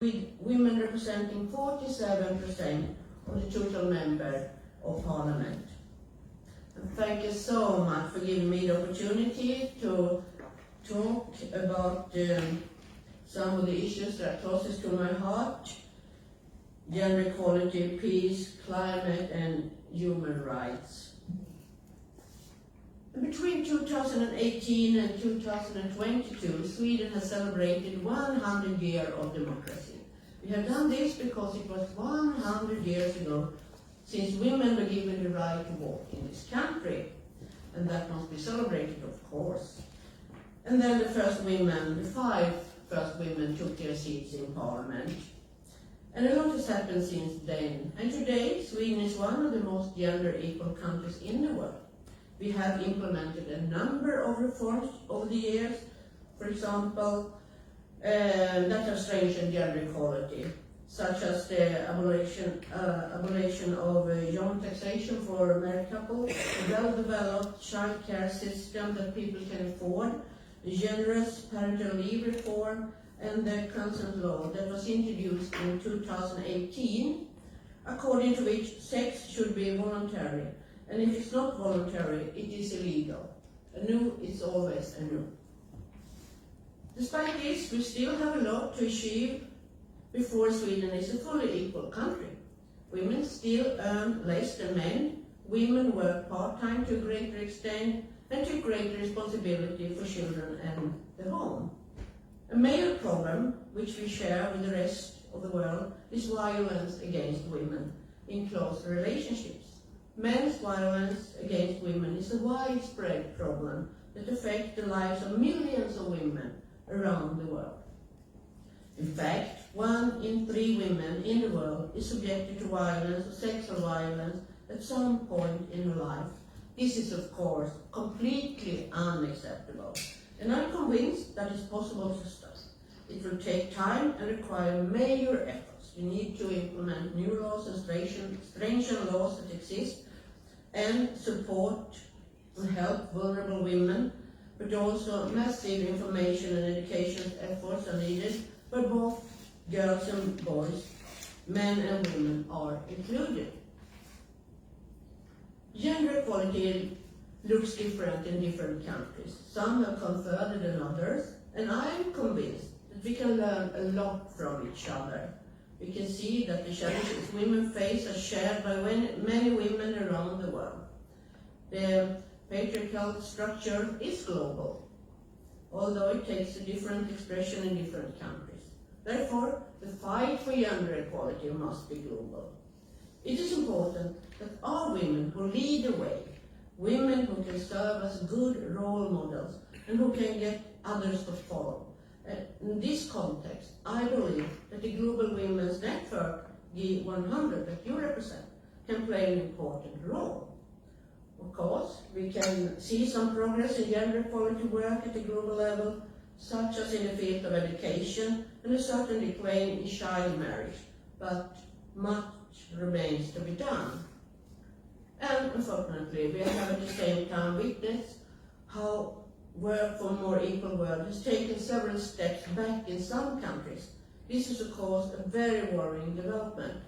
with women representing 47% of the total members of parliament. And thank you so much for giving me the opportunity to talk about some of the issues that are closest to my heart: gender equality, peace, climate, and human rights. Between 2018 and 2022, Sweden has celebrated 100 years of democracy. We have done this because it was 100 years ago since women were given the right to vote in this country. And that must be celebrated, of course. And then the five first women took their seats in parliament. And a lot has happened since then. And today, Sweden is one of the most gender equal countries in the world. We have implemented a number of reforms over the years, for example, that have strengthened gender equality, such as the abolition of joint taxation for married couples, a well-developed child care system that people can afford, a generous parental leave reform, and the consent law that was introduced in 2018, according to which sex should be voluntary. And if it's not voluntary, it is illegal. A no is always a no. Despite this, we still have a lot to achieve before Sweden is a fully equal country. Women still earn less than men. Women work part-time to a greater extent and take greater responsibility for children and the home. A male problem, which we share with the rest of the world, is violence against women in close relationships. Men's violence against women is a widespread problem that affects the lives of millions of women around the world. In fact, 1 in 3 women in the world is subjected to violence or sexual violence at some point in her life. This is, of course, completely unacceptable, and I'm convinced that it's possible to stop. It will take time and require major efforts. We need to implement new laws and strengthen laws that exist and support and help vulnerable women, but also massive information and education efforts are needed where both girls and boys, men and women are included. Gender equality looks different in different countries. Some have come further than others, and I am convinced that we can learn a lot from each other. We can see that the challenges women face are shared by many women around the world. The patriarchal structure is global, although it takes a different expression in different countries. Therefore, the fight for gender equality must be global. It is important that our women who lead the way, women who can serve as good role models and who can get others to follow. In this context, I believe that the Global Women's Network, G100, that you represent, can play an important role. Of course, we can see some progress in gender equality work at the global level, such as in the field of education and a certain decline in child marriage, but much remains to be done. And unfortunately, we have at the same time witnessed how work for a more equal world has taken several steps back in some countries. This is, of course, a very worrying development.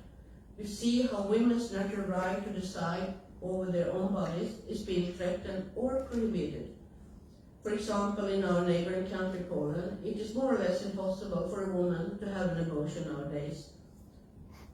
We see how women's natural right to decide over their own bodies is being threatened or prohibited. For example, in our neighboring country, Poland, it is more or less impossible for a woman to have an abortion nowadays.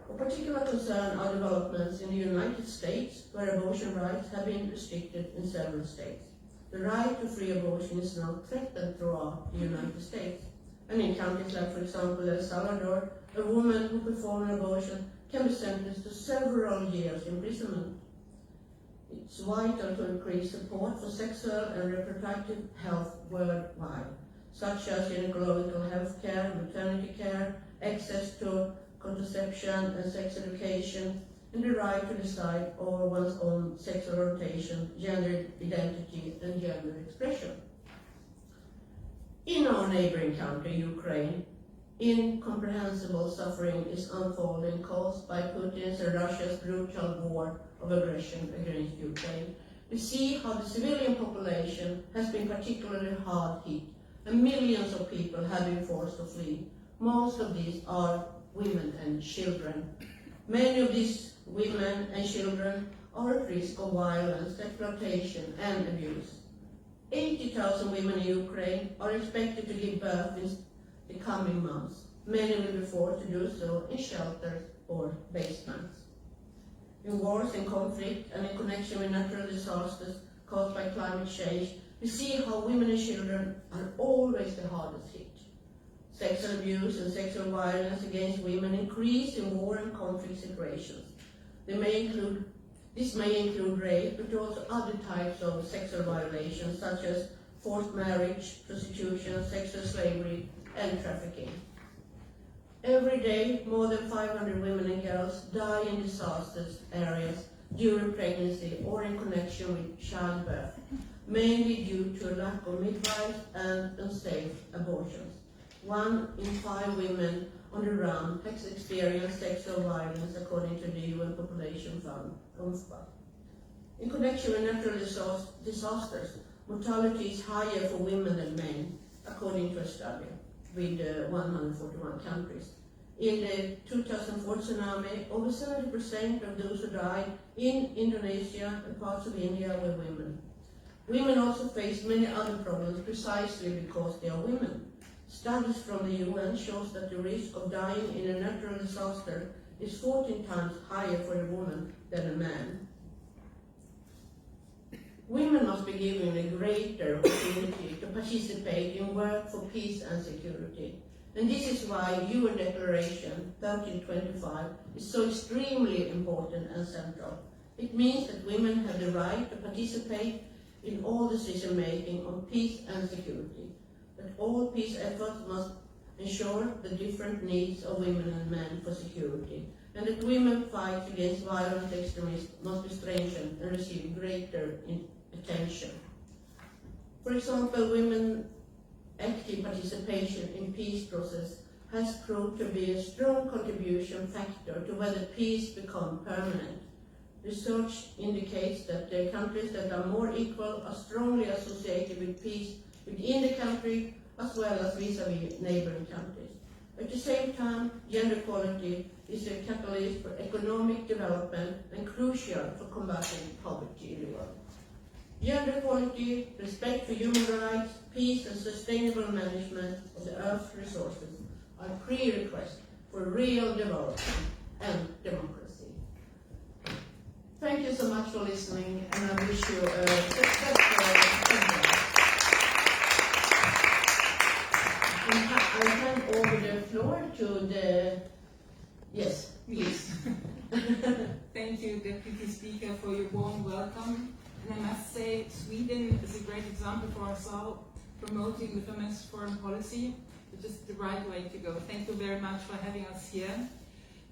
Of particular concern are developments in the United States, where abortion rights have been restricted in several states. The right to free abortion is now threatened throughout the United States. And in countries like, for example, El Salvador, a woman who performs an abortion can be sentenced to several years imprisonment. It's vital to increase support for sexual and reproductive health worldwide, such as gynecological health care, maternity care, access to contraception and sex education, and the right to decide over one's own sexual orientation, gender identity, and gender expression. In our neighboring country, Ukraine, incomprehensible suffering is unfolding caused by Putin's and Russia's brutal war of aggression against Ukraine. We see how the civilian population has been particularly hard hit, and millions of people have been forced to flee Most of these are women and children. Many of these women and children are at risk of violence, exploitation and abuse. 80,000 women in Ukraine are expected to give birth in the coming months. Many will be forced to do so in shelters or basements. In wars and conflict and in connection with natural disasters caused by climate change, we see how women and children are always the hardest hit. Sexual abuse and sexual violence against women increase in war and conflict situations. This may include rape, but also other types of sexual violations such as forced marriage, prostitution, sexual slavery, and trafficking. Every day, more than 500 women and girls die in disastrous areas during pregnancy or in connection with childbirth, mainly due to a lack of midwives and unsafe abortions. 1 in 5 women on the run has experienced sexual violence according to the UN Population Fund, UNFPA. In connection with natural disasters, mortality is higher for women than men, according to a study with 141 countries. In the 2004 tsunami, over 70% of those who died in Indonesia and parts of India were women. Women also face many other problems precisely because they are women. Studies from the UN shows that the risk of dying in a natural disaster is 14 times higher for a woman than a man. Women must be given a greater opportunity to participate in work for peace and security. And this is why UN Declaration 1325 is so extremely important and central. It means that women have the right to participate in all decision making on peace and security. That all peace efforts must ensure the different needs of women and men for security, and that women's fight against violent extremism must be strengthened and receive greater attention. For example, women's active participation in peace process has proved to be a strong contribution factor to whether peace becomes permanent. Research indicates that the countries that are more equal are strongly associated with peace within the country as well as vis-à-vis neighboring countries. At the same time, gender equality is a catalyst for economic development and crucial for combating poverty in the world. Gender equality, respect for human rights, peace and sustainable management of the Earth's resources are prerequisites for real development and democracy. Thank you so much for listening, and I wish you a successful program. I hand over the floor to the... Yes, please. Thank you, Deputy Speaker, for your warm welcome. And I must say, Sweden is a great example for us all, promoting the feminist foreign policy, which is the right way to go. Thank you very much for having us here.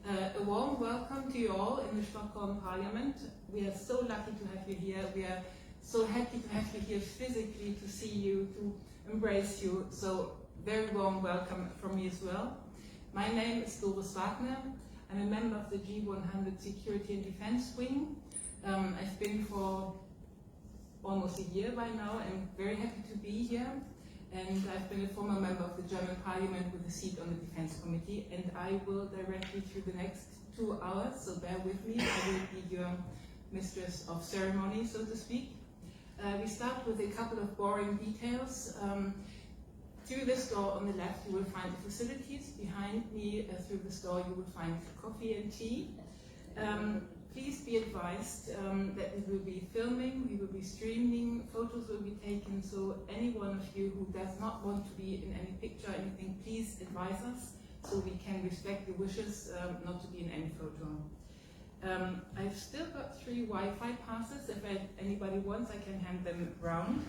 A warm welcome to you all in the Stockholm Parliament. We are so lucky to have you here. We are so happy to have you here physically, to see you, to embrace you. So very warm welcome from me as well. My name is Doris Wagner. I'm a member of the G100 Security and Defense Wing. I've been for almost a year by now. I'm very happy to be here. And I've been a former member of the German Parliament with a seat on the Defense Committee. And I will direct you through the next 2 hours, so bear with me. I will be your mistress of ceremony, so to speak. We start with a couple of boring details. Through this door on the left, you will find the facilities. Behind me, through this door, you will find coffee and tea. Please be advised that we will be filming, we will be streaming, photos will be taken, so any one of you who does not want to be in any picture or anything, please advise us so we can respect your wishes not to be in any photo. I've still got 3 Wi-Fi passes. If anybody wants, I can hand them round.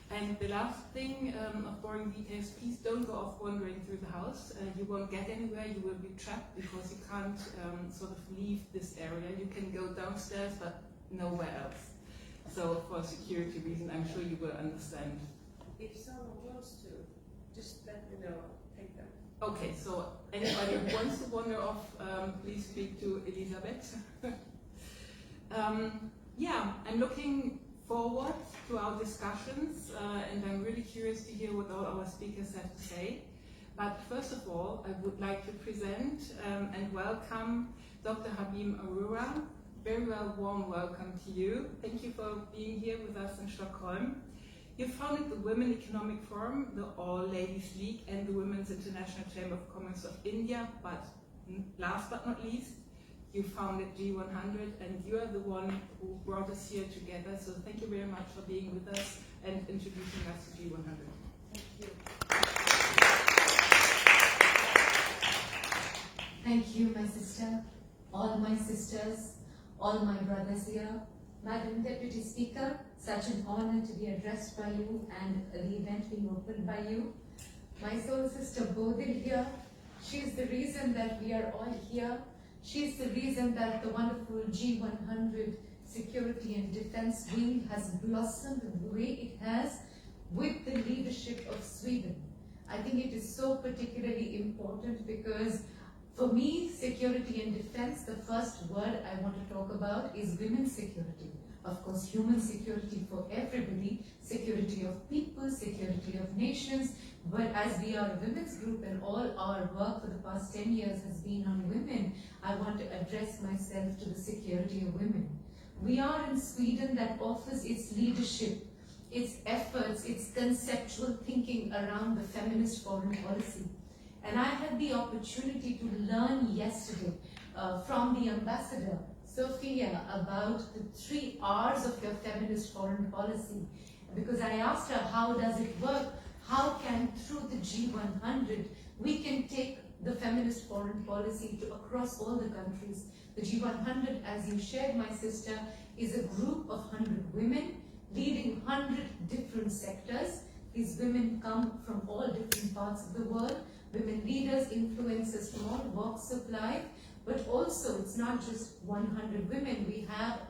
And the last thing of boring details, please don't go off wandering through the house. You won't get anywhere, you will be trapped because you can't sort of leave this area. You can go downstairs, but nowhere else. So for security reasons, I'm sure you will understand. If someone wants to, just let me know, I'll take them. Okay, so anybody who wants to wander off, please speak to Elisabeth. Yeah, I'm looking forward to our discussions, and I'm really curious to hear what all our speakers have to say. But first of all, I would like to present and welcome Dr. Habib Arora. Very warm welcome to you. Thank you for being here with us in Stockholm. You founded the Women Economic Forum, the All Ladies League, and the Women's International Chamber of Commerce of India, but last but not least, you founded G100, and you are the one who brought us here together. So thank you very much for being with us and introducing us to G100. Thank you. Thank you, my sister, all my sisters, all my brothers here. Madam Deputy Speaker, such an honor to be addressed by you and the event being opened by you. My soul sister Bodil here, she is the reason that we are all here. She is the reason that the wonderful G100 Security and Defense Wing has blossomed the way it has with the leadership of Sweden. I think it is so particularly important because for me, security and defense, the first word I want to talk about is women's security. Of course, human security for everybody, security of people, security of nations. But as we are a women's group and all our work for the past 10 years has been on women, I want to address myself to the security of women. We are in Sweden that offers its leadership, its efforts, its conceptual thinking around the feminist foreign policy. And I had the opportunity to learn yesterday from the ambassador, Sophia, about the 3 R's of your feminist foreign policy. Because I asked her, how does it work? How can, through the G100, we can take the feminist foreign policy to across all the countries? The G100, as you shared, my sister, is a group of 100 women leading 100 different sectors. These women come from all different parts of the world. Women leaders, influencers from all walks of life, but also it's not just 100 women. We have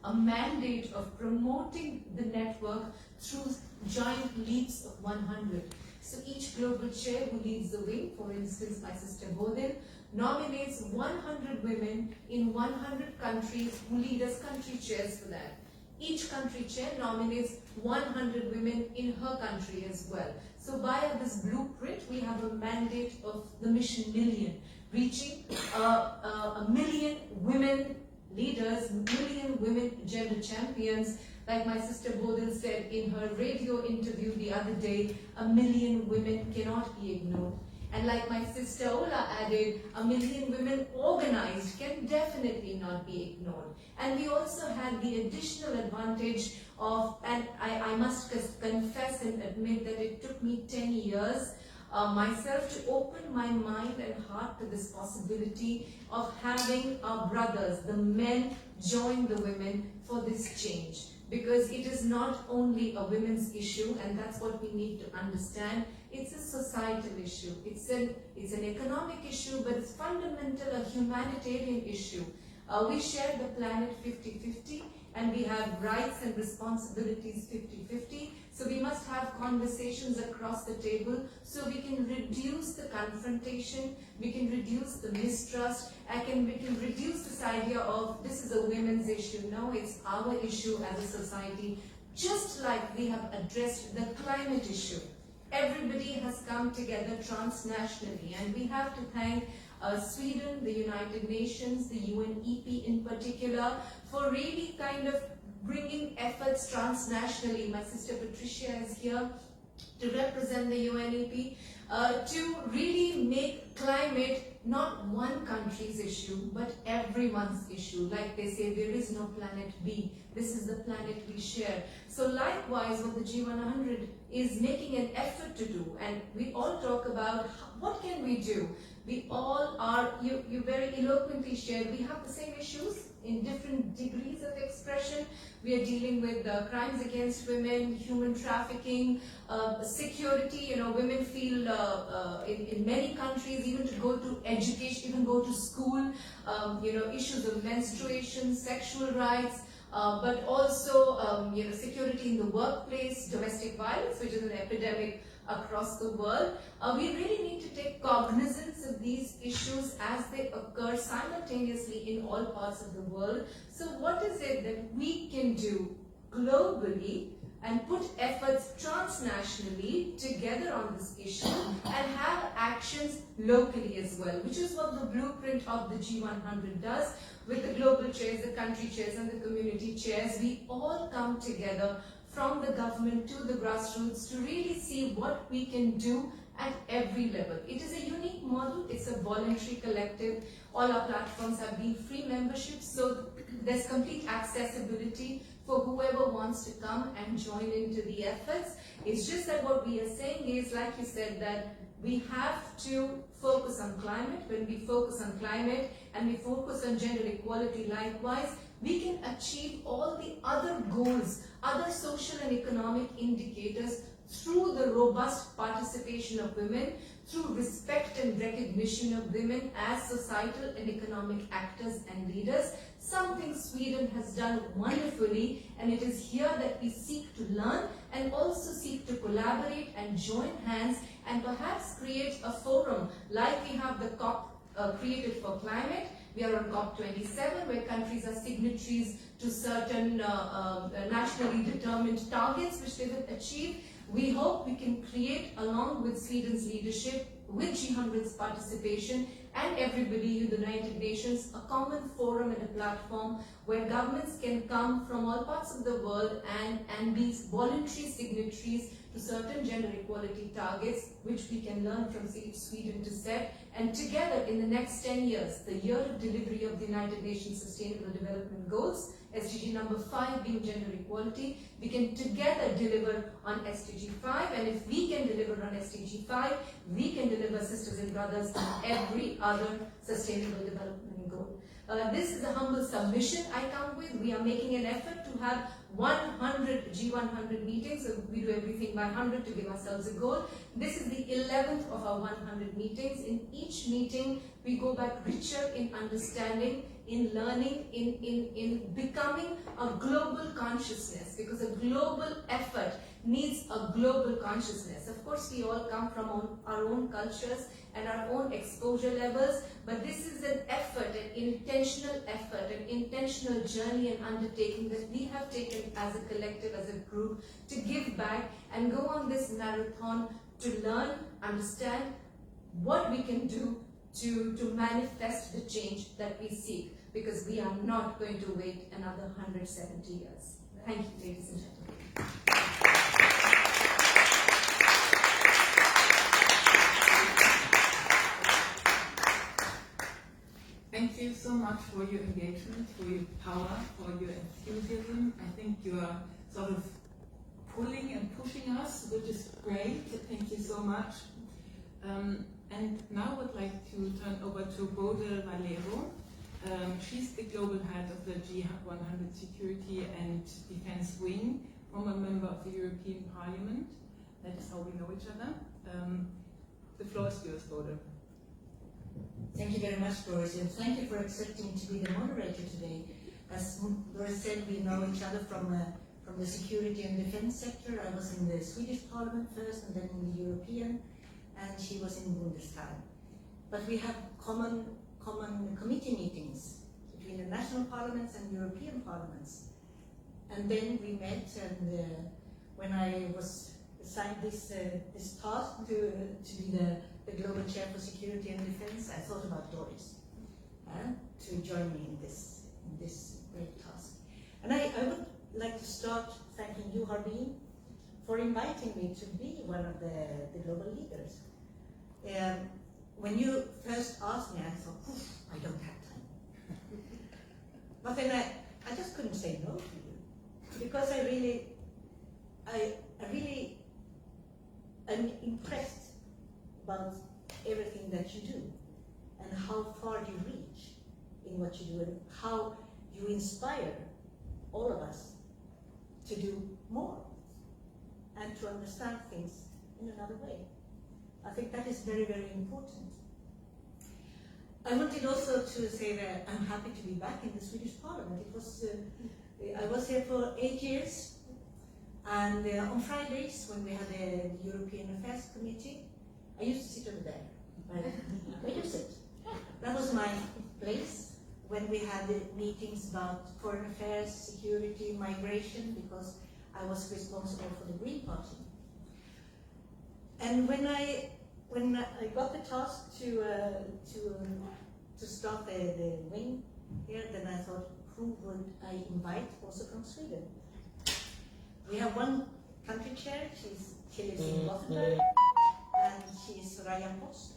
a mandate of promoting the network through giant leaps of 100. So each global chair who leads the wing, for instance, my sister Bodil, nominates 100 women in 100 countries who lead as country chairs for that. Each country chair nominates 100 women in her country as well. So via this blueprint, we have a mandate of the Mission Million, reaching a million women leaders, million women gender champions. Like my sister Bodil said in her radio interview the other day, 1 million women cannot be ignored. And like my sister Ola added, 1 million women organized can definitely not be ignored. And we also had the additional advantage of, and I must confess and admit that it took me 10 years myself to open my mind and heart to this possibility of having our brothers, the men, join the women for this change. Because it is not only a women's issue, and that's what we need to understand. It's a societal issue. It's an economic issue, but it's fundamental, a humanitarian issue. We share the planet 50-50, and we have rights and responsibilities 50-50. So we must have conversations across the table so we can reduce the confrontation, we can reduce the mistrust, we can reduce this idea of this is a women's issue. No, it's our issue as a society. Just like we have addressed the climate issue. Everybody has come together transnationally, and we have to thank Sweden, the United Nations, the UNEP in particular, for really kind of bringing efforts transnationally. My sister Patricia is here to represent the UNEP, to really make climate not one country's issue, but everyone's issue. Like they say, there is no planet B. This is the planet we share. So likewise, what the G100 is making an effort to do, and we all talk about what can we do. We all are, you very eloquently shared, we have the same issues in different degrees of expression. We are dealing with crimes against women, human trafficking, security. Women feel in many countries, even to go to education, even go to school, issues of menstruation, sexual rights, but also security in the workplace, domestic violence, which is an epidemic across the world. We really need to take cognizance of these issues as they occur simultaneously in all parts of the world. So what is it that we can do globally and put efforts transnationally together on this issue and have actions locally as well, which is what the blueprint of the G100 does. With the global chairs, the country chairs and the community chairs, we all come together from the government to the grassroots to really see what we can do at every level. It is a unique model, it's a voluntary collective. All our platforms have been free memberships, so there's complete accessibility for whoever wants to come and join into the efforts. It's just that what we are saying is, like you said, that we have to focus on climate. When we focus on climate and we focus on gender equality likewise, we can achieve all the other goals, other social and economic indicators through the robust participation of women, through respect and recognition of women as societal and economic actors and leaders, something Sweden has done wonderfully, and it is here that we seek to learn and also seek to collaborate and join hands and perhaps create a forum like we have the COP created for climate. We are on COP27, where countries are signatories to certain nationally determined targets which they will achieve. We hope we can create, along with Sweden's leadership, with G100's participation and everybody in the United Nations, a common forum and a platform where governments can come from all parts of the world and be voluntary signatories to certain gender equality targets, which we can learn from Sweden to set. And together, in the next 10 years, the year of delivery of the United Nations Sustainable Development Goals, SDG number 5 being gender equality, we can together deliver on SDG 5, and if we can deliver on SDG 5, we can deliver, sisters and brothers, on every other sustainable development goal. This is a humble submission I come with. We are making an effort to have 100 G100 meetings. So we do everything by 100 to give ourselves a goal. This is the 11th of our 100 meetings. In each meeting, we go back richer in understanding, in learning, in becoming a global consciousness, because a global effort needs a global consciousness. Of course, we all come from our own cultures and our own exposure levels, but this is an effort, an intentional journey and undertaking that we have taken as a collective, as a group, to give back and go on this marathon to learn, understand what we can do to manifest the change that we seek, because we are not going to wait another 170 years. Thank you, ladies and gentlemen. Thank you so much for your engagement, for your power, for your enthusiasm. I think you are sort of pulling and pushing us, which is great. Thank you so much. And now I would like to turn over to Bodil Valero. She's the global head of the G100 Security and Defense Wing, former member of the European Parliament. That is how we know each other. The floor is yours, Bodil. Thank you very much, Doris, and thank you for accepting to be the moderator today. As Doris said, we know each other from the security and defense sector. I was in the Swedish Parliament first, and then in the European, and she was in Bundestag. But we have common committee meetings between the national parliaments and European parliaments. And then we met, and when I was assigned this task to be the global chair for security and defense, I thought about Doris to join me in this great task. And I would like to start thanking you, Harbin, for inviting me to be one of the global leaders. When you first asked me, I thought, I don't have time. But then I just couldn't say no to you, because I really am impressed about everything that you do and how far you reach in what you do and how you inspire all of us to do more and to understand things in another way. I think that is very, very important. I wanted also to say that I'm happy to be back in the Swedish Parliament. It was I was here for 8 years, and on Fridays when we had the European Affairs Committee, I used to sit over there. Where you sit? That was my place when we had the meetings about foreign affairs, security, migration, because I was responsible for the Green Party. And when I got the task to start the wing here, then I thought, who would I invite also from Sweden? We have one country chair, she lives in Gothenburg, and she is Soraya Post.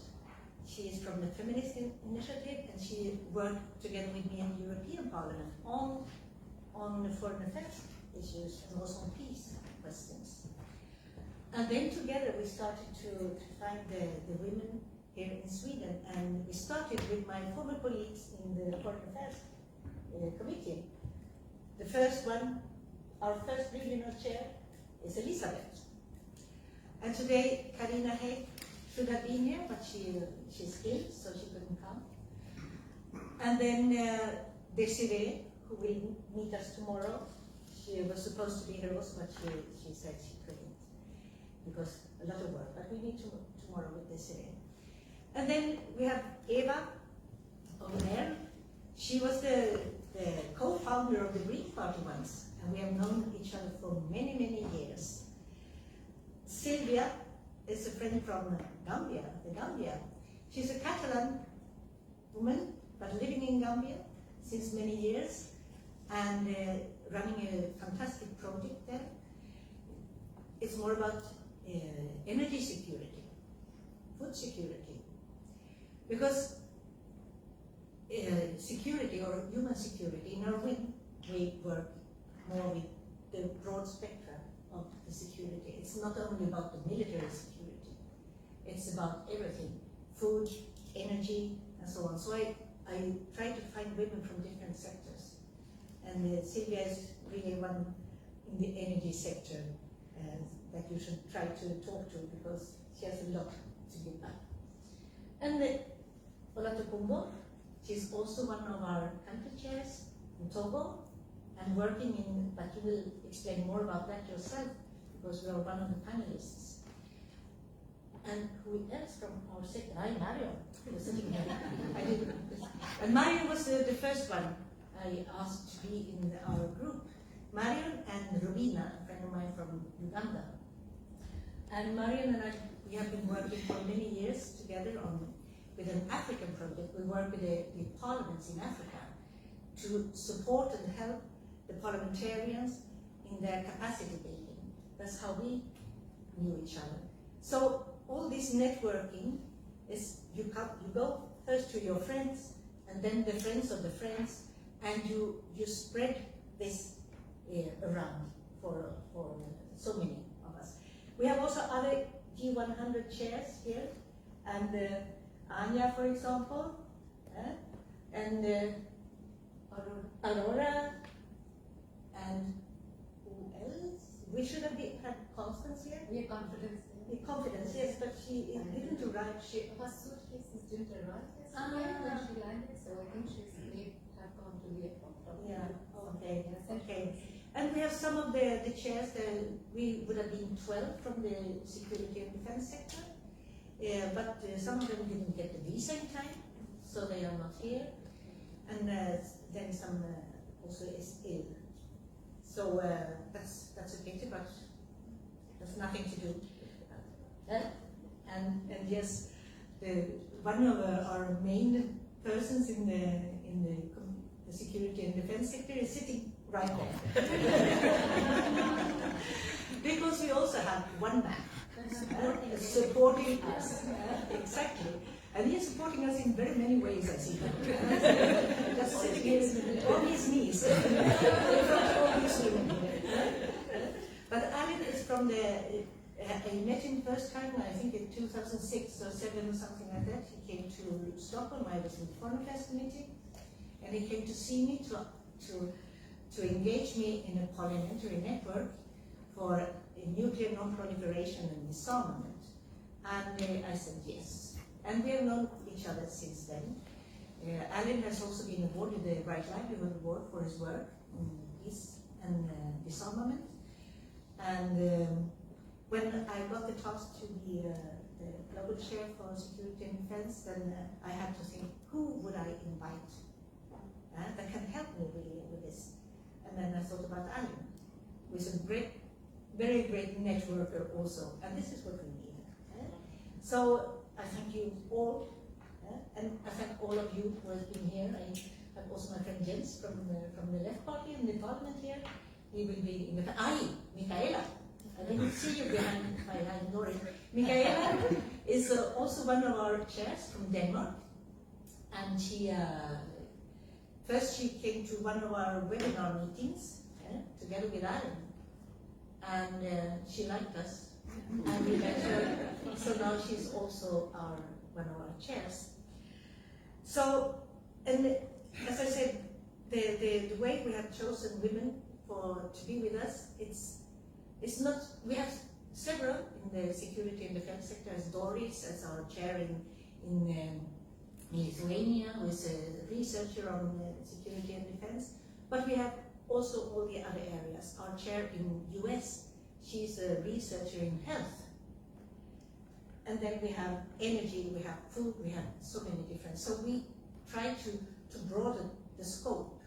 She is from the Feminist Initiative, and she worked together with me in the European Parliament on foreign affairs issues and also on peace questions. And then together we started to find the women here in Sweden, and we started with my former colleagues in the Foreign Affairs Committee. The first one, our first regional chair, is Elizabeth. And today, Karina Hay should have been here, but she's ill, so she couldn't come. And then Desiree, who will meet us tomorrow. She was supposed to be here also, but she said she couldn't, because a lot of work, but we meet tomorrow with Desiree. And then we have Eva over there. She was the co-founder of the Green Party once, and we have known each other for many, many years. Sylvia is a friend from Gambia, the Gambia. She's a Catalan woman, but living in Gambia since many years, and running a fantastic project there. It's more about energy security, food security, because security or human security, in our wing, we work more with the broad spectrum of the security. It's not only about the military security, it's about everything, food, energy, and so on. So I try to find women from different sectors. And Sylvia is really one in the energy sector that you should try to talk to, because she has a lot to give back. And Olatokumbo, she's also one of our country chairs in Togo, and working in, but you will explain more about that yourself, because we are one of the panelists. And who else from our sector? Marion, who was sitting here. And Marion was the first one I asked to be in our group. Marion and Rubina, a friend of mine from Uganda. And Marion and I, we have been working for many years together with an African project. We work with the parliaments in Africa to support and help the parliamentarians in their capacity building. That's how we knew each other. So all this networking is, you go first to your friends, and then the friends of the friends, and you spread this around for so many of us. We have also other G100 chairs here, and Anya, for example, and Aurora, and who else? We should have had Constance here. We are confident. Confidence, yes, but she didn't arrive. Her suitcases didn't arrive yesterday when she landed, so I think she's may have gone to the airport. Yeah, okay, okay. And we have some of the chairs that we would have been 12 from the security and defense sector, but some of them didn't get the visa in time, so they are not here. And then some also is ill. So that's a pity, but there's nothing to do. And yes, one of our main persons in the security and defense sector is sitting right there. Because we also have one man supporting us. Exactly. And he is supporting us in very many ways, I see. Just sitting here on his knees. But Alan is from I met him first time, I think in 2006 or 7 or something like that. He came to Stockholm. I was in the Foreign Affairs Committee, and he came to see me to engage me in a parliamentary network for nuclear non-proliferation and disarmament. And I said yes. And we have known each other since then. Alan has also been awarded the Right Livelihood Award for his work in peace and disarmament. And when I got the task to be the global chair for security and defense, then I had to think, who would I invite that can help me really with this? And then I thought about Alan, who is a great very great networker also, and this is what we need. So I thank you all, and I thank all of you who have been here. I have also my friend Jens from the left party in the parliament here. He will be in the Michaela. I didn't see you behind Nori. Michaela is also one of our chairs from Denmark, and she first she came to one of our webinar meetings together with Alan, and she liked us, and we met her. So now she's also one of our chairs. So, and as I said, the way we have chosen women to be with us, it's not, we have several in the security and defense sector, as Doris, as our chair in Lithuania, who is a researcher on security and defense, but we have also all the other areas. Our chair in US, she's a researcher in health. And then we have energy, we have food, we have so many different. So we try to broaden the scope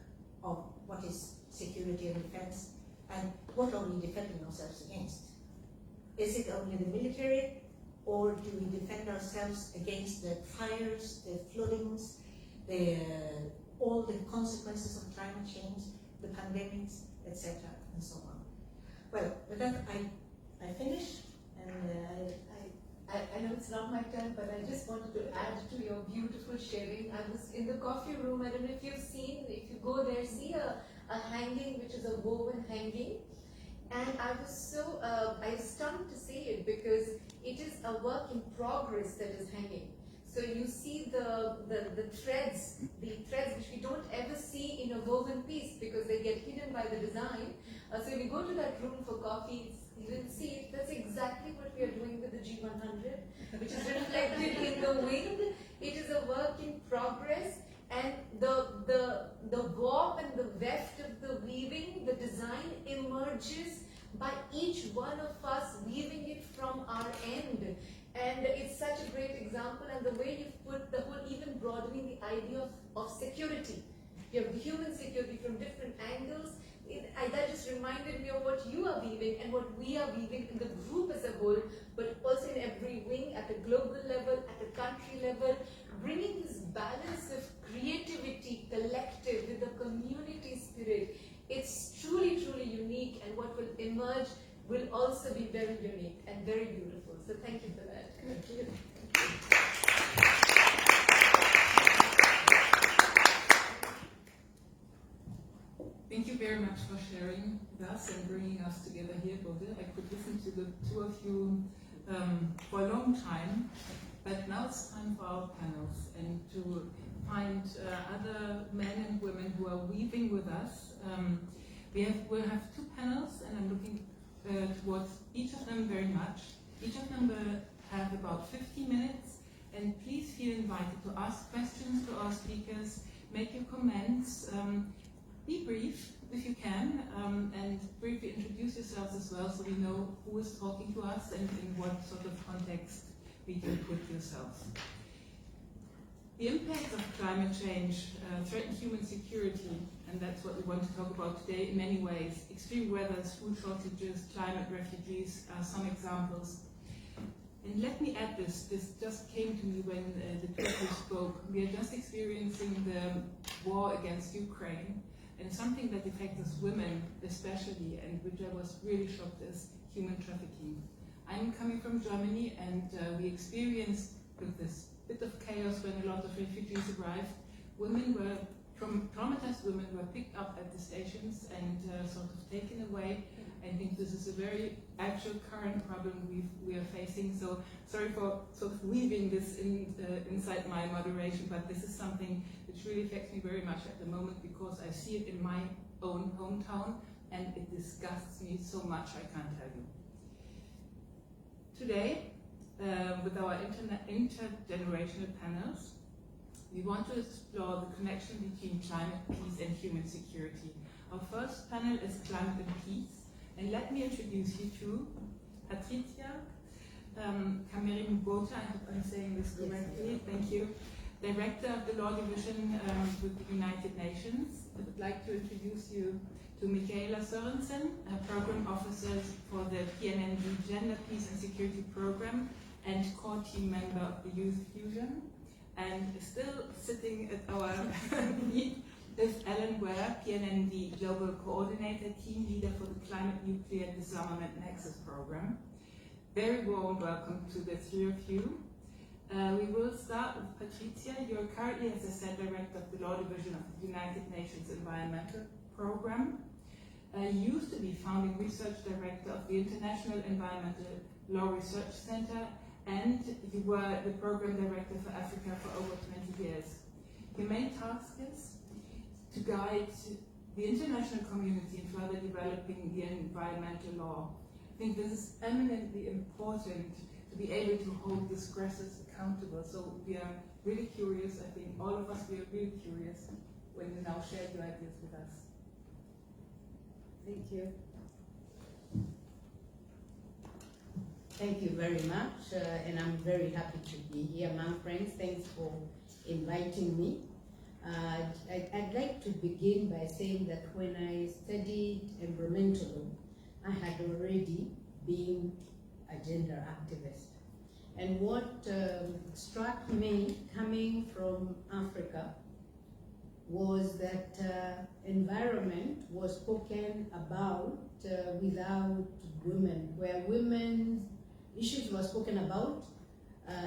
of what is security and defense and what are we defending ourselves against. Is it only the military, or do we defend ourselves against the fires, the floodings, all the consequences of climate change, the pandemics, etc., and so on. Well, with that I finish, and I know it's not my turn, but I just wanted to add to your beautiful sharing. I was in the coffee room. I don't know if you've seen, if you go there, see a hanging, which is a woven hanging. And I was so, I was stunned to see it because it is a work in progress that is hanging. So you see the threads which we don't ever see in a woven piece because they get hidden by the design. So if you go to that room for coffee, you will see it. That's exactly what we are doing with the G100, which is reflected in the wind. It is a work in progress, and the warp and the weft of the weaving, the design emerges by each one of us weaving it from our end. And it's such a great example, and the way you've put the whole, even broadening the idea of security. You have human security from different angles. That just reminded me of what you are weaving and what we are weaving in the group as a whole, but also in every wing, at a global level, at a country level, bringing this balance of creativity, collective, with the community spirit. It's truly, truly unique, and what will emerge will also be very unique and very beautiful. So thank you for that. Thank you. Thank you very much for sharing with us and bringing us together here, Bodil. I could listen to the two of you for a long time, but now it's time for our panels and to find other men and women who are weaving with us. We'll have two panels, and I'm looking towards each of them very much. Each of them will have about 50 minutes, and please feel invited to ask questions to our speakers, make your comments. Be brief if you can, and briefly introduce yourselves as well so we know who is talking to us and in what sort of context we can put yourselves. The impacts of climate change threaten human security, and that's what we want to talk about today in many ways. Extreme weather, food shortages, climate refugees are some examples. And let me add this just came to me when the two of you spoke. We are just experiencing the war against Ukraine, and something that affects us women especially, and which I was really shocked, is human trafficking. I'm coming from Germany, and we experienced with this bit of chaos when a lot of refugees arrived. Traumatized women were picked up at the stations and sort of taken away. I think this is a very actual current problem we are facing. So sorry for sort of weaving this inside my moderation, but this is something which really affects me very much at the moment because I see it in my own hometown and it disgusts me so much I can't tell you. Today, with our intergenerational panels, we want to explore the connection between climate, peace and human security. Our first panel is Climate and Peace, and let me introduce you to Patricia Kamerimubota, I hope I'm saying this correctly, thank you, Director of the Law Division with the United Nations. I would like to introduce you to Michaela Sørensen, Program Officer for the PNND Gender, Peace and Security Program and core team member of the Youth Fusion. And still sitting at our meet is Ellen Ware, PNND Global Coordinator, Team Leader for the Climate, Nuclear Disarmament Nexus Program. Very warm welcome to the three of you. We will start with Patricia. You're currently, as I said, Director of the Law Division of the United Nations Environmental Program. You used to be Founding Research Director of the International Environmental Law Research Center, and you were the Program Director for Africa for over 20 years. Your main task is to guide the international community in further developing the environmental law. I think this is eminently important to be able to hold disgressors accountable. So we are really curious, I think all of us, we are really curious when you now share your ideas with us. Thank you. Thank you very much, and I'm very happy to be here among friends. Thanks for inviting me. I'd like to begin by saying that when I studied environmental law, I had already been a gender activist. And what struck me coming from Africa was that environment was spoken about without women, where women's issues were spoken about,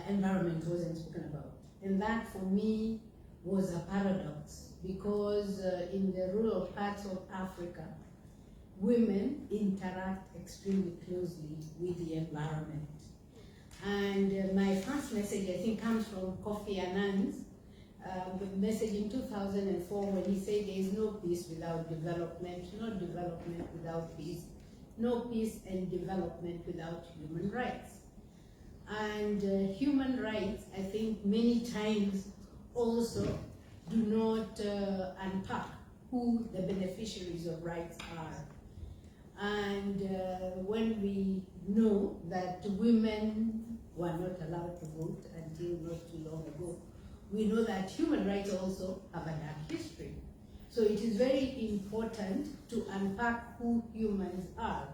environment wasn't spoken about. And that for me was a paradox, because in the rural parts of Africa, women interact extremely closely with the environment. And my first message, I think, comes from Kofi Annan's message in 2004 when he said there is no peace without development, no development without peace, no peace and development without human rights. And human rights, I think, many times also do not unpack who the beneficiaries of rights are. And when we know that women were not allowed to vote until not too long ago, we know that human rights also have a dark history. So it is very important to unpack who humans are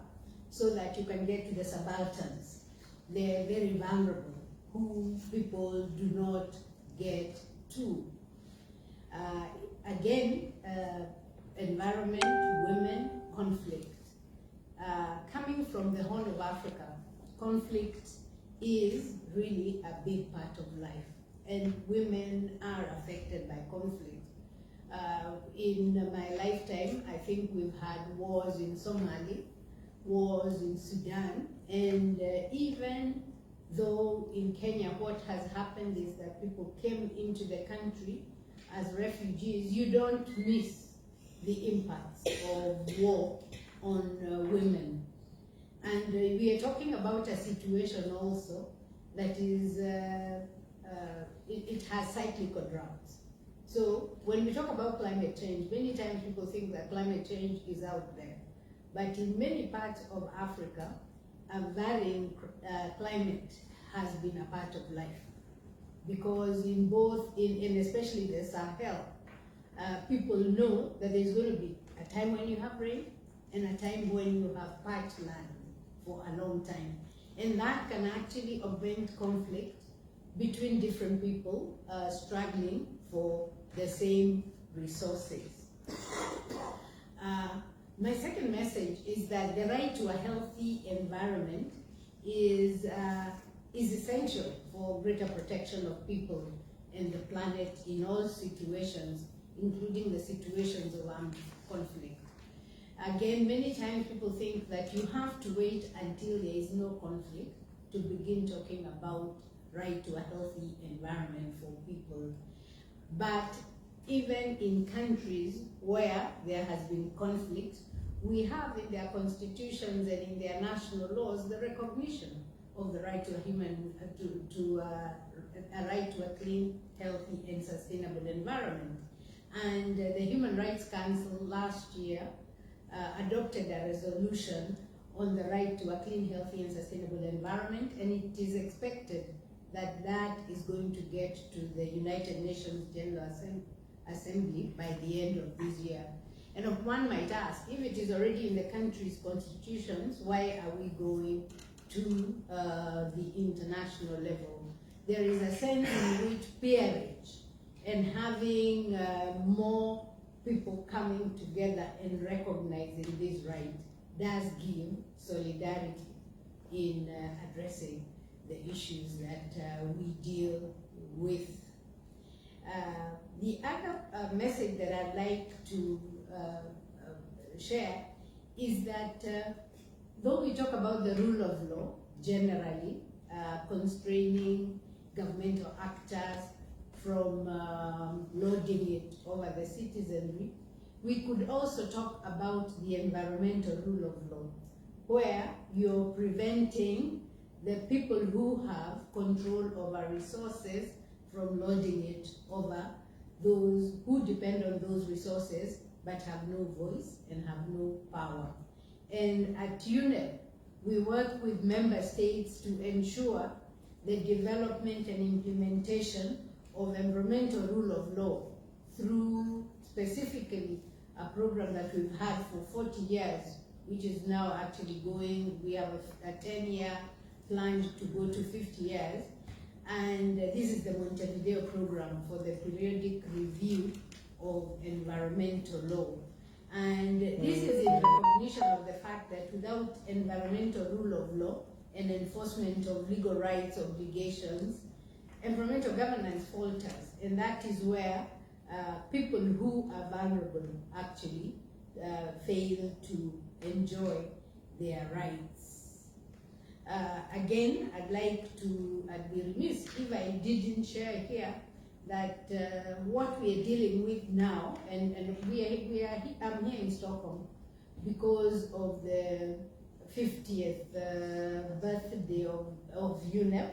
so that you can get to the subalterns. They're very vulnerable, who people do not get to. Again, environment, women, conflict. Coming from the Horn of Africa, conflict is really a big part of life, and women are affected by conflict. In my lifetime, I think we've had wars in Somalia, wars in Sudan, and even though in Kenya what has happened is that people came into the country as refugees, you don't miss the impacts of war on women. And we are talking about a situation also that is, it has cyclical droughts. So when we talk about climate change, many times people think that climate change is out there. But in many parts of Africa, a varying climate has been a part of life. Because in both, in especially the Sahel, people know that there's going to be a time when you have rain and a time when you have parched land for a long time. And that can actually augment conflict between different people struggling for the same resources. My second message is that the right to a healthy environment is essential for greater protection of people and the planet in all situations, including the situations of armed conflict. Again, many times people think that you have to wait until there is no conflict to begin talking about right to a healthy environment for people. But even in countries where there has been conflict, we have in their constitutions and in their national laws the recognition of the right to a a right to a clean, healthy, and sustainable environment. And the Human Rights Council last year adopted a resolution on the right to a clean, healthy, and sustainable environment, and it is expected that that is going to get to the United Nations General Assembly by the end of this year. And one might ask, if it is already in the country's constitutions, why are we going to the international level? There is a sense in which peerage and having more people coming together and recognizing this right does give solidarity in addressing the issues that we deal with. The other message that I'd like to share is that though we talk about the rule of law generally, constraining governmental actors from lording it over the citizenry, we could also talk about the environmental rule of law, where you're preventing the people who have control over resources from lording it over those who depend on those resources but have no voice and have no power. And at UNEP, we work with member states to ensure the development and implementation of environmental rule of law through specifically a program that we've had for 40 years, which is now actually going, we have a 10-year plan to go to 50 years. And this is the Montevideo program for the periodic review of environmental law. And this is in recognition of the fact that without environmental rule of law and enforcement of legal rights obligations, environmental governance falters. And that is where people who are vulnerable actually fail to enjoy their rights. Again, I'd be remiss if I didn't share here that what we are dealing with now, and I'm here in Stockholm because of the 50th birthday of UNEP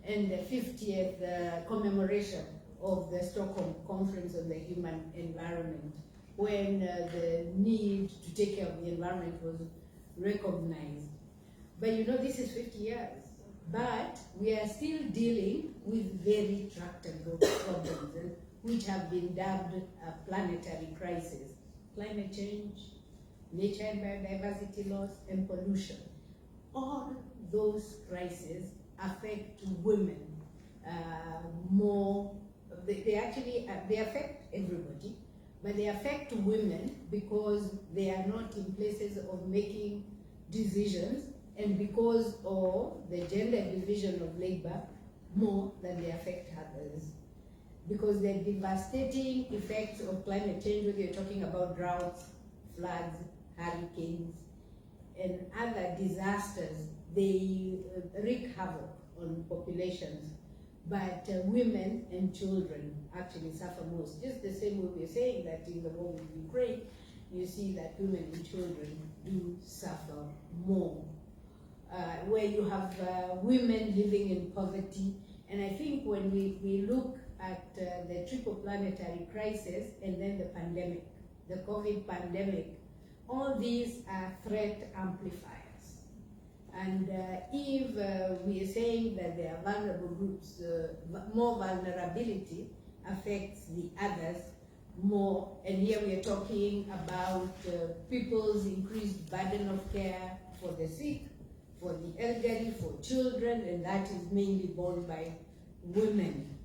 and the 50th commemoration of the Stockholm Conference on the Human Environment, when the need to take care of the environment was recognized. But you know, this is 50 years, but we are still dealing with very tractable problems, which have been dubbed a planetary crisis. Climate change, nature and biodiversity loss, and pollution. All those crises affect women more. They affect everybody, but they affect women because they are not in places of making decisions, and because of the gender division of labor more than they affect others. Because the devastating effects of climate change, whether you're talking about droughts, floods, hurricanes, and other disasters, they wreak havoc on populations. But women and children actually suffer most. Just the same way we're saying that in the war with Ukraine, you see that women and children do suffer more. Where you have women living in poverty. And I think when we look at the triple planetary crisis and then the pandemic, the COVID pandemic, all these are threat amplifiers. And if we are saying that there are vulnerable groups, more vulnerability affects the others more. And here we are talking about people's increased burden of care for the sick, for the elderly, for children, and that is mainly borne by women.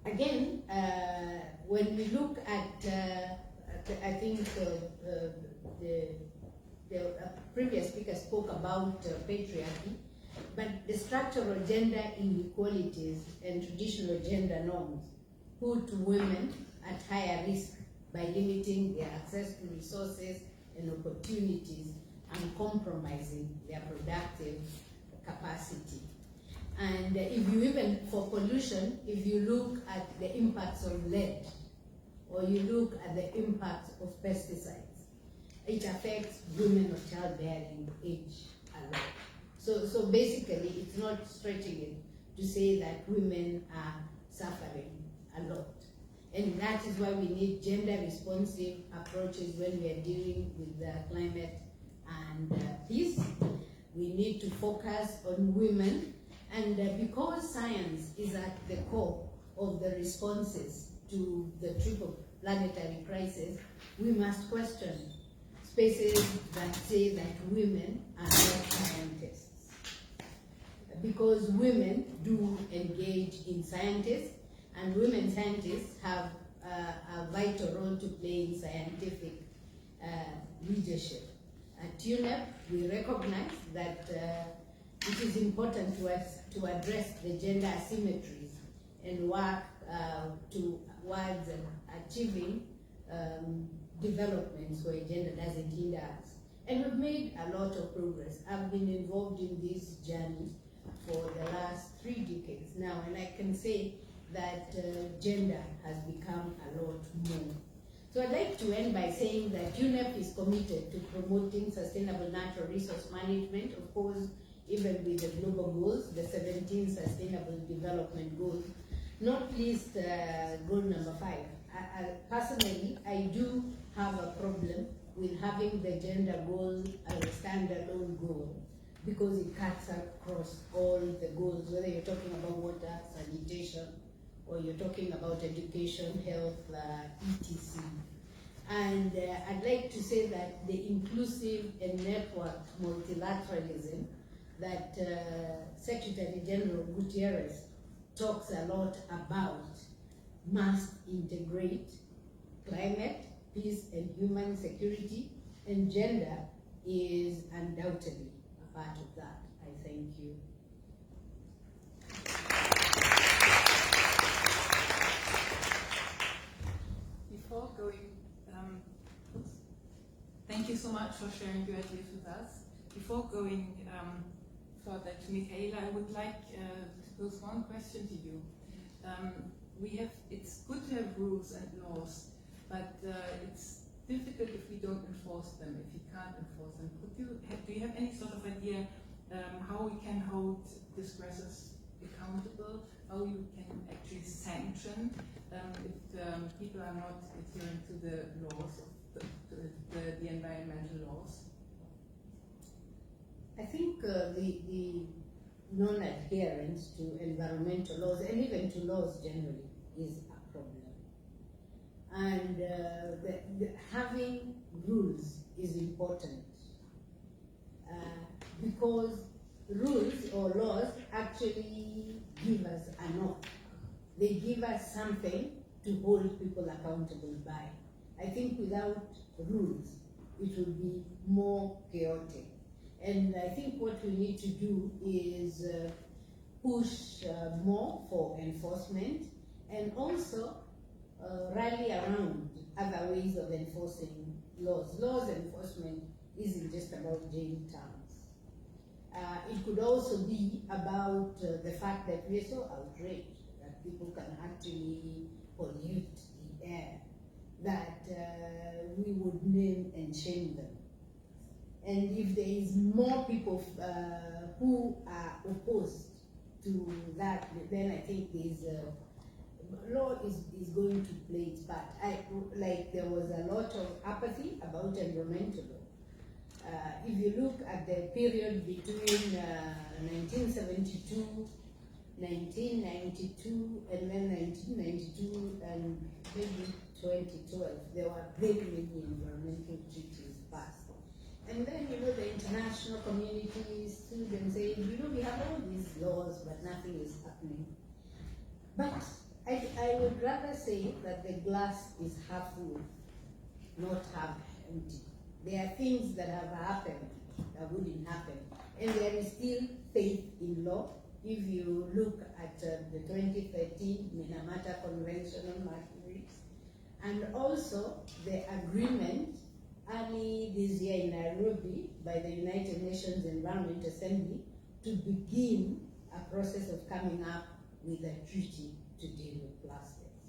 Again, when we look at, I think the previous speaker spoke about patriarchy, but the structural gender inequalities and traditional gender norms put women at higher risk by limiting their access to resources and opportunities and compromising their productive capacity. And if you even, for pollution, if you look at the impacts of lead, or you look at the impacts of pesticides, it affects women of childbearing age a lot. So basically, it's not stretching it to say that women are suffering a lot. And that is why we need gender responsive approaches when we are dealing with climate and peace. We need to focus on women, And because science is at the core of the responses to the triple planetary crisis, we must question spaces that say that women are not scientists. Because women do engage in scientists, and women scientists have a vital role to play in scientific leadership. At UNEP, we recognize that it is important to us to address the gender asymmetries and work towards achieving developments where gender doesn't hinder us. And we've made a lot of progress. I've been involved in this journey for the last 3 decades now, and I can say that gender has become a lot more. So I'd like to end by saying that UNEP is committed to promoting sustainable natural resource management, of course, even with the global goals, the 17 Sustainable Development Goals, not least goal number 5. Personally, I do have a problem with having the gender goal as a standalone goal, because it cuts across all the goals, whether you're talking about water, sanitation, or you're talking about education, health, etc. And I'd like to say that the inclusive and networked multilateralism that Secretary General Gutierrez talks a lot about must integrate climate, peace, and human security, and gender is undoubtedly a part of that. I thank you. Before going, thank you so much for sharing your ideas with us. Before going further to Michaela, I would like to pose one question to you. It's good to have rules and laws, but it's difficult if we don't enforce them, if we can't enforce them. Do you have any sort of idea how we can hold transgressors accountable, how we can actually sanction if people are not adhering to the laws, the environmental laws? I think the non-adherence to environmental laws, and even to laws generally, is a problem. And having rules is important, because rules or laws actually give us a norm. They give us something to hold people accountable by. I think without rules, it would be more chaotic. And I think what we need to do is push more for enforcement, and also rally around other ways of enforcing laws. Laws enforcement isn't just about jail terms. It could also be about the fact that we are so outraged that people can actually pollute the air, that we would name and shame them. And if there is more people who are opposed to that, then I think law is going to play its part. There was a lot of apathy about environmental law. If you look at the period between 1972, 1992, and then 1992 and maybe 2012, there were very many environmental treaties passed. And then, the international community stood and said, we have all these laws, but nothing is happening. But I would rather say that the glass is half full, not half empty. There are things that have happened that wouldn't happen. And there is still faith in law. If you look at the 2013 Minamata Convention on Mercury, and also the agreement early this year in Nairobi by the United Nations Environment Assembly to begin a process of coming up with a treaty to deal with plastics.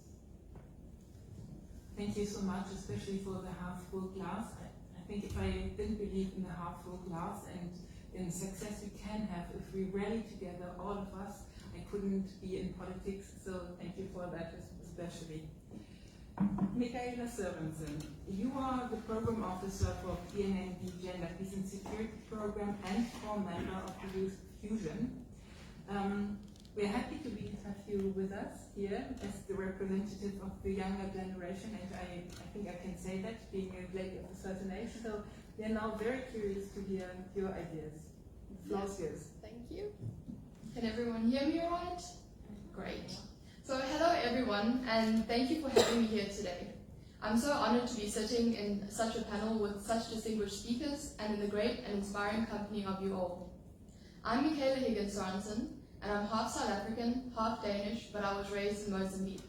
Thank you so much, especially for the half-full glass. I think if I didn't believe in the half-full glass and in success we can have if we rally together, all of us, I couldn't be in politics, so thank you for that especially. Michaela Sørensen, you are the Program Officer for PNND Gender Peace and Security Program and core member of the Youth Fusion. We're happy to have you with us here as the representative of the younger generation, and I think I can say that, being a lady of a certain age. So we are now very curious to hear your ideas. The floor is yours. Thank you. Can everyone hear me all right? Great. So hello everyone, and thank you for having me here today. I'm so honored to be sitting in such a panel with such distinguished speakers and in the great and inspiring company of you all. I'm Michaela Higgins Sorensen, and I'm half South African, half Danish, but I was raised in Mozambique.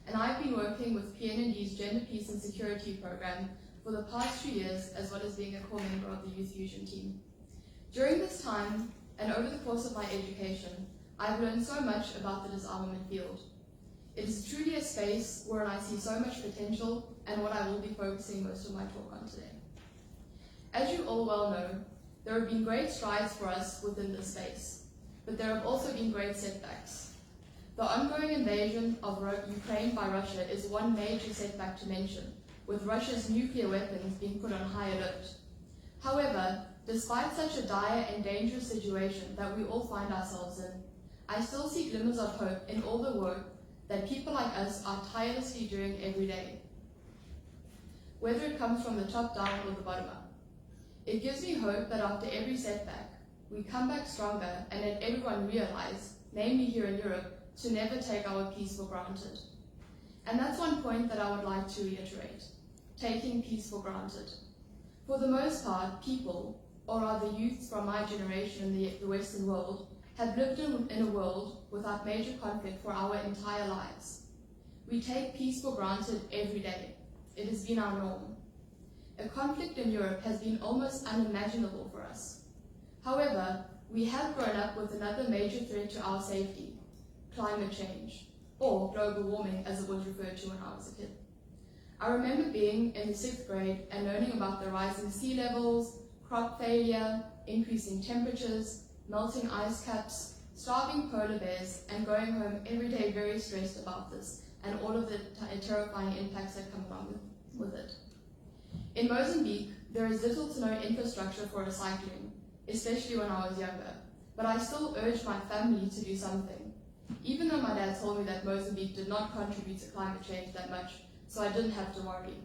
And I've been working with PNND's Gender, Peace and Security program for the past 2 years, as well as being a core member of the Youth Fusion team. During this time, and over the course of my education, I've learned so much about the disarmament field. It is truly a space where I see so much potential and what I will be focusing most of my talk on today. As you all well know, there have been great strides for us within this space, but there have also been great setbacks. The ongoing invasion of Ukraine by Russia is one major setback to mention, with Russia's nuclear weapons being put on high alert. However, despite such a dire and dangerous situation that we all find ourselves in, I still see glimmers of hope in all the work that people like us are tirelessly doing every day, whether it comes from the top down or the bottom up. It gives me hope that after every setback, we come back stronger and let everyone realize, namely here in Europe, to never take our peace for granted. And that's one point that I would like to reiterate, taking peace for granted. For the most part, people, or rather youths from my generation in the Western world, have lived in a world without major conflict for our entire lives. We take peace for granted every day. It has been our norm. A conflict in Europe has been almost unimaginable for us. However, we have grown up with another major threat to our safety, climate change, or global warming as it was referred to when I was a kid. I remember being in the 6th grade and learning about the rising sea levels, crop failure, increasing temperatures, melting ice caps, starving polar bears, and going home every day very stressed about this and all of the terrifying impacts that come along with it. In Mozambique, there is little to no infrastructure for recycling, especially when I was younger, but I still urged my family to do something, even though my dad told me that Mozambique did not contribute to climate change that much, so I didn't have to worry.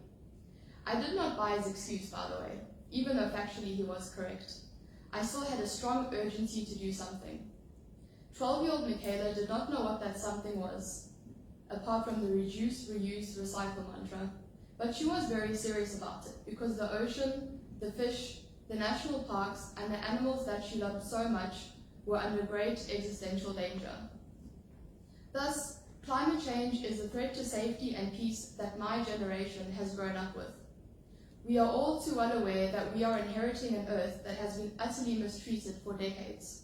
I did not buy his excuse, by the way, even though factually he was correct. I still had a strong urgency to do something. 12-year-old Michaela did not know what that something was, apart from the reduce, reuse, recycle mantra, but she was very serious about it because the ocean, the fish, the national parks, and the animals that she loved so much were under great existential danger. Thus, climate change is a threat to safety and peace that my generation has grown up with. We are all too well aware that we are inheriting an earth that has been utterly mistreated for decades,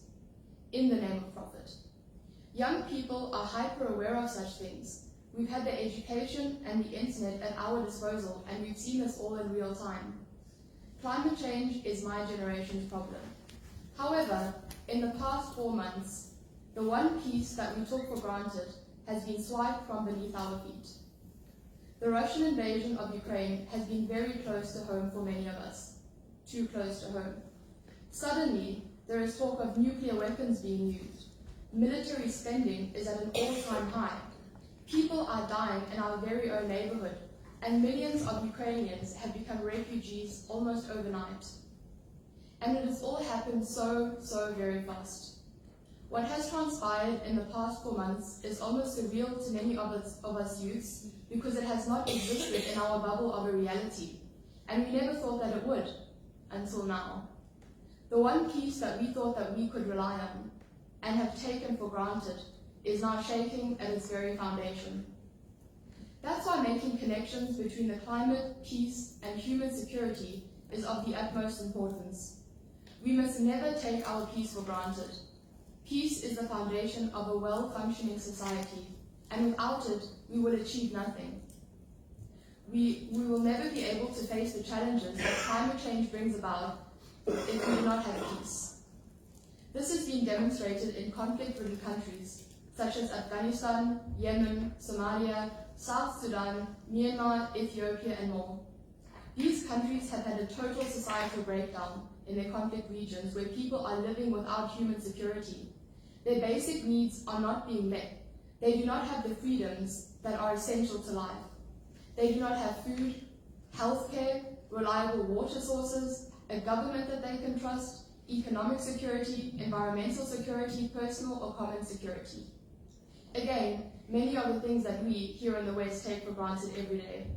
in the name of profit. Young people are hyper-aware of such things. We've had the education and the internet at our disposal, and we've seen this all in real time. Climate change is my generation's problem. However, in the past 4 months, the one piece that we took for granted has been swiped from beneath our feet. The Russian invasion of Ukraine has been very close to home for many of us, too close to home. Suddenly, there is talk of nuclear weapons being used. Military spending is at an all-time high. People are dying in our very own neighborhood, and millions of Ukrainians have become refugees almost overnight. And it has all happened so very fast. What has transpired in the past 4 months is almost surreal to many of us youths because it has not existed in our bubble of a reality, and we never thought that it would, until now. The one piece that we thought that we could rely on, and have taken for granted, is now shaking at its very foundation. That's why making connections between the climate, peace, and human security is of the utmost importance. We must never take our peace for granted. Peace is the foundation of a well-functioning society, and without it, we will achieve nothing. We will never be able to face the challenges that climate change brings about if we do not have peace. This has been demonstrated in conflict-ridden countries such as Afghanistan, Yemen, Somalia, South Sudan, Myanmar, Ethiopia, and more. These countries have had a total societal breakdown in their conflict regions where people are living without human security. Their basic needs are not being met. They do not have the freedoms that are essential to life. They do not have food, healthcare, reliable water sources, a government that they can trust, economic security, environmental security, personal or common security. Again, many are the things that we here in the West take for granted every day.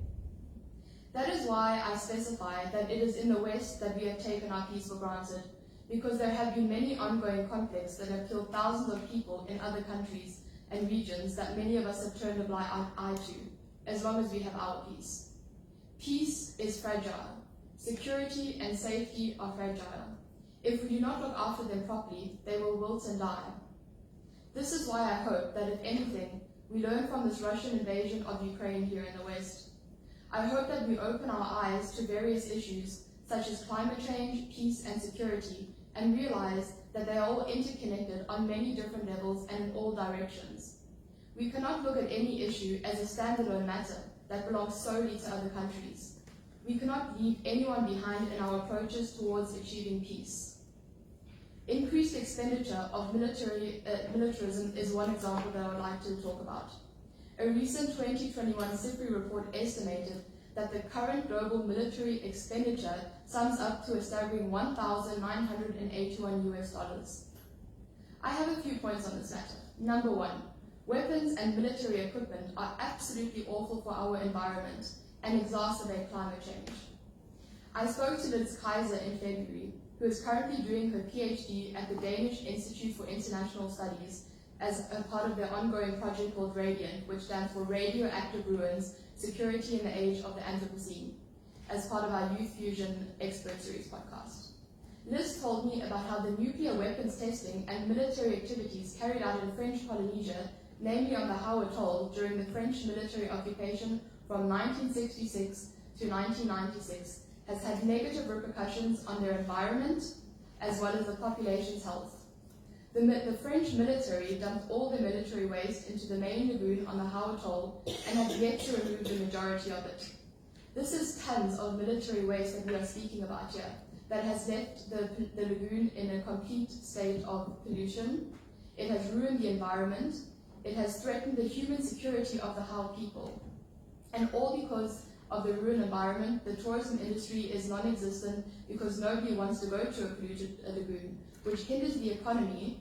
That is why I specify that it is in the West that we have taken our peace for granted, because there have been many ongoing conflicts that have killed thousands of people in other countries and regions that many of us have turned a blind eye to, as long as we have our peace. Peace is fragile. Security and safety are fragile. If we do not look after them properly, they will wilt and die. This is why I hope that, if anything, we learn from this Russian invasion of Ukraine here in the West. I hope that we open our eyes to various issues such as climate change, peace and security, and realize that they are all interconnected on many different levels and in all directions. We cannot look at any issue as a standalone matter that belongs solely to other countries. We cannot leave anyone behind in our approaches towards achieving peace. Increased expenditure of militarism is one example that I would like to talk about. A recent 2021 SIPRI report estimated that the current global military expenditure sums up to a staggering $1,981 US. I have a few points on this matter. Number one, weapons and military equipment are absolutely awful for our environment and exacerbate climate change. I spoke to Liz Kaiser in February, who is currently doing her PhD at the Danish Institute for International Studies as a part of their ongoing project called RADIANT, which stands for Radioactive Ruins, Security in the Age of the Anthropocene, as part of our Youth Fusion Expert Series podcast. Liz told me about how the nuclear weapons testing and military activities carried out in French Polynesia, namely on the Hao Atoll during the French military occupation from 1966 to 1996, has had negative repercussions on their environment as well as the population's health. The French military dumped all the military waste into the main lagoon on the Hao Atoll and have yet to remove the majority of it. This is tons of military waste that we are speaking about here that has left the lagoon in a complete state of pollution. It has ruined the environment. It has threatened the human security of the Hao people. And all because of the ruined environment, the tourism industry is non-existent because nobody wants to go to a polluted lagoon, which hinders the economy.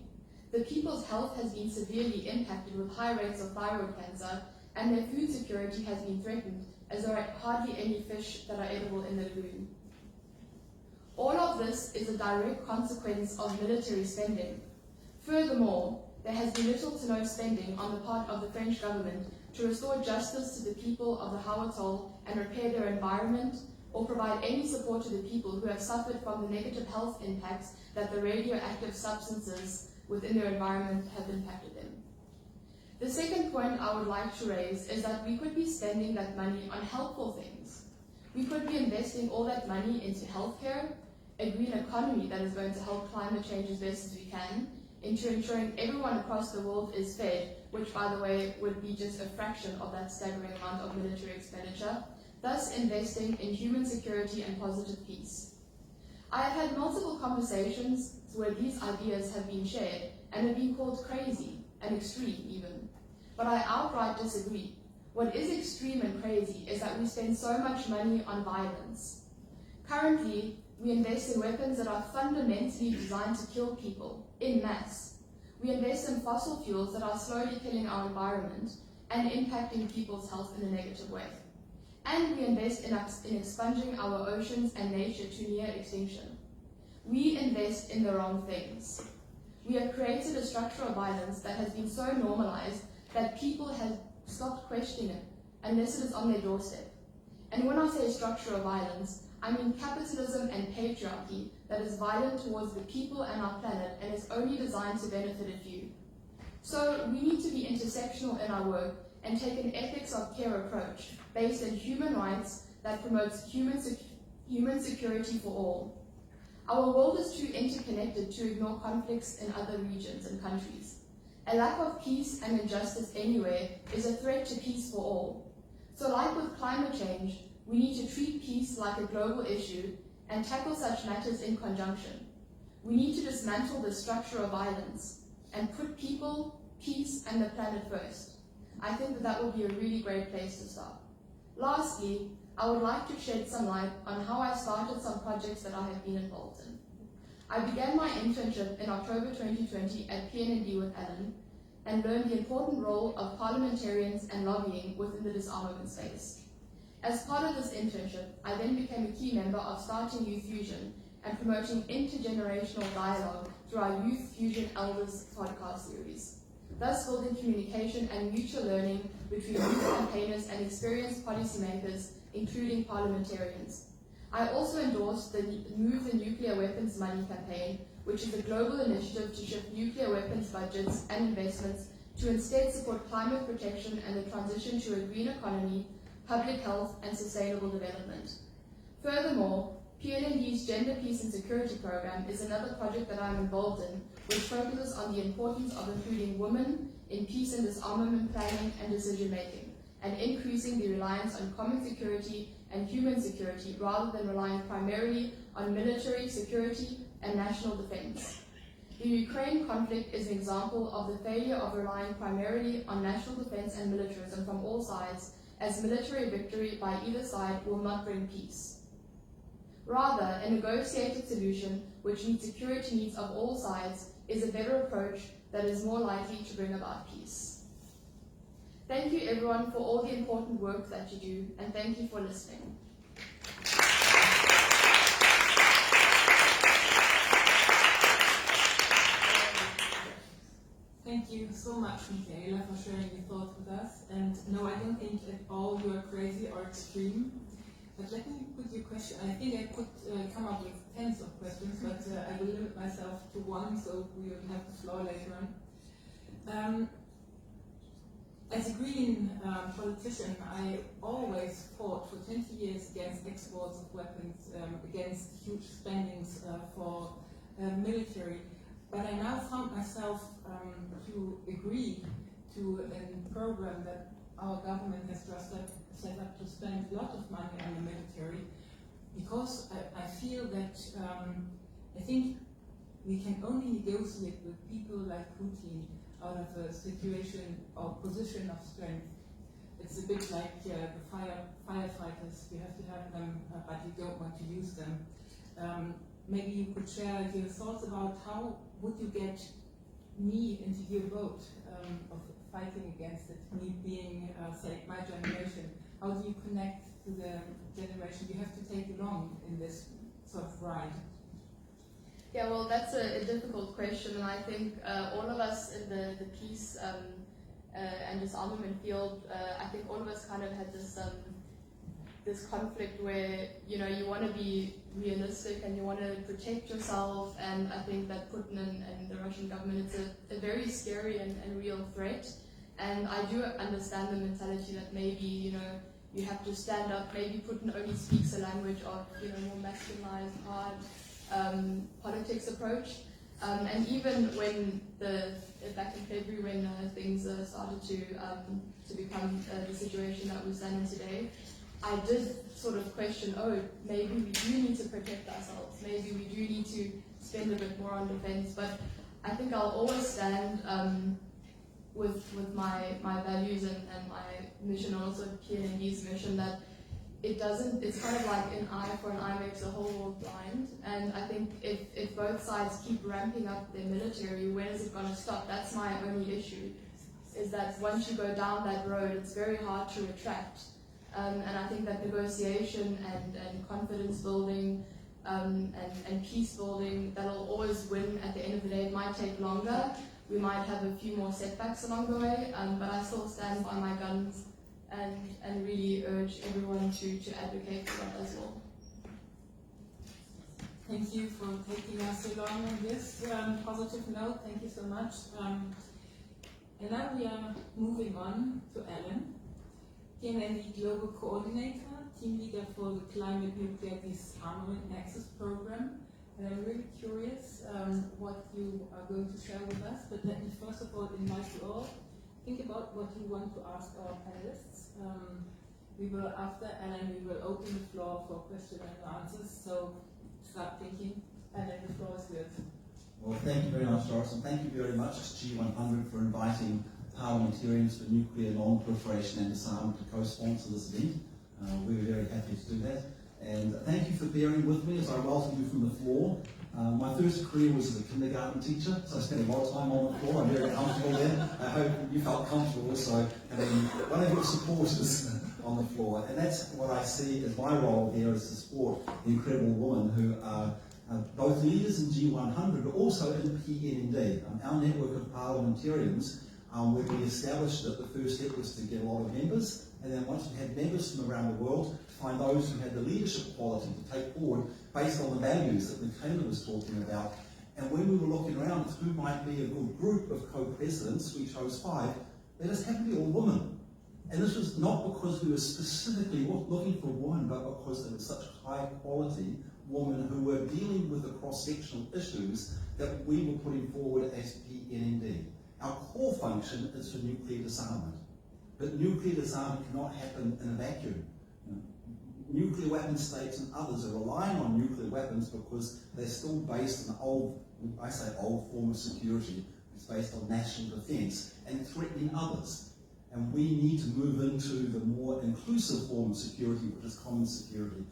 The people's health has been severely impacted with high rates of thyroid cancer, and their food security has been threatened as there are hardly any fish that are edible in the lagoon. All of this is a direct consequence of military spending. Furthermore, there has been little to no spending on the part of the French government to restore justice to the people of the Hao Atoll and repair their environment, or provide any support to the people who have suffered from the negative health impacts that the radioactive substances within their environment have impacted them. The second point I would like to raise is that we could be spending that money on helpful things. We could be investing all that money into healthcare, a green economy that is going to help climate change as best as we can, into ensuring everyone across the world is fed, which, by the way, would be just a fraction of that staggering amount of military expenditure, thus investing in human security and positive peace. I have had multiple conversations where these ideas have been shared and have been called crazy and extreme even, but I outright disagree. What is extreme and crazy is that we spend so much money on violence. Currently, we invest in weapons that are fundamentally designed to kill people in mass. We invest in fossil fuels that are slowly killing our environment and impacting people's health in a negative way. And we invest in expunging our oceans and nature to near extinction. We invest in the wrong things. We have created a structure of violence that has been so normalized that people have stopped questioning it unless it is on their doorstep. And when I say structure of violence, I mean capitalism and patriarchy that is violent towards the people and our planet and is only designed to benefit a few. So we need to be intersectional in our work and take an ethics of care approach based in human rights that promotes human security for all. Our world is too interconnected to ignore conflicts in other regions and countries. A lack of peace and injustice anywhere is a threat to peace for all. So like with climate change, we need to treat peace like a global issue and tackle such matters in conjunction. We need to dismantle the structure of violence. and put people, peace, and the planet first. I think that that would be a really great place to start. Lastly, I would like to shed some light on how I started some projects that I have been involved in. I began my internship in October 2020 at PNND with Alan and learned the important role of parliamentarians and lobbying within the disarmament space. As part of this internship, I then became a key member of Starting Youth Fusion and promoting intergenerational dialogue through our Youth Fusion Elders podcast series, thus building communication and mutual learning between youth campaigners and experienced policymakers, including parliamentarians. I also endorsed the Move the Nuclear Weapons Money campaign, which is a global initiative to shift nuclear weapons budgets and investments to instead support climate protection and the transition to a green economy, public health, and sustainable development. Furthermore, PNND's Gender, Peace and Security program is another project that I am involved in, which focuses on the importance of including women in peace and disarmament planning and decision making, and increasing the reliance on common security and human security rather than relying primarily on military security and national defense. The Ukraine conflict is an example of the failure of relying primarily on national defense and militarism from all sides, as military victory by either side will not bring peace. Rather, a negotiated solution which meets security needs of all sides is a better approach that is more likely to bring about peace. Thank you everyone for all the important work that you do, and thank you for listening. Thank you so much, Michaela, for sharing your thoughts with us. And no, I don't think at all you are crazy or extreme. But let me put your question. I think I could come up with tens of questions, but I will limit myself to one, so we will have the floor later on. As a Green politician, I always fought for 20 years against exports of weapons, against huge spendings for military. But I now found myself to agree to a program that our government has just set up to spend a lot of money on the military, because I feel that I think we can only negotiate with people like Putin out of a situation or position of strength. It's a bit like the firefighters. You have to have them, but you don't want to use them. Maybe you could share your thoughts about how would you get me into your boat of fighting against it, me being, say, my generation. How do you connect to the generation you have to take along in this sort of ride? Yeah, well, that's a difficult question, and I think all of us in the peace and disarmament field, I think all of us kind of had this conflict where, you know, you want to be realistic and you want to protect yourself, and I think that Putin and the Russian government, it's a very scary and real threat. And I do understand the mentality that maybe, you know, you have to stand up. Maybe Putin only speaks a language of, you know, more masculinized, hard politics approach. And even when back in February when things started to become the situation that we stand in today, I did sort of question, oh, maybe we do need to protect ourselves. Maybe we do need to spend a bit more on defense. But I think I'll always stand with my values and my mission, also PNND's mission, that it's kind of like an eye for an eye makes the whole world blind. And I think if both sides keep ramping up their military, when is it going to stop? That's my only issue, is that once you go down that road, it's very hard to retract. And I think that negotiation and confidence building and peace building, that'll always win at the end of the day. It might take longer. We might have a few more setbacks along the way, but I still stand by my guns and really urge everyone to advocate for that as well. Thank you for taking us along on this positive note. Thank you so much. And now we are moving on to Ellen, PNND Global Coordinator, Team Leader for the Climate Nuclear Disarmament Nexus Program. And I'm really curious what you are going to share with us, but let me first of all invite you all. Think about what you want to ask our panelists. We will, after Ellen, we will open the floor for questions and answers, so start thinking. Ellen, the floor is yours. Well, thank you very much, Doris, and thank you very much to G100 for inviting parliamentarians for nuclear non-proliferation and disarmament to co-sponsor this event. We were very happy to do that. And thank you for bearing with me as I welcome you from the floor. My first career was as a kindergarten teacher, so I spent a lot of time on the floor. I'm very comfortable there. I hope you felt comfortable also having one of your supporters on the floor. And that's what I see as my role here, is to support the incredible women who are both leaders in G100 but also in PND. Our network of parliamentarians, where we established that the first step was to get a lot of members, and then once we had members from around the world, to find those who had the leadership quality to take forward based on the values that Michaela was talking about. And when we were looking around at who might be a good group of co-presidents, we chose 5. They just happened to be all women. And this was not because we were specifically looking for women, but because there were such high quality women who were dealing with the cross-sectional issues that we were putting forward as PND. Our core function is for nuclear disarmament. But nuclear disarmament cannot happen in a vacuum. Nuclear weapon states and others are relying on nuclear weapons because they're still based on an old, I say old form of security. It's based on national defence and threatening others. And we need to move into the more inclusive form of security, which is common security.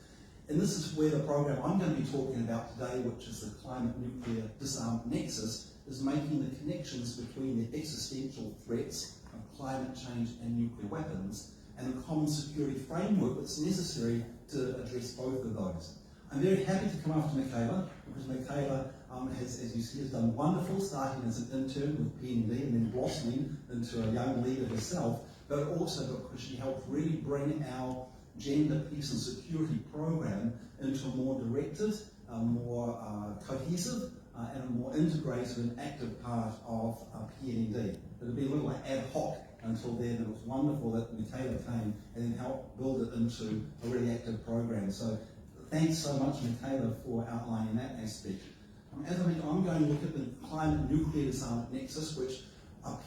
And this is where the program I'm going to be talking about today, which is the Climate Nuclear Disarmament Nexus, is making the connections between the existential threats of climate change and nuclear weapons and the common security framework that's necessary to address both of those. I'm very happy to come after Michaela, because Michaela has, as you see, has done wonderful, starting as an intern with PND and then blossoming into a young leader herself, but also because she helped really bring our gender, peace and security program into a more directed, more cohesive, and a more integrated and active part of PND. It'll be a little ad hoc until then. It was wonderful that Michaela came and then helped build it into a really active program. So thanks so much, Michaela, for outlining that aspect. As I mentioned, I'm going to look at the Climate Nuclear Disarmament Nexus, which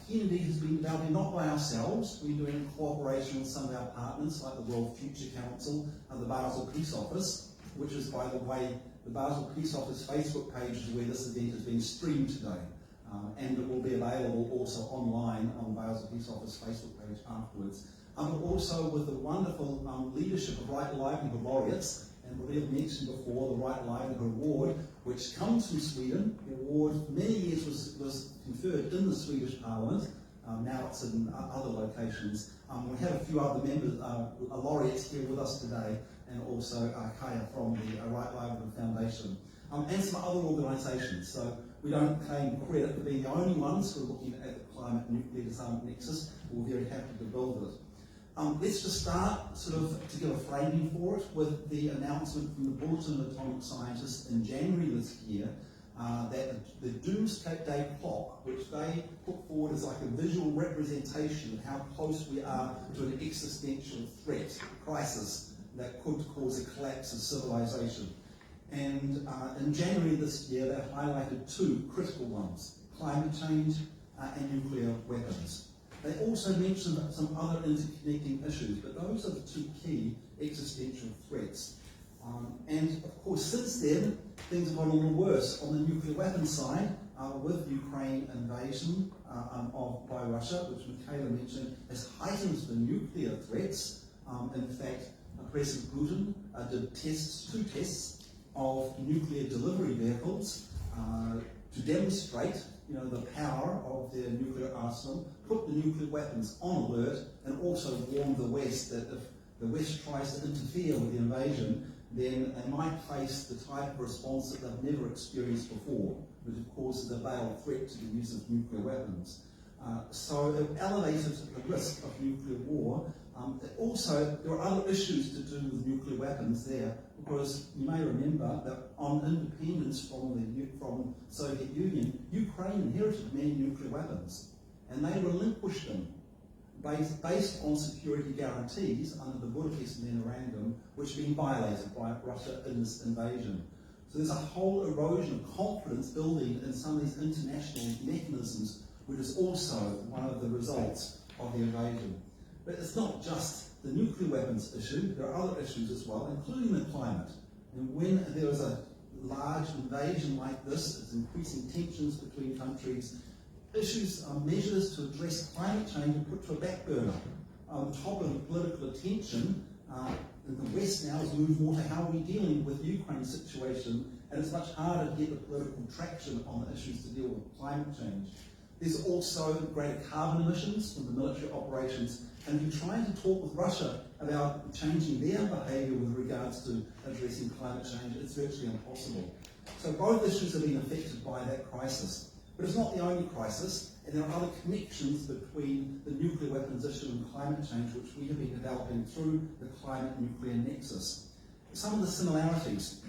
PND has been developing not by ourselves. We're doing it in cooperation with some of our partners, like the World Future Council and the Basel Peace Office, which is, by the way, the Basel Peace Office Facebook page is where this event is being streamed today. And it will be available also online on the Basel Peace Office Facebook page afterwards. But also with the wonderful leadership of Right Livelihood Laureates, and what we have mentioned before, the Right Livelihood Award, which comes from Sweden. The award for many years was conferred in the Swedish Parliament. Now it's in other locations. We have a few other members, laureates here with us today, and also Kaya from the Right Livelihood Foundation, and some other organisations. So we don't claim credit for being the only ones who are looking at the Climate Nuclear Disarmament Nexus. We're very happy to build it. Let's just start sort of to give a framing for it with the announcement from the Bulletin of Atomic Scientists in January this year that the doomsday clock, which they put forward as like a visual representation of how close we are to an existential threat, crisis that could cause a collapse of civilization. And in January this year, they highlighted 2 critical ones: climate change and nuclear weapons. They also mentioned some other interconnecting issues, but those are the 2 key existential threats. And of course, since then, things have gone a little worse. On the nuclear weapons side, with Ukraine invasion by Russia, which Michaela mentioned, has heightened the nuclear threats. In fact, President Putin did 2 tests of nuclear delivery vehicles to demonstrate the power of their nuclear arsenal, put the nuclear weapons on alert, and also warned the West that if the West tries to interfere with the invasion, then they might face the type of response that they've never experienced before, which of course is a veiled threat to the use of nuclear weapons. So it elevated the risk of nuclear war. Also, there are other issues to do with nuclear weapons there, because you may remember that on independence from the Soviet Union, Ukraine inherited many nuclear weapons, and they relinquished them based on security guarantees under the Budapest Memorandum, which have been violated by Russia in this invasion. So there's a whole erosion of confidence building in some of these international mechanisms, which is also one of the results of the invasion. But it's not just the nuclear weapons issue, there are other issues as well, including the climate. And when there was large invasion like this, it's increasing tensions between countries. Issues, measures to address climate change are put to a back burner. On top of the political attention, in the West now has moved more to how we're dealing with the Ukraine situation, and it's much harder to get the political traction on the issues to deal with climate change. There's also greater carbon emissions from the military operations, and if you're trying to talk with Russia about changing their behaviour with regards to addressing climate change, it's virtually impossible. So both issues have been affected by that crisis. But it's not the only crisis, and there are other connections between the nuclear weapons issue and climate change which we have been developing through the climate-nuclear nexus. Some of the similarities.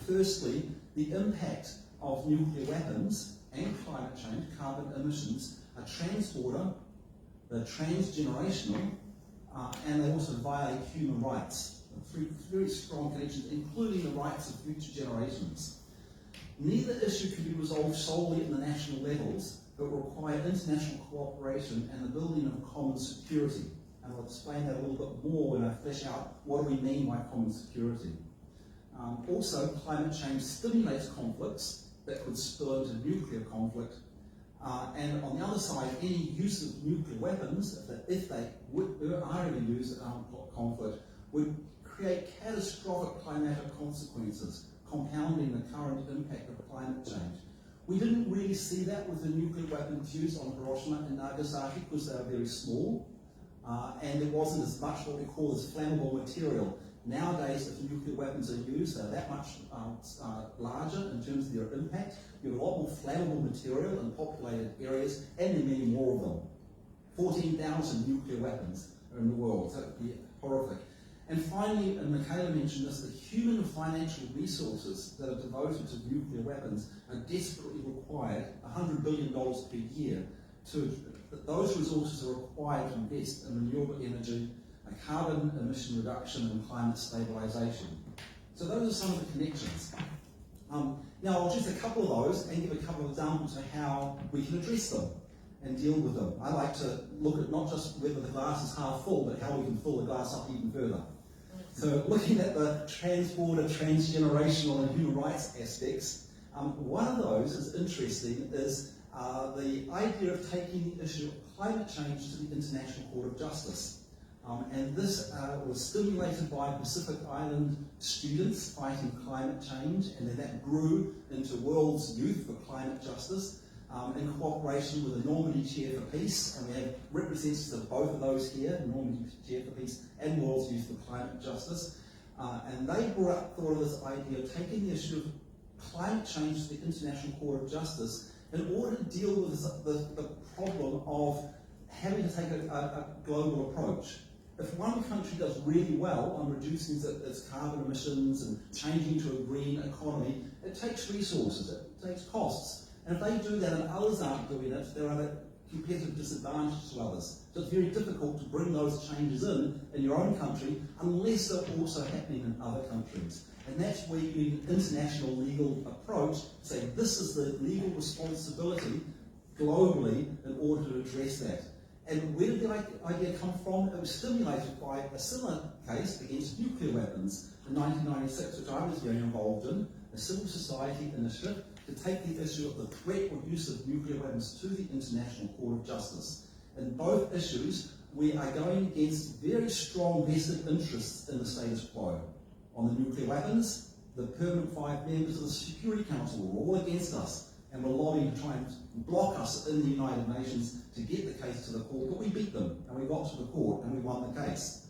Firstly, the impact of nuclear weapons and climate change, carbon emissions, are transborder, they're transgenerational, and they also violate human rights. Three very strong connections, including the rights of future generations. Neither issue can be resolved solely at the national levels, but require international cooperation and the building of common security. And I'll explain that a little bit more when I flesh out what do we mean by common security. Also, climate change stimulates conflicts that could spill into nuclear conflict. And on the other side, any use of nuclear weapons, if they are ever used in armed conflict, would create catastrophic climatic consequences, compounding the current impact of climate change. We didn't really see that with the nuclear weapons used on Hiroshima and Nagasaki because they were very small, and there wasn't as much what we call as flammable material. Nowadays, if nuclear weapons are used, they're that much larger in terms of their impact. You have a lot more flammable material in populated areas, and there are many more of them. 14,000 nuclear weapons are in the world, so it would be horrific. And finally, and Michaela mentioned this, the human and financial resources that are devoted to nuclear weapons are desperately required, $100 billion per year. Those resources are required to invest in renewable energy, carbon emission reduction, and climate stabilisation. So those are some of the connections. Now I'll choose a couple of those and give a couple of examples of how we can address them and deal with them. I like to look at not just whether the glass is half full, but how we can fill the glass up even further. So looking at the transborder, transgenerational and human rights aspects, one of those is interesting is the idea of taking the issue of climate change to the International Court of Justice. And this was stimulated by Pacific Island students fighting climate change, and then that grew into World's Youth for Climate Justice in cooperation with the Normandy Chair for Peace, and we have representatives of both of those here, Normandy Chair for Peace and World's Youth for Climate Justice. And they thought of this idea of taking the issue of climate change to the International Court of Justice in order to deal with the problem of having to take a global approach. If one country does really well on reducing its carbon emissions and changing to a green economy, it takes resources, it takes costs. And if they do that and others aren't doing it, they're at a competitive disadvantage to others. So it's very difficult to bring those changes in your own country unless they're also happening in other countries. And that's where you need an international legal approach to say this is the legal responsibility globally in order to address that. And where did the idea come from? It was stimulated by a similar case against nuclear weapons in 1996, which I was very involved in, a civil society initiative to take the issue of the threat or use of nuclear weapons to the International Court of Justice. In both issues, we are going against very strong vested interests in the status quo. On the nuclear weapons, the permanent 5 members of the Security Council were all against us and were lobbying to try and block us in the United Nations to get the case to the court, but we beat them and we got to the court and we won the case.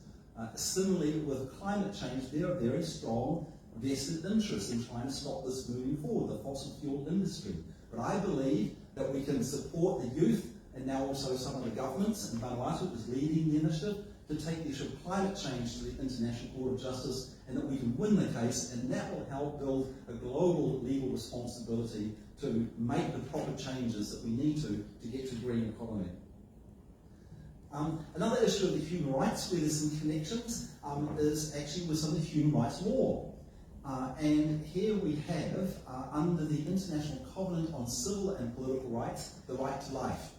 Similarly, with climate change, there are very strong vested interests in trying to stop this moving forward, the fossil fuel industry. But I believe that we can support the youth and now also some of the governments, and Vanuatu is leading the initiative, to take the issue of climate change to the International Court of Justice, and that we can win the case, and that will help build a global legal responsibility to make the proper changes that we need to get to green economy. Another issue of the human rights where there's some connections is actually with some of the human rights law. And here we have, under the International Covenant on Civil and Political Rights, the right to life.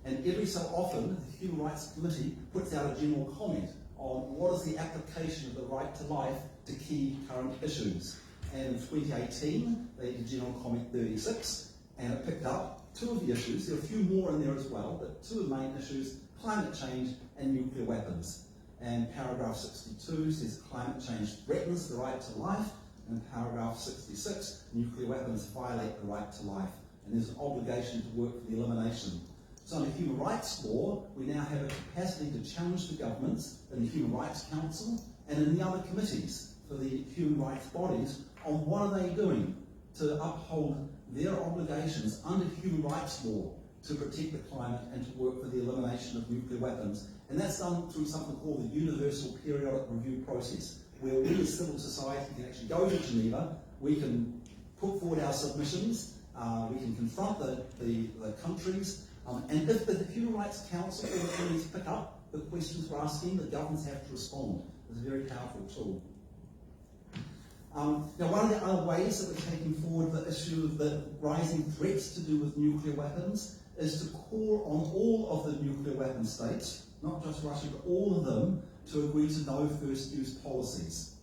And every so often, the Human Rights Committee puts out a general comment on what is the application of the right to life to key current issues. and in 2018 they did General Comment 36, and it picked up two of the issues. There are a few more in there as well, but two of the main issues: climate change and nuclear weapons. And paragraph 62 says climate change threatens the right to life, and paragraph 66, nuclear weapons violate the right to life, and there's an obligation to work for the elimination. So under human rights law, we now have a capacity to challenge the governments in the Human Rights Council and in the other committees for the human rights bodies on what are they doing to uphold their obligations under human rights law to protect the climate and to work for the elimination of nuclear weapons. And that's done through something called the Universal Periodic Review Process, where we as civil society can actually go to Geneva, we can put forward our submissions, we can confront the countries, and if the Human Rights Council or the committees pick up the questions we're asking, the governments have to respond. It's a very powerful tool. Now, one of the other ways that we're taking forward the issue of the rising threats to do with nuclear weapons is to call on all of the nuclear weapon states, not just Russia, but all of them, to agree to no first use policies.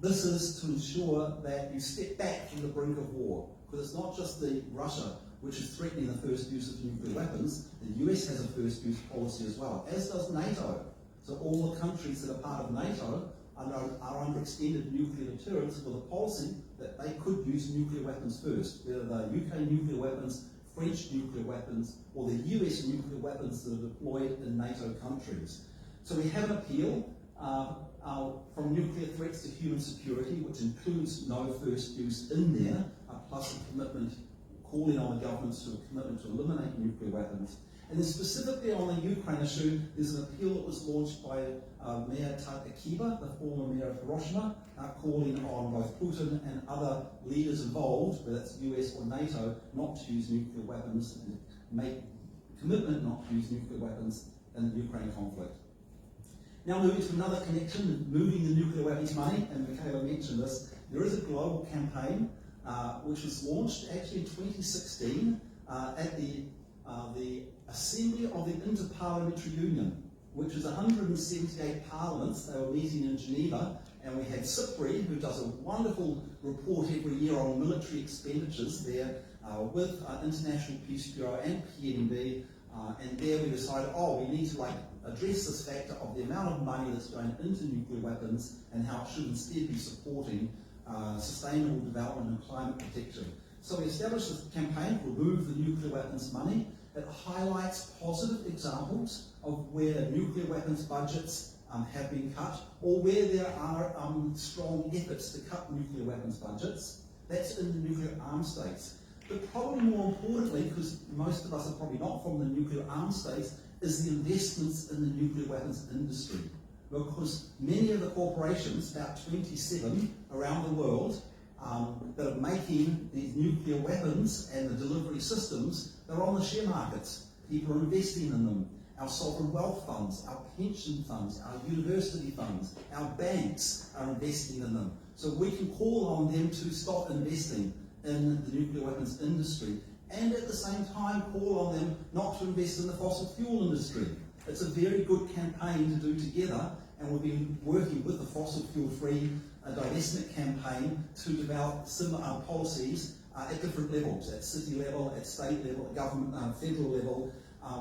This is to ensure that you step back from the brink of war, because it's not just Russia which is threatening the first use of nuclear weapons. The US has a first use policy as well, as does NATO. So all the countries that are part of NATO are under extended nuclear deterrence with a policy that they could use nuclear weapons first, whether they're UK nuclear weapons, French nuclear weapons, or the US nuclear weapons that are deployed in NATO countries. So we have an appeal from nuclear threats to human security, which includes no first use in there, plus a commitment, calling on the governments to a commitment to eliminate nuclear weapons. And then specifically on the Ukraine issue, there's an appeal that was launched by Mayor Akiba, the former mayor of Hiroshima, calling on both Putin and other leaders involved, whether it's US or NATO, not to use nuclear weapons and make a commitment not to use nuclear weapons in the Ukraine conflict. Now moving to another connection, moving the nuclear weapons money, and Michaela mentioned this, there is a global campaign which was launched actually in 2016 at the Assembly of the Interparliamentary Union, which is 178 parliaments. They were meeting in Geneva, and we had CIPRI, who does a wonderful report every year on military expenditures there with International Peace Bureau and PNB, and there we decided, we need to address this factor of the amount of money that's going into nuclear weapons and how it should instead be supporting sustainable development and climate protection. So we established this campaign called Move the Nuclear Weapons Money. It highlights positive examples of where nuclear weapons budgets have been cut, or where there are strong efforts to cut nuclear weapons budgets. That's in the nuclear armed states. But probably more importantly, because most of us are probably not from the nuclear armed states, is the investments in the nuclear weapons industry. Because many of the corporations, about 27 around the world, that are making these nuclear weapons and the delivery systems, they're on the share markets. People are investing in them. Our sovereign wealth funds, our pension funds, our university funds, our banks are investing in them. So we can call on them to stop investing in the nuclear weapons industry, and at the same time call on them not to invest in the fossil fuel industry. It's a very good campaign to do together, and we've been working with the fossil fuel-free divestment campaign to develop similar policies at different levels, at city level, at state level, at government, federal level.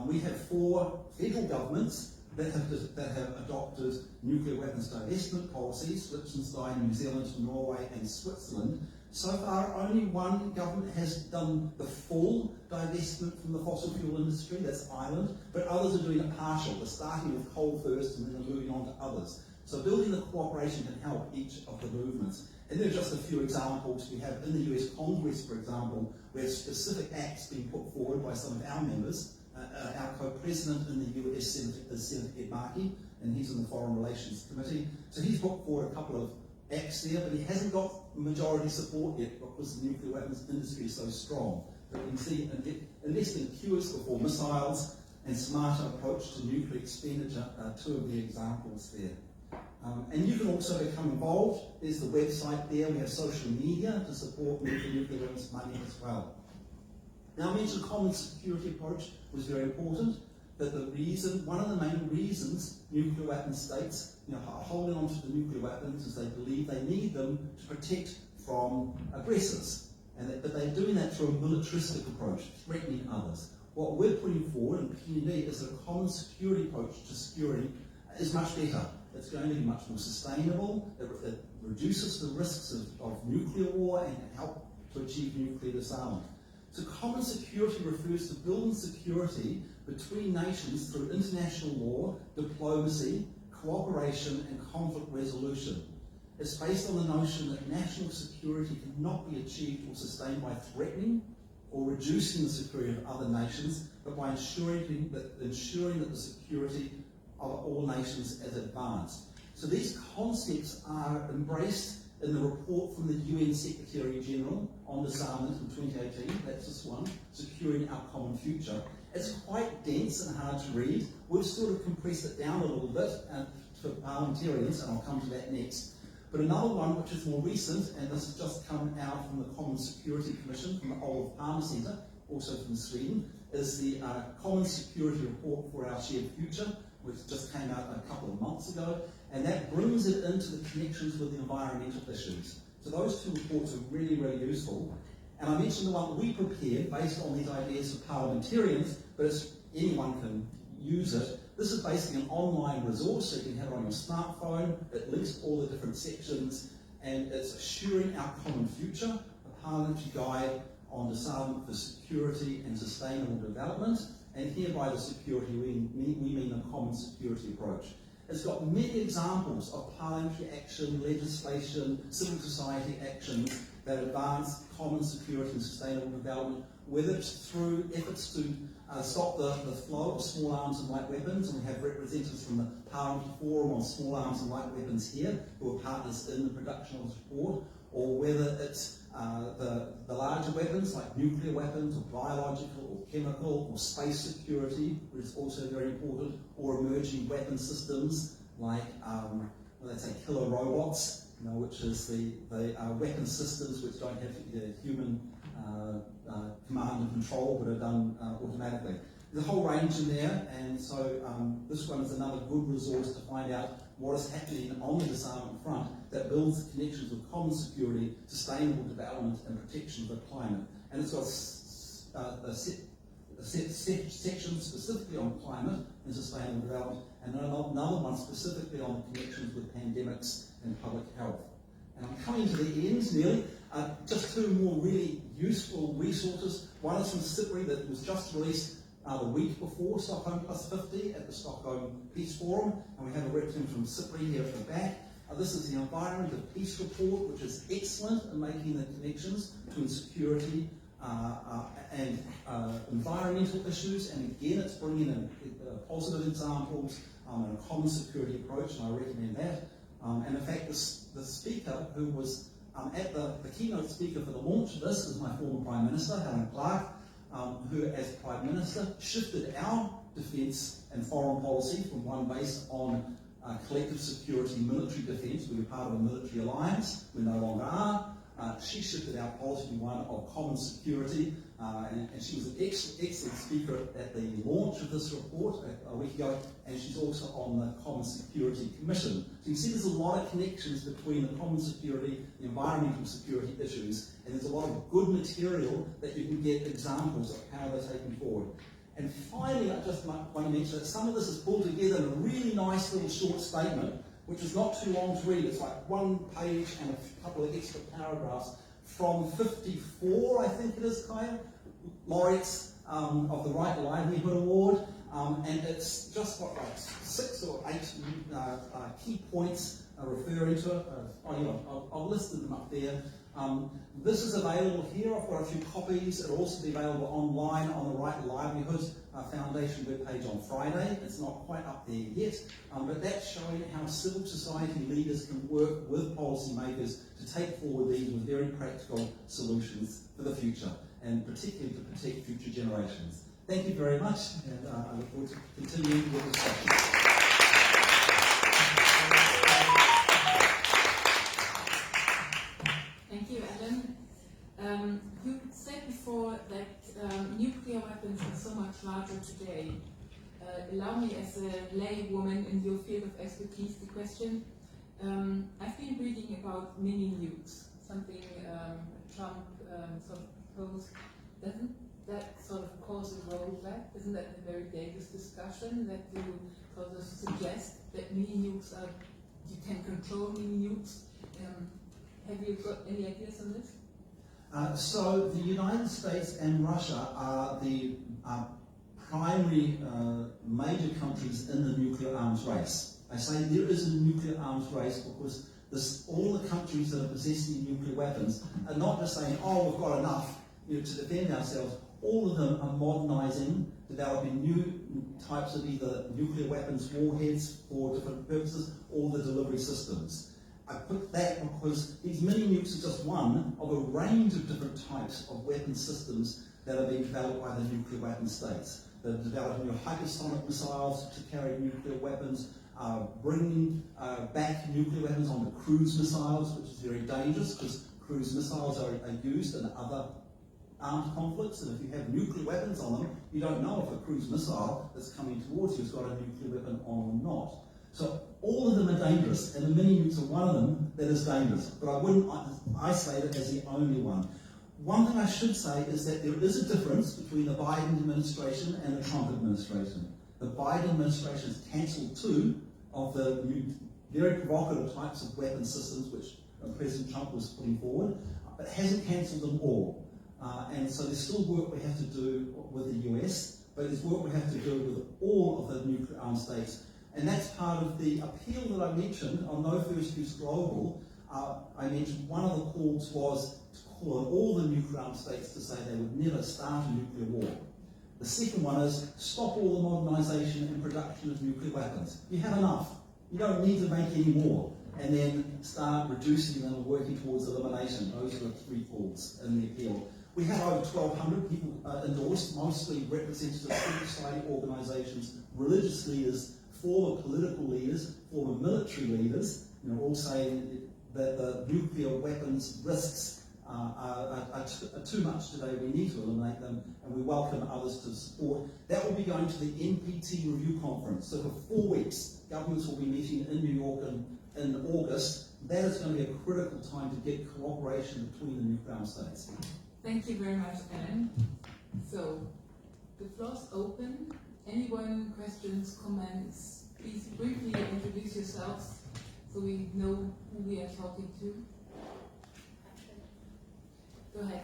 We have 4 federal governments that have adopted nuclear weapons divestment policies: Liechtenstein, New Zealand, Norway and Switzerland. So far, only one government has done the full divestment from the fossil fuel industry, that's Ireland, but others are doing it partial. They're starting with coal first and then they're moving on to others. So building the cooperation can help each of the movements. And there are just a few examples. We have in the US Congress, for example, where specific acts being put forward by some of our members. Our co-president in the US Senate is Senator Ed Markey, and he's in the Foreign Relations Committee. So he's put forward a couple of acts there, but he hasn't got majority support yet because the nuclear weapons industry is so strong. But you can see investing in cures before missiles and smarter approach to nuclear expenditure are 2 of the examples there. And you can also become involved. There's the website there. We have social media to support nuclear weapons money as well. Now I mentioned common security approach was very important, but one of the main reasons nuclear weapon states are holding on to the nuclear weapons is they believe they need them to protect from aggressors. But they're doing that through a militaristic approach, threatening others. What we're putting forward in PND is a common security approach to security is much better. It's going to be much more sustainable. It reduces the risks of nuclear war and help to achieve nuclear disarmament. So common security refers to building security between nations through international law, diplomacy, cooperation and conflict resolution. It's based on the notion that national security cannot be achieved or sustained by threatening or reducing the security of other nations, but by ensuring that the security of all nations is advanced. So these concepts are embraced in the report from the UN Secretary General on disarmament in 2018, that's this one, Securing Our Common Future. It's quite dense and hard to read. We've sort of compressed it down a little bit for parliamentarians, and I'll come to that next. But another one which is more recent, and this has just come out from the Common Security Commission from the Olof Palme Centre, also from Sweden, is the Common Security Report for Our Shared Future, which just came out a couple of months ago, and that brings it into the connections with the environmental issues. So those two reports are really, really useful. And I mentioned the one that we prepared based on these ideas for parliamentarians, but anyone can use it. This is basically an online resource, so you can have it on your smartphone. It links to all the different sections, and it's Assuring Our Common Future, a parliamentary guide on disarmament for security and sustainable development. And here by the security, we mean a common security approach. It's got many examples of parliamentary action, legislation, civil society actions that advance common security and sustainable development, whether it's through efforts to stop the flow of small arms and light weapons, and we have representatives from the Parliamentary Forum on Small Arms and Light Weapons here, who are partners in the production of this report, or whether it's the larger weapons like nuclear weapons or biological or chemical or space security, which is also very important, or emerging weapon systems like, let's say, killer robots, which is the weapon systems which don't have human command and control but are done automatically. There's a whole range in there, and so this one is another good resource to find out what is happening on the disarmament front that builds connections with common security, sustainable development and protection of the climate. And it's got a section specifically on climate and sustainable development, and another one specifically on the connections with pandemics and public health. And I'm coming to the end nearly. Just two more really useful resources. One is from SIPRI that was just released the week before Stockholm Plus 50 at the Stockholm Peace Forum, and we have a representative from SIPRI here at the back. This is the Environment of Peace report, which is excellent in making the connections between security and environmental issues, and again it's bringing in positive examples and a common security approach, and I recommend that. And in fact, the speaker who was the keynote speaker for the launch of this is my former Prime Minister, Helen Clark, who as Prime Minister shifted our defence and foreign policy from one based on collective security, military defence. We were part of a military alliance, we no longer are. She shifted our policy to one of common security, and she was an excellent speaker at the launch of this report a week ago, and she's also on the Common Security Commission. So you see there's a lot of connections between the common security, the environmental security issues, and there's a lot of good material that you can get examples of how they're taken forward. And finally, I just want to mention that some of this is pulled together in a really nice little short statement, which is not too long to read. It's like one page and a couple of extra paragraphs from 54, I think it is, Kaya, laureates of the Right Livelihood Award. And it's just got like 6 or 8 key points referring to it. I've listed them up there. This is available here. I've got a few copies. It'll also be available online on the Right Livelihood Foundation webpage on Friday. It's not quite up there yet, but that's showing how civil society leaders can work with policymakers to take forward these with very practical solutions for the future, and particularly to protect future generations. Thank you very much, and I look forward to continuing the discussion. Thank you, Alan. You said before that nuclear weapons are so much larger today. Allow me, as a lay woman in your field of expertise, the question. I've been reading about mini nukes. something Trump sort of proposed, doesn't that sort of cause a rollback? Isn't that a very dangerous discussion that you sort of suggest that mini nukes are, you can control mini nukes? Have you got any ideas on this? So the United States and Russia are the primary major countries in the nuclear arms race. I say there is a nuclear arms race because all the countries that are possessing nuclear weapons are not just saying, oh, we've got enough to defend ourselves. All of them are modernising, developing new types of either nuclear weapons warheads for different purposes or the delivery systems. I put that because these mini nukes are just one of a range of different types of weapon systems that are being developed by the nuclear weapon states. They're developing your hypersonic missiles to carry nuclear weapons, bringing back nuclear weapons onto cruise missiles, which is very dangerous because cruise missiles are used in other armed conflicts, and if you have nuclear weapons on them, you don't know if a cruise missile that's coming towards you has got a nuclear weapon on or not. So all of them are dangerous, and the mini nukes are one of them that is dangerous. But I wouldn't isolate it as the only one. One thing I should say is that there is a difference between the Biden administration and the Trump administration. The Biden administration has cancelled 2 of the new, very provocative types of weapon systems which President Trump was putting forward, but hasn't cancelled them all. And so there's still work we have to do with the US, but there's work we have to do with all of the nuclear armed states. And that's part of the appeal that I mentioned on No First Use Global. I mentioned one of the calls was to call on all the nuclear armed states to say they would never start a nuclear war. The second one is stop all the modernisation and production of nuclear weapons. You have enough. You don't need to make any more. And then start reducing them and working towards elimination. Those are the 3 calls in the appeal. We have over 1,200 people endorsed, mostly representatives of civil society organisations, religious leaders, former political leaders, former military leaders, all saying that the nuclear weapons risks are too much today. We need to eliminate them, and we welcome others to support. That will be going to the NPT review conference. So for 4 weeks, governments will be meeting in New York in August. That is going to be a critical time to get cooperation between the nuclear armed states. Thank you very much, Ellen. So, the floor's open. Anyone, questions, comments? Please briefly introduce yourselves so we know who we are talking to. Go ahead.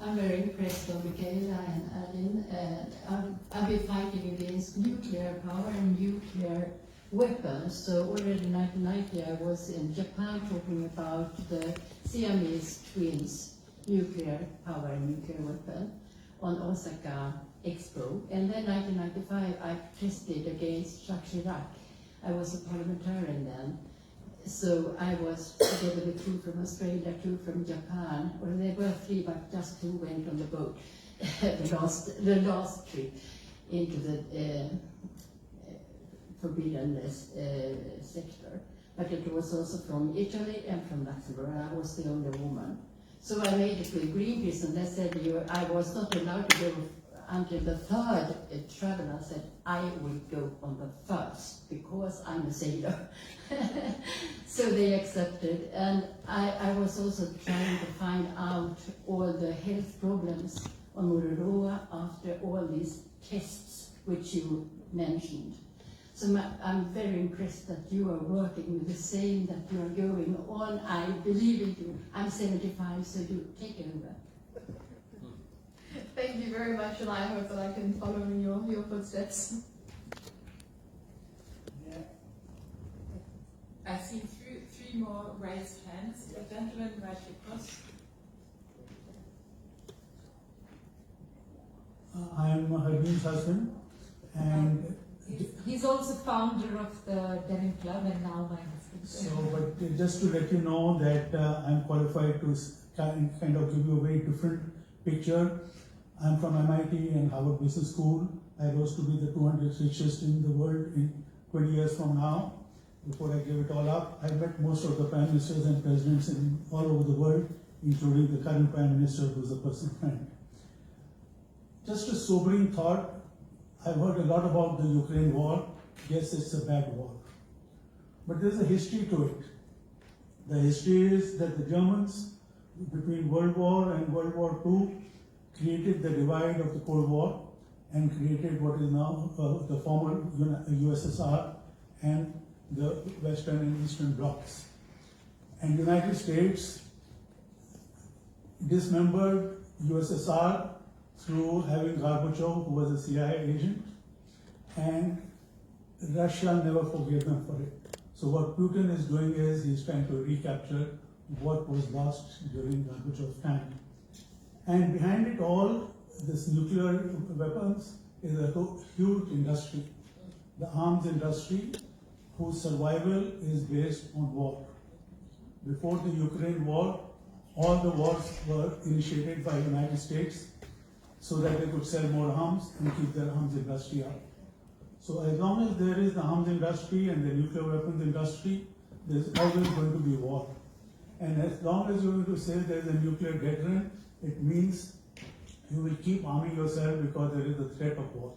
I'm very impressed with Michaela and Alan. I've been fighting against nuclear power and nuclear weapons. So already in 1990 I was in Japan talking about the Siamese twins nuclear power and nuclear weapon on Osaka Expo. And then 1995 I protested against Jacques Chirac. I was a parliamentarian then. So I was together with 2 from Australia, 2 from Japan, or there were 3, but just 2 went on the boat the last trip into the forbidden sector. But it was also from Italy and from Luxembourg. I was the only woman. So I made it with Greenpeace, and they said I was not allowed to go until the 3rd travel. I said I will go on the 1st because I'm a sailor. So they accepted, and I was also trying to find out all the health problems on Mururoa after all these tests which you mentioned. So I'm very impressed that you are working with the same that you are going on. I believe in you. I'm 75, so you take it over. Thank you very much, and I hope that I can follow in your footsteps. I see 3 more raised hands. The gentleman right across. I am Harbeen's husband, and He's also founder of the Denim Club and now my husband. so, but just to let you know that I'm qualified to kind of give you a very different picture. I'm from MIT and Harvard Business School. I rose to be the 200th richest in the world in 20 years from now. Before I give it all up, I met most of the prime ministers and presidents all over the world, including the current prime minister, who's a personal friend. Just a sobering thought. I've heard a lot about the Ukraine war. Yes, it's a bad war. But there's a history to it. The history is that the Germans, between World War and World War II, created the divide of the Cold War and created what is now the former USSR and the Western and Eastern blocs. And United States dismembered USSR through having Gorbachev, who was a CIA agent, and Russia never forgave them for it. So what Putin is doing is he's trying to recapture what was lost during Gorbachev's time. And behind it all, this nuclear weapons is a huge industry, the arms industry, whose survival is based on war. Before the Ukraine war, all the wars were initiated by the United States so that they could sell more arms and keep their arms industry up. So as long as there is the arms industry and the nuclear weapons industry, there's always going to be war. And as long as you're going to say there's a nuclear deterrent, it means you will keep arming yourself because there is a threat of war.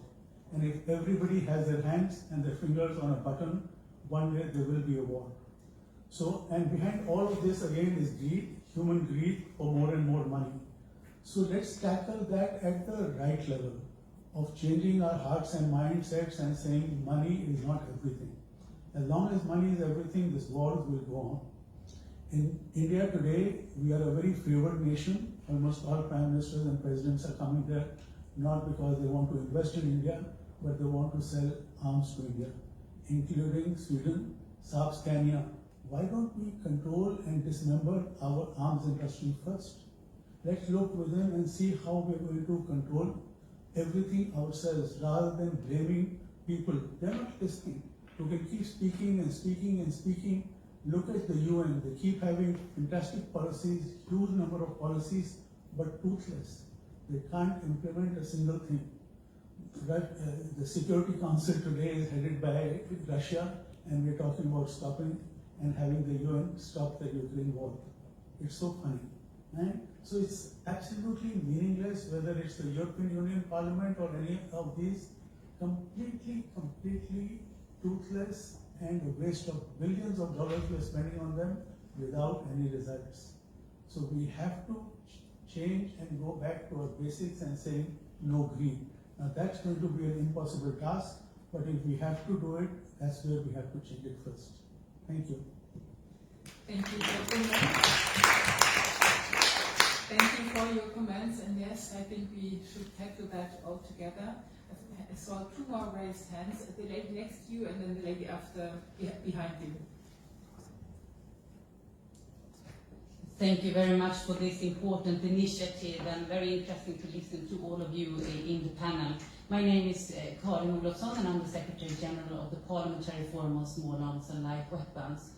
And if everybody has their hands and their fingers on a button, one day there will be a war. So, and behind all of this again is greed, human greed for more and more money. So let's tackle that at the right level of changing our hearts and mindsets and saying money is not everything. As long as money is everything, this wars will go on. In India today, we are a very favored nation. Almost all prime ministers and presidents are coming there, not because they want to invest in India, but they want to sell arms to India, including Sweden, Saab Scania. Why don't we control and dismember our arms industry first? Let's look within and see how we're going to control everything ourselves rather than blaming people. They're not listening. We can keep speaking and speaking and speaking. Look at the UN. They keep having fantastic policies, huge number of policies, but toothless. They can't implement a single thing. The Security Council today is headed by Russia, and we're talking about stopping and having the UN stop the Ukraine war. It's so funny. Right? So it's absolutely meaningless whether it's the European Union Parliament or any of these, completely toothless and a waste of billions of dollars we're spending on them without any results. So we have to change and go back to our basics and saying no greed. Now that's going to be an impossible task, but if we have to do it, that's where we have to change it first. Thank you. Thank you, Thank you for your comments, and yes, I think we should tackle that all together. I saw two more raised hands, the lady next to you and then the lady after, behind you. Thank you very much for this important initiative, and very interesting to listen to all of you in the panel. My name is Karin Olofsson, and I'm the Secretary General of the Parliamentary Forum on Small Arms and Light Weapons.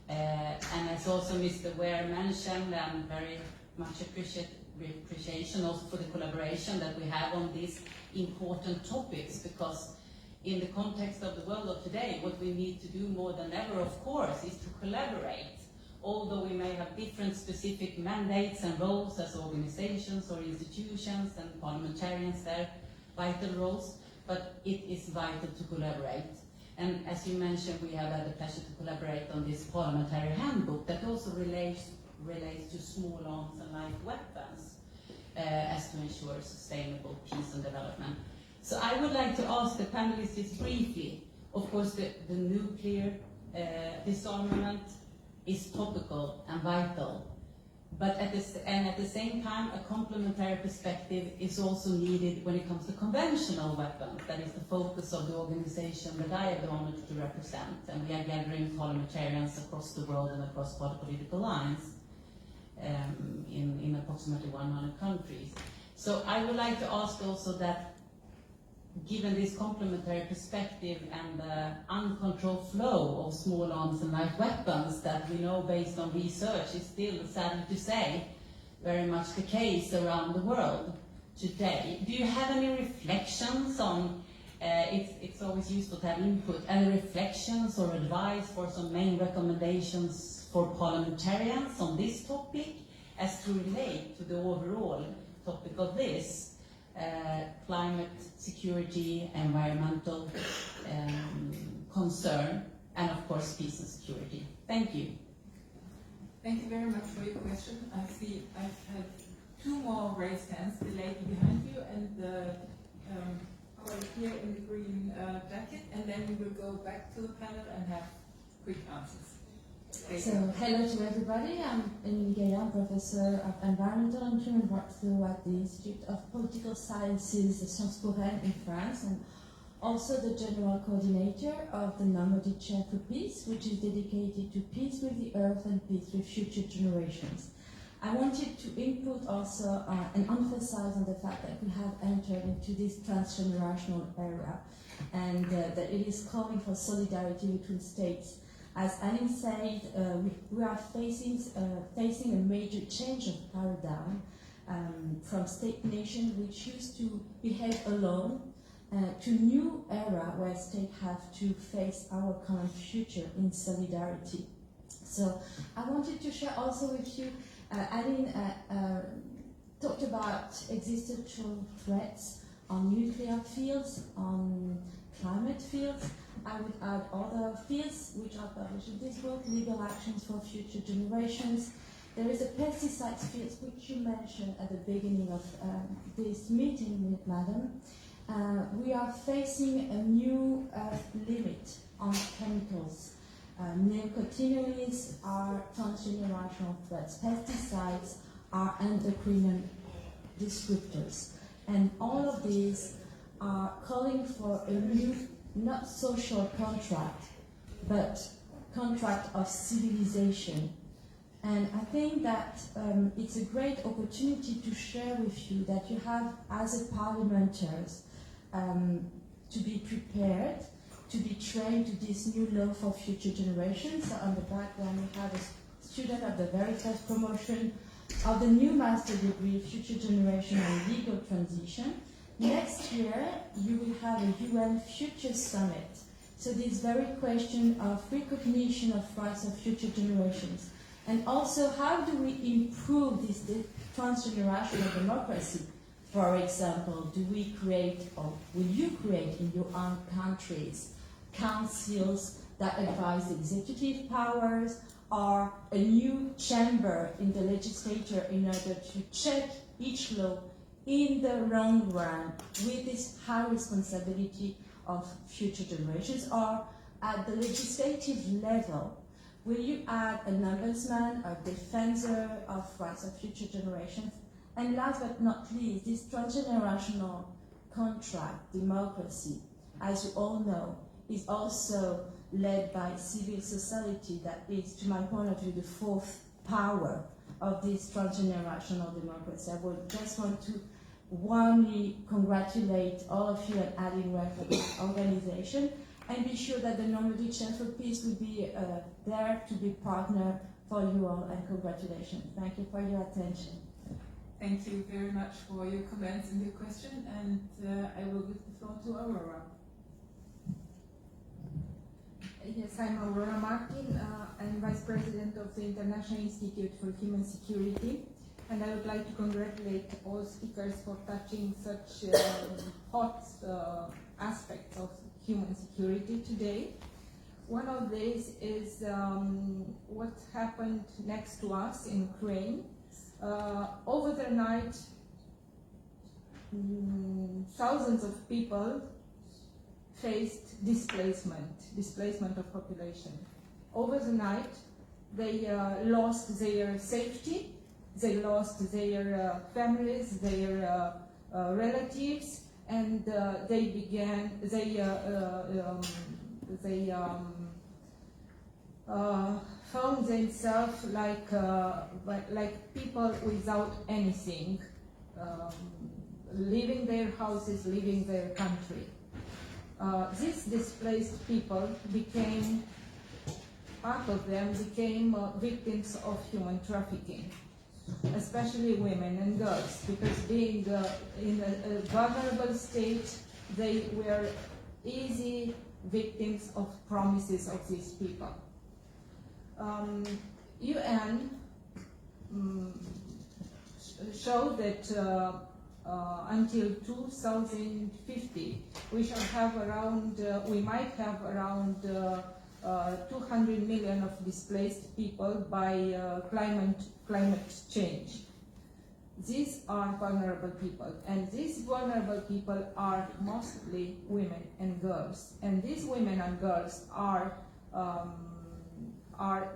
And as also Mr. Ware mentioned, I'm very much appreciation also for the collaboration that we have on these important topics, because in the context of the world of today, what we need to do more than ever, of course, is to collaborate. Although we may have different specific mandates and roles as organizations or institutions, and parliamentarians there, vital roles, but it is vital to collaborate. And as you mentioned, we have had the pleasure to collaborate on this parliamentary handbook that also relates to small arms and light weapons as to ensure sustainable peace and development. So I would like to ask the panelists just briefly, of course the nuclear disarmament is topical and vital, but at the same time a complementary perspective is also needed when it comes to conventional weapons. That is the focus of the organization that I have the honor to represent, and we are gathering parliamentarians across the world and across political lines in approximately 100 countries. So I would like to ask also that, given this complementary perspective and the uncontrolled flow of small arms and light weapons that we know based on research is still, sadly to say, very much the case around the world today. Do you have any reflections on, it's always useful to have input, any reflections or advice for some main recommendations for parliamentarians on this topic as to relate to the overall topic of this? Climate, security, environmental concern, and of course peace and security. Thank you. Thank you very much for your question. I see I've had two more raised hands, the lady behind you and the colleague here in the green jacket, and then we will go back to the panel and have quick answers. So, hello to everybody. I'm Emily Gaillard, Professor of Environmental and Human Rights at the Institute of Political Sciences at Sciences Po Rennes in France, and also the General Coordinator of the Normandy Chair for Peace, which is dedicated to peace with the earth and peace with future generations. I wanted to input also and emphasize on the fact that we have entered into this transgenerational era, and that it is calling for solidarity between states. As Aline said, we are facing a major change of paradigm from state nation, which used to behave alone, to new era where states have to face our common future in solidarity. So I wanted to share also with you, Aline talked about existential threats on nuclear fields, on climate fields. I would add other fields which are published in this book, legal actions for future generations. There is a pesticides field which you mentioned at the beginning of this meeting, Madam. We are facing a new limit on chemicals. Neonicotinoids are transgenerational threats. Pesticides are endocrine disruptors. And all of these are calling for a new, not social contract, but contract of civilization. And I think that it's a great opportunity to share with you that you have, as a parliamentarians, to be prepared, to be trained to this new law for future generations. So on the background, we have a student of the very first promotion of the new master degree, Future Generation and Legal Transition. Next year, you will have a UN Future Summit. So this very question of recognition of rights of future generations. And also, how do we improve this transgenerational democracy? For example, do we create, or will you create in your own countries, councils that advise executive powers, or a new chamber in the legislature in order to check each law in the long run with this high responsibility of future generations? Or at the legislative level, will you add an ombudsman, a defender of rights of future generations? And last but not least, this transgenerational contract, democracy, as you all know, is also led by civil society. That is, to my point of view, the fourth power of this transgenerational democracy. I would just want to warmly congratulate all of you and Aline Ware for this organization, and be sure that the Normandy Chair for Peace will be there to be partner for you all, and congratulations. Thank you for your attention. Thank you very much for your comments and your question, and I will give the floor to Aurora. Yes, I'm Aurora Martin. I'm Vice President of the International Institute for Human Security, and I would like to congratulate all speakers for touching such hot aspects of human security today. One of these is what happened next to us in Ukraine. Over the night, thousands of people faced displacement of population. Over the night, they lost their safety, they lost their families, their relatives, and they found themselves like people without anything, leaving their houses, leaving their country. These displaced people became, part of them became victims of human trafficking, especially women and girls, because being in a vulnerable state, they were easy victims of promises of these people. UN showed that until 2050, we might have around 200 million of displaced people by climate change. These are vulnerable people, and these vulnerable people are mostly women and girls. And these women and girls are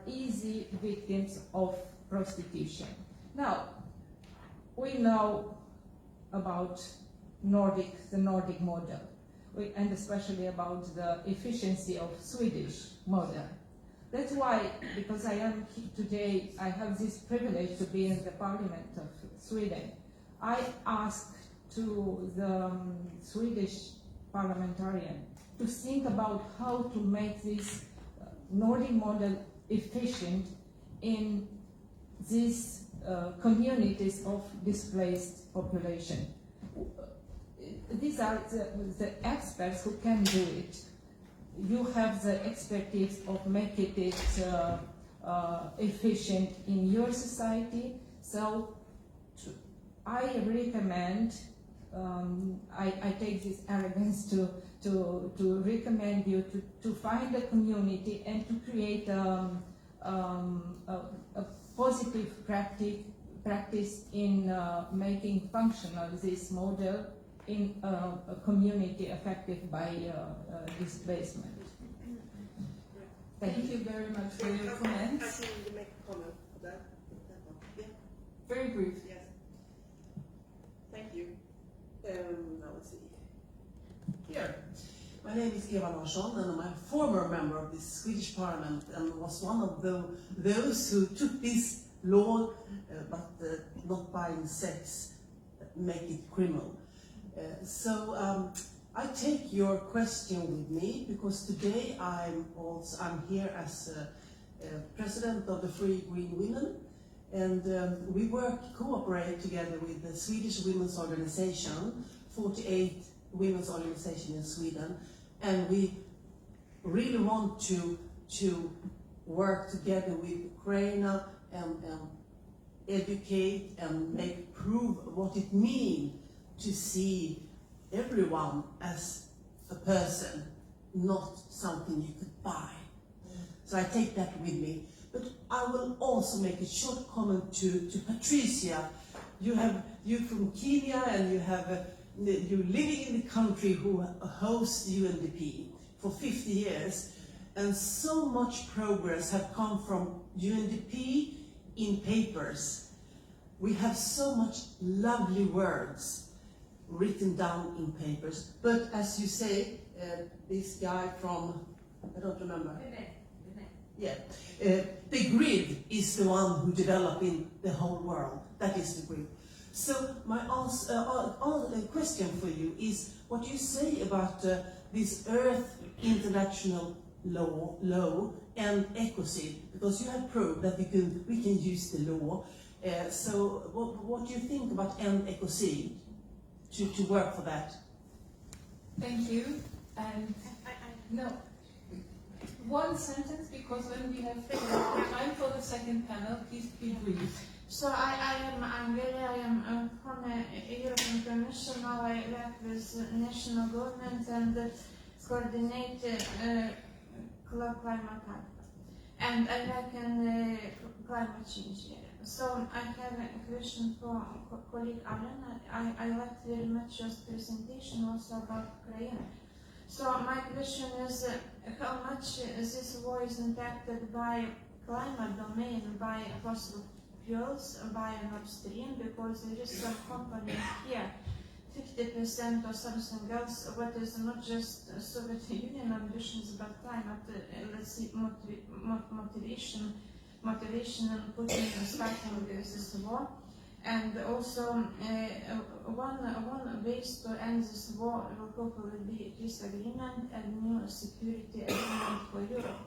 easy victims of prostitution. Now, we know about the Nordic model, and especially about the efficiency of Swedish model. That's why, because I am here today, I have this privilege to be in the Parliament of Sweden. I asked to the Swedish parliamentarian to think about how to make this Nordic model efficient in these communities of displaced population. These are the experts who can do it. You have the expertise of making it efficient in your society. So I recommend, I take this arrogance to recommend you to find a community and to create a positive practice in making functional this model in a community affected by displacement. Thank you very much for your comments. I can make a comment for that. Yeah. Very brief. Yes. Thank you. Now let's see. Here. My name is Eva Larsson, and I'm a former member of the Swedish Parliament and was one of those who took this law, but not buying sex, make it criminal. I take your question with me because today I'm here as president of the Free Green Women, and we cooperate together with the Swedish Women's Organization, 48 women's organization in Sweden, and we really want to work together with Ukraine and educate and prove what it means to see everyone as a person, not something you could buy. So I take that with me. But I will also make a short comment to Patricia. You're from Kenya, and you're living in the country who hosts UNDP for 50 years, and so much progress have come from UNDP in papers. We have so much lovely words written down in papers, but as you say, this guy from, I don't remember. Yeah, the grid is the one who developed in the whole world. That is the grid. So my question for you is what you say about this Earth International law and ecocide, because you have proved that we can use the law. So what do you think about end ecocide to work for that? Thank you. And no, one sentence, because when we have time for the second panel, please be brief. So I am Angelia, I am from a European Commission. Now I work with national government and coordinate climate act. And I work in climate change area. So I have a question for colleague Alan. I liked very much your presentation also about Ukraine. So my question is how much this war is impacted by climate domain, by fossil fuels, by Nord Stream, because there is some company here, 50% or something else, what is not just Soviet Union ambitions but climate, let's see, motivation and Putin starting this war. And also one ways to end this war will hopefully be peace agreement and new security agreement for Europe.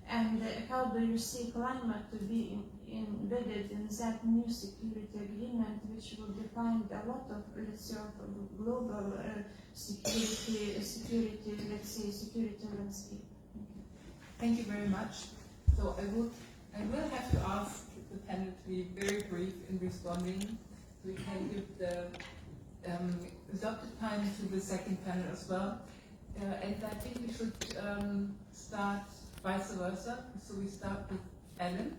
And how do you see climate to be embedded in that new security agreement, which will define a lot of, let's say, of global security, let's say, security landscape? Thank you very much. So I will have to ask the panel to be very brief in responding, so we can give the adopted time to the second panel as well. And I think we should start vice versa. So we start with Ellen.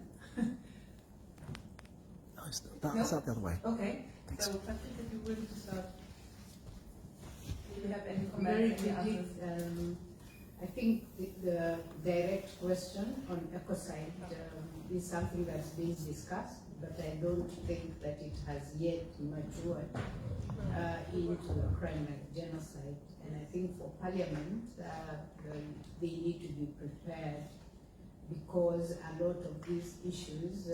Start the other way. Okay. So Patrick, if you're willing to start. Do you have any Very comments? Any quickly, answers? I think the direct question on ecocide is something that's being discussed, but I don't think that it has yet matured into a crime like genocide. And I think for Parliament, they need to be prepared, because a lot of these issues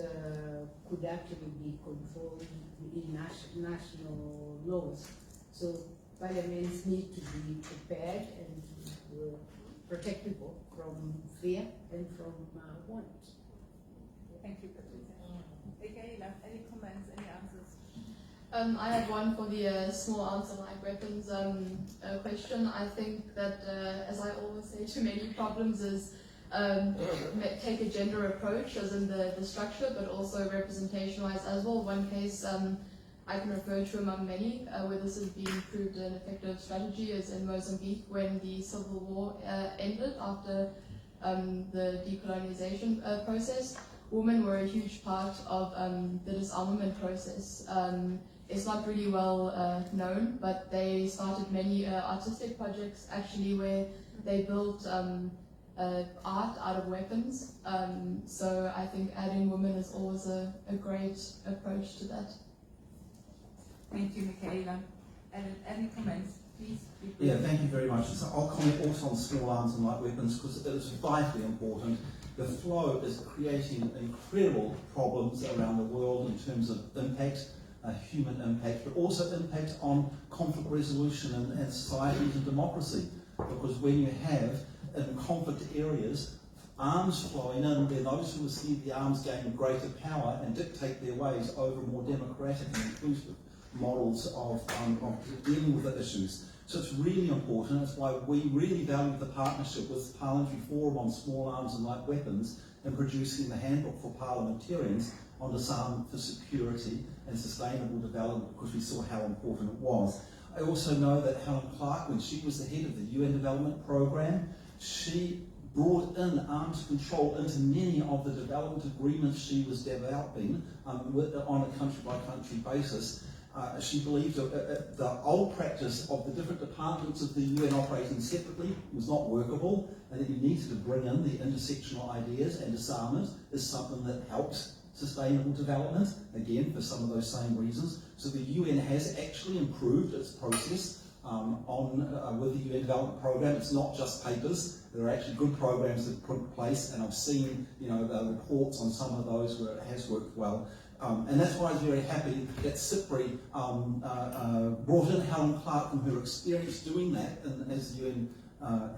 could actually be controlled in national laws. So parliaments need to be prepared and to protect people from fear and from want. Thank you, Patricia. Okay, any comments, any answers? I have one for the small arms and light weapons question. I think that, as I always say to many problems, is take a gender approach, as in the structure, but also representation-wise as well. One case I can refer to among many where this has been proved an effective strategy is in Mozambique, when the civil war ended after the decolonization process. Women were a huge part of the disarmament process. It's not really well known, but they started many artistic projects actually where they built art out of weapons. So I think adding women is always a great approach to that. Thank you, Michaela. Any comments, please? Yeah, thank you very much. So I'll comment also on small arms and light weapons, because it is vitally important. The flow is creating incredible problems around the world in terms of impact, human impact, but also impact on conflict resolution and societies and democracy. Because when you have, in conflict areas, arms flowing in, where those who receive the arms gain greater power and dictate their ways over more democratic and inclusive models of dealing with the issues. So it's really important. That's why we really value the partnership with Parliamentary Forum on Small Arms and Light Weapons in producing the handbook for parliamentarians on disarmament for security and sustainable development, because we saw how important it was. I also know that Helen Clark, when she was the head of the UN Development Programme, she brought in arms control into many of the development agreements she was developing on a country-by-country basis. She believed the old practice of the different departments of the UN operating separately was not workable, and that you needed to bring in the intersectional ideas, and disarmament is something that helps sustainable development, again, for some of those same reasons. So the UN has actually improved its process with the UN Development Programme. It's not just papers. There are actually good programs that are put in place, and I've seen the reports on some of those where it has worked well. And that's why I was very happy that CIPRI brought in Helen Clark from her experience doing that as the UN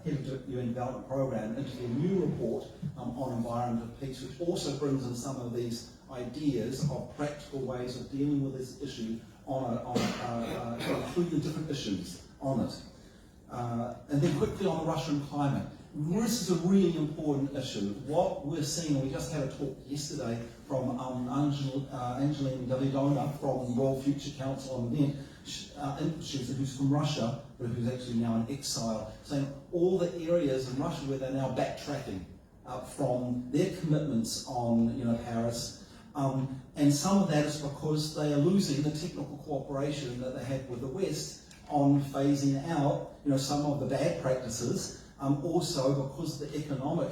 head of the UN Development Programme into a new report on environment and peace, which also brings in some of these ideas of practical ways of dealing with this issue including different issues on it. And then quickly on the Russian climate. This is a really important issue. What we're seeing, and we just had a talk yesterday from Angeline Davidovna from the World Future Council on the event, who's from Russia, but who's actually now in exile, saying all the areas in Russia where they're now backtracking from their commitments on Paris. And some of that is because they are losing the technical cooperation that they had with the West on phasing out some of the bad practices. Also because of the economic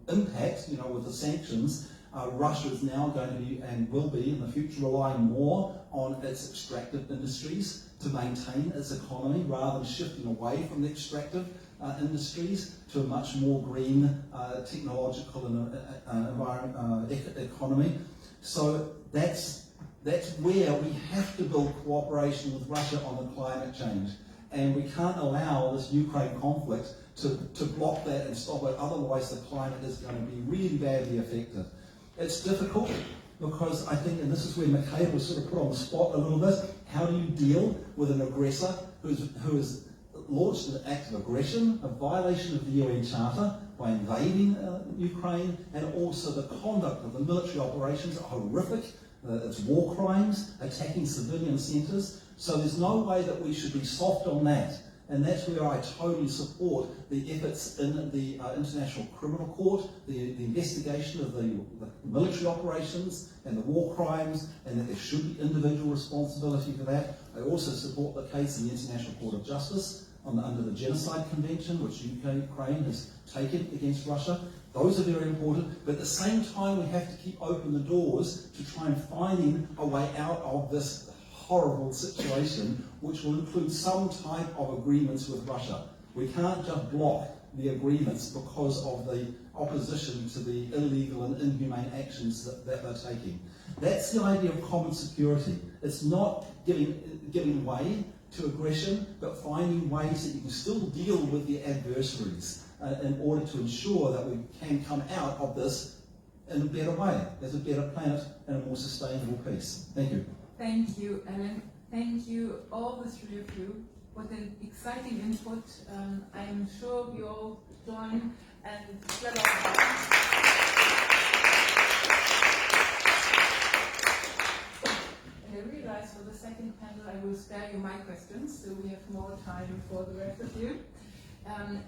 impact, with the sanctions, Russia is now going to be, and will be in the future, relying more on its extractive industries to maintain its economy, rather than shifting away from the extractive industries to a much more green, technological and economy. So that's where we have to build cooperation with Russia on the climate change. And we can't allow this Ukraine conflict to block that and stop it, otherwise the climate is going to be really badly affected. It's difficult because I think, and this is where Michaela was sort of put on the spot a little bit, how do you deal with an aggressor who has launched an act of aggression, a violation of the UN Charter by invading Ukraine, and also the conduct of the military operations are horrific. It's war crimes, attacking civilian centres. So there's no way that we should be soft on that And that's where I totally support the efforts in the International Criminal Court, the investigation of the military operations and the war crimes, and that there should be individual responsibility for that. I also support the case in the International Court of Justice under the Genocide Convention, which Ukraine has taken against Russia. Those are very important, but at the same time we have to keep open the doors to try and find a way out of this horrible situation, which will include some type of agreements with Russia. We can't just block the agreements because of the opposition to the illegal and inhumane actions that they're taking. That's the idea of common security. It's not giving way to aggression, but finding ways that you can still deal with the adversaries in order to ensure that we can come out of this in a better way, as a better planet and a more sustainable peace. Thank you. Thank you, Ellen. Thank you, all the three of you. What an exciting input. I'm sure we all join and clap our hands. And I realize for the second panel I will spare you my questions, so we have more time for the rest of you.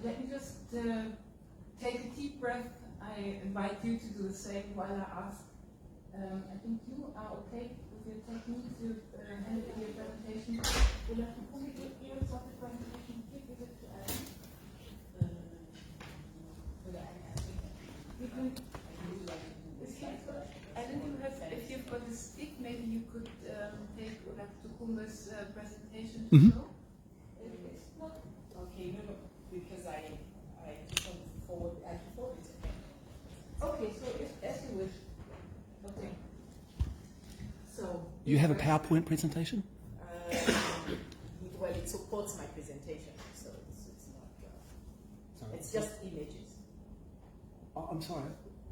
Let me just take a deep breath. I invite you to do the same while I ask. I think you are okay with your technique to handle your presentation. Will you give your sort of presentation? Give it to Ellen. Ellen, you have, if you've got a stick, maybe you could take Olaf Tukumba's presentation to show. It's not okay, no, because I just want to forward it. Okay, so as you wish. Okay. So You have a PowerPoint presentation? Well, it supports my presentation, so it's not. It's just images. Oh, I'm sorry.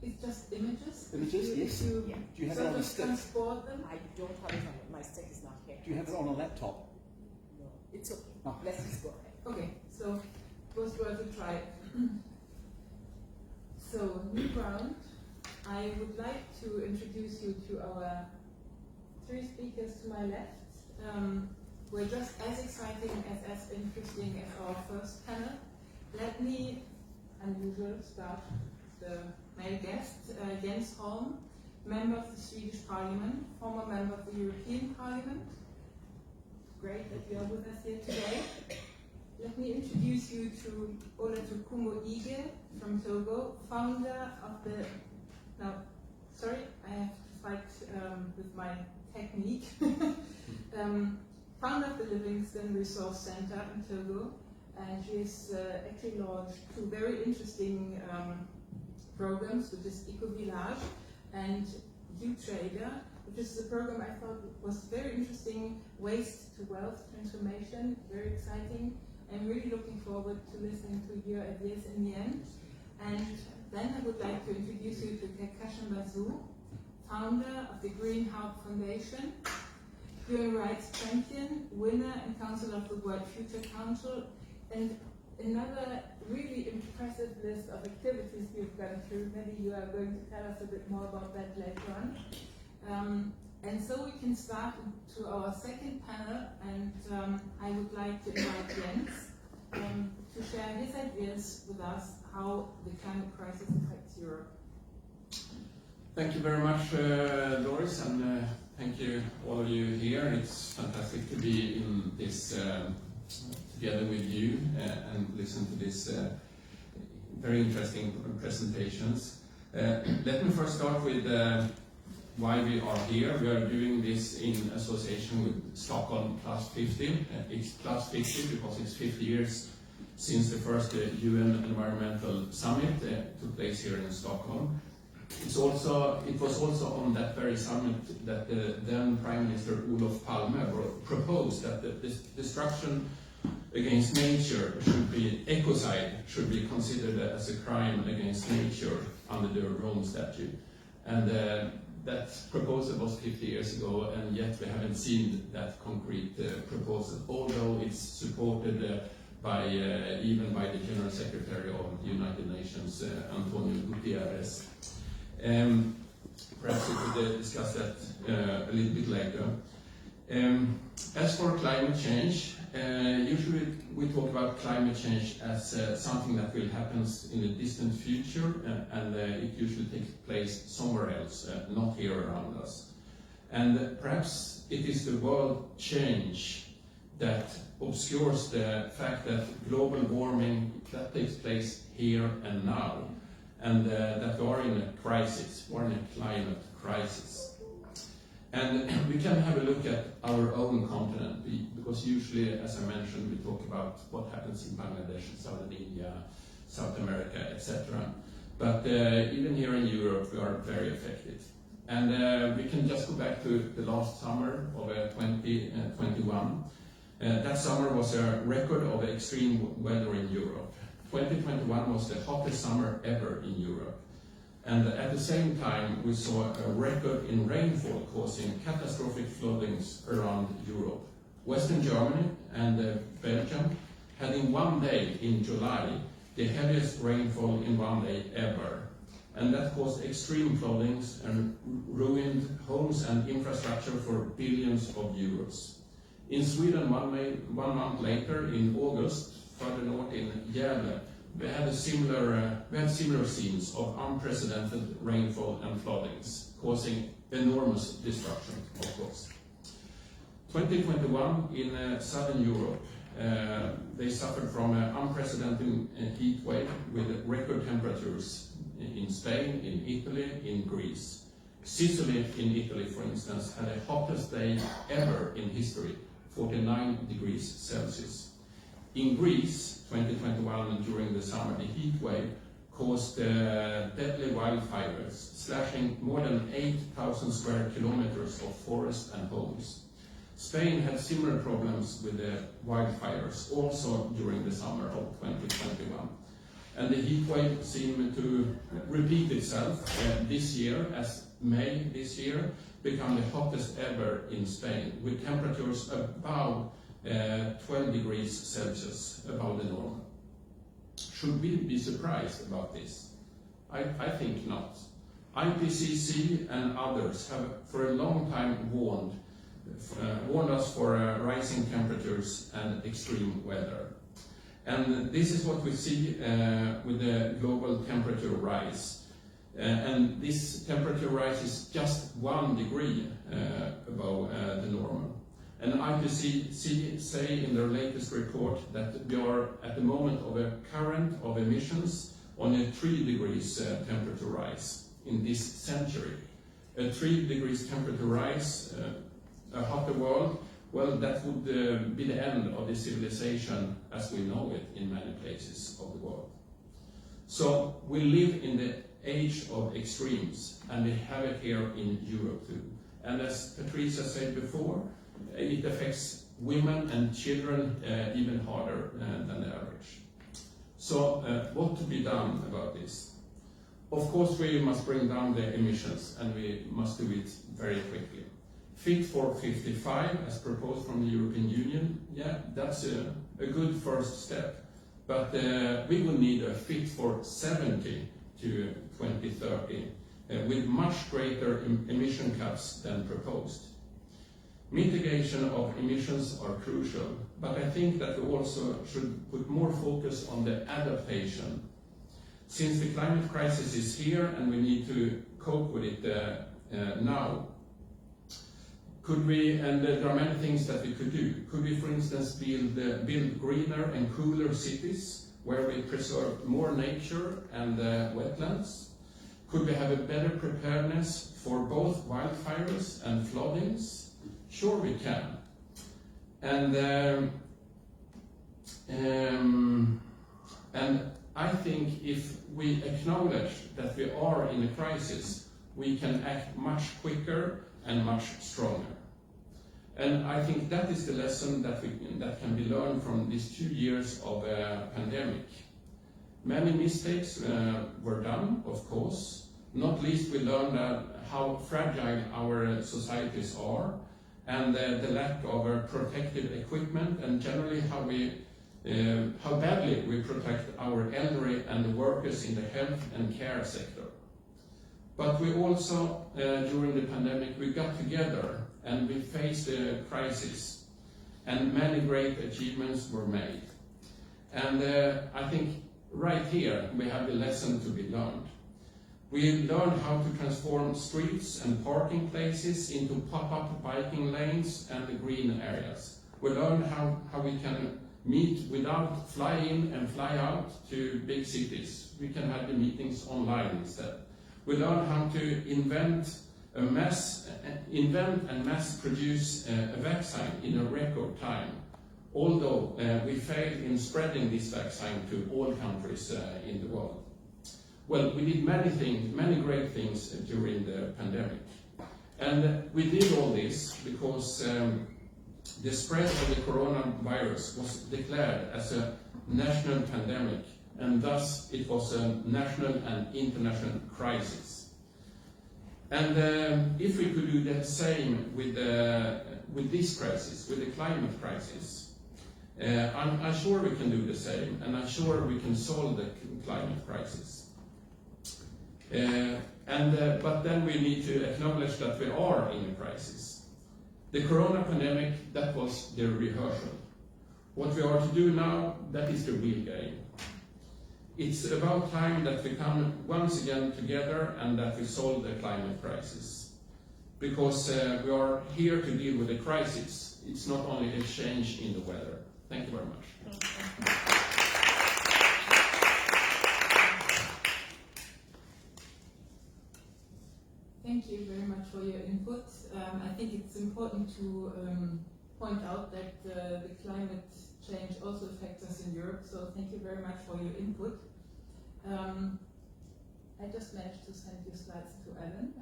It's just images? Images, yes. Yeah. Do you have it on a stick? Transport them? I don't have it on my stick is not here. Do you have it on a laptop? No, it's okay. Oh. Let's just go ahead. Okay, so it was worth a try. So, new round. I would like to introduce you to our three speakers to my left. Who are just as exciting as interesting as our first panel. Let me, unusual, start the male guest, Jens Holm, member of the Swedish Parliament, former member of the European Parliament. Great that you are with us here today. Let me introduce you to Olatukumo Ige from Togo, founder of the, now, sorry, I have to fight with my technique. Founder of the Livingston Resource Center in Togo, and she has actually launched two very interesting programs, which is Eco Village and U-Trader, which is a program I thought was very interesting, waste to wealth transformation, very exciting. I'm really looking forward to listening to your ideas in the end. And then I would like to introduce you to Kekashan Bazu, founder of the Green Heart Foundation, human rights champion, winner and council of the World Future Council, and another really impressive list of activities you've gone through. Maybe you are going to tell us a bit more about that later on. And so we can start to our second panel, and I would like to invite Jens to share his ideas with us how the climate crisis affects Europe. Thank you very much, Doris, and thank you all of you here. It's fantastic to be in this together with you and listen to this very interesting presentations. Let me first start with why we are here. We are doing this in association with Stockholm Plus 50. It's Plus 50 because it's 50 years since the first UN Environmental Summit took place here in Stockholm. It was also on that very summit that then Prime Minister Olof Palme proposed that the destruction against nature should be, ecocide should be considered as a crime against nature under the Rome Statute. And that proposal was 50 years ago, and yet we haven't seen that concrete proposal, although it's supported by even by the General Secretary of the United Nations, Antonio Guterres. Perhaps we could discuss that a little bit later. As for climate change, Usually we talk about climate change as something that will happen in the distant future, and it usually takes place somewhere else, not here around us. And perhaps it is the world change that obscures the fact that global warming that takes place here and now, and that we are in a crisis, we're in a climate crisis. And we can have a look at our own continent, because usually, as I mentioned, we talk about what happens in Bangladesh, Southern India, South America, etc. But even here in Europe, we are very affected. And we can just go back to the last summer of 2021. That summer was a record of extreme weather in Europe. 2021 was the hottest summer ever in Europe. And at the same time, we saw a record in rainfall causing catastrophic floodings around Europe. Western Germany and Belgium had in one day in July the heaviest rainfall in one day ever. And that caused extreme floodings and ruined homes and infrastructure for billions of euros. In Sweden, 1 month later, in August, further north in Gävle, we had similar scenes of unprecedented rainfall and floodings, causing enormous destruction, of course. 2021 in Southern Europe, they suffered from an unprecedented heat wave with record temperatures in Spain, in Italy, in Greece. Sicily in Italy, for instance, had the hottest day ever in history, 49 degrees Celsius. In Greece, 2021, during the summer, the heat wave caused deadly wildfires, slashing more than 8,000 square kilometers of forest and homes. Spain had similar problems with the wildfires, also during the summer of 2021. And the heat wave seemed to repeat itself this year, as May this year became the hottest ever in Spain, with temperatures above 12 degrees Celsius above the normal. Should we be surprised about this? I think not. IPCC and others have for a long time warned us for rising temperatures and extreme weather. And this is what we see with the global temperature rise. And this temperature rise is just 1 degree above the normal. And IPCC say in their latest report that we are at the moment of a current of emissions on a 3 degrees temperature rise in this century. A 3 degrees temperature rise, a hotter world, well, that would be the end of the civilization as we know it in many places of the world. So we live in the age of extremes, and we have it here in Europe too. And as Patricia said before, it affects women and children even harder than the average. So what to be done about this? Of course, we must bring down the emissions, and we must do it very quickly. Fit for 55, as proposed from the European Union, yeah, that's a good first step. But we will need a Fit for 70 to 2030, with much greater emission cuts than proposed. Mitigation of emissions are crucial, but I think that we also should put more focus on the adaptation. Since the climate crisis is here and we need to cope with it now, could we, and there are many things that we could do. Could we, for instance, build greener and cooler cities where we preserve more nature and wetlands? Could we have a better preparedness for both wildfires and floodings? Sure we can. And I think if we acknowledge that we are in a crisis, we can act much quicker and much stronger. And I think that is the lesson that can be learned from these 2 years of a pandemic. Many mistakes were done, of course. Not least we learned how fragile our societies are, and the lack of protective equipment, and generally how badly we protect our elderly and the workers in the health and care sector. But we also, during the pandemic, we got together and we faced the crisis. and many great achievements were made. And I think right here we have the lesson to be learned. We learned how to transform streets and parking places into pop-up biking lanes and green areas. We learned how we can meet without fly in and fly out to big cities. We can have the meetings online instead. We learned how to invent and mass produce a vaccine in a record time, although we failed in spreading this vaccine to all countries in the world. Well, we did many great things during the pandemic. And we did all this because the spread of the coronavirus was declared as a national pandemic, and thus it was a national and international crisis. And if we could do the same with this crisis, with the climate crisis, I'm sure we can do the same, and I'm sure we can solve the climate crisis. But then we need to acknowledge that we are in a crisis. The corona pandemic, that was the rehearsal. What we are to do now, that is the real game. It's about time that we come once again together and that we solve the climate crisis. Because we are here to deal with the crisis. It's not only a change in the weather. Thank you very much. Thank you very much for your input. I think it's important to point out that the climate change also affects us in Europe, so thank you very much for your input. I just managed to send you slides to Ellen.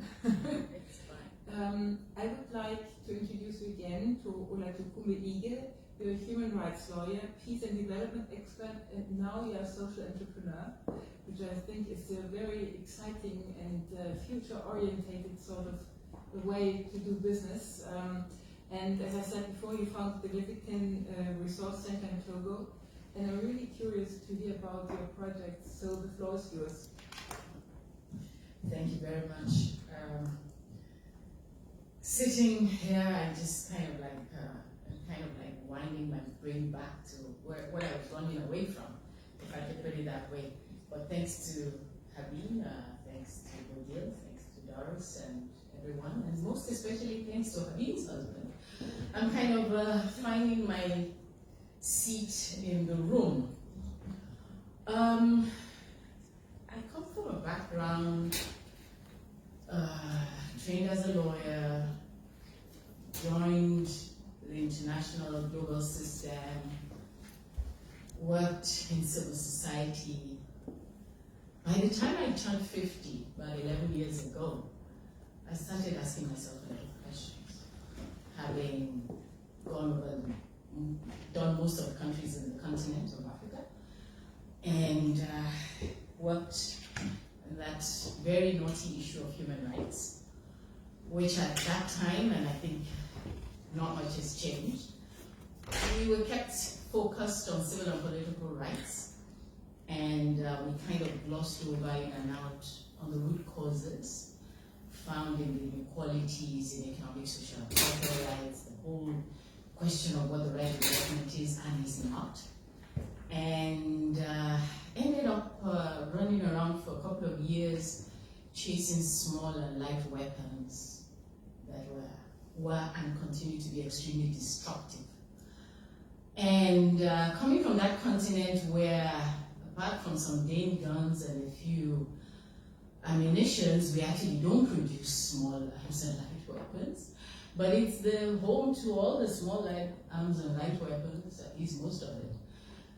It's fine. I would like to introduce you again to Olatukume Ige. You're a human rights lawyer, peace and development expert, and now you're a social entrepreneur, which I think is a very exciting and future-orientated sort of way to do business. And as I said before, you founded the Livikin Resource Center in Togo, and I'm really curious to hear about your project, so the floor is yours. Thank you very much. Sitting here, I'm just kind of like winding my brain back to what I was running away from, if I could put it that way. But thanks to Habib, thanks to Bodil, thanks to Doris and everyone, and most especially thanks to Habib's husband, I'm kind of finding my seat in the room. I come from a background, trained as a lawyer, joined the international global system, worked in civil society. By the time I turned 50, about 11 years ago, I started asking myself a lot of questions. Having done most of the countries in the continent of Africa, and worked on that very naughty issue of human rights, which at that time, and I think not much has changed, we were kept focused on civil and political rights, and we kind of glossed over in and out on the root causes found in the inequalities in economic, social, and cultural rights, the whole question of what the right of government is and is not, and ended up running around for a couple of years chasing small and light weapons that were and continue to be extremely destructive. And coming from that continent where, apart from some Dane guns and a few ammunitions, we actually don't produce small arms and light weapons, but it's the home to all the small light arms and light weapons, at least most of it,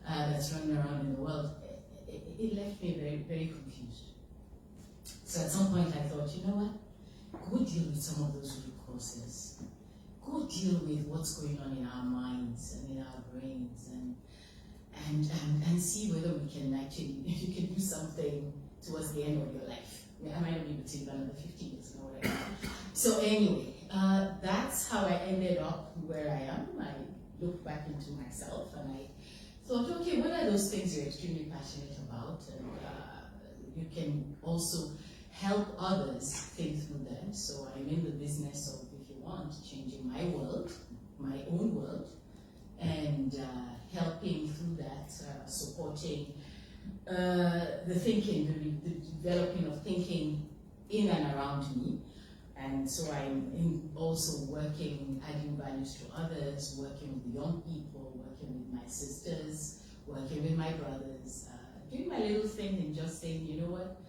that's running around in the world. It left me very, very confused. So at some point I thought, you know what, go deal with some of those root causes. Go deal with what's going on in our minds and in our brains, and see whether we can actually, if you can do something towards the end of your life. I might not be able to live another 50 years, or whatever. So anyway, that's how I ended up where I am. I looked back into myself and I thought, okay, what are those things you're extremely passionate about? And you can also help others think through them. So I'm in the business of, if you want, changing my world, my own world, and helping through that, supporting the thinking, the developing of thinking in and around me. And so I'm also working, adding values to others, working with the young people, working with my sisters, working with my brothers, doing my little thing and just saying, you know what,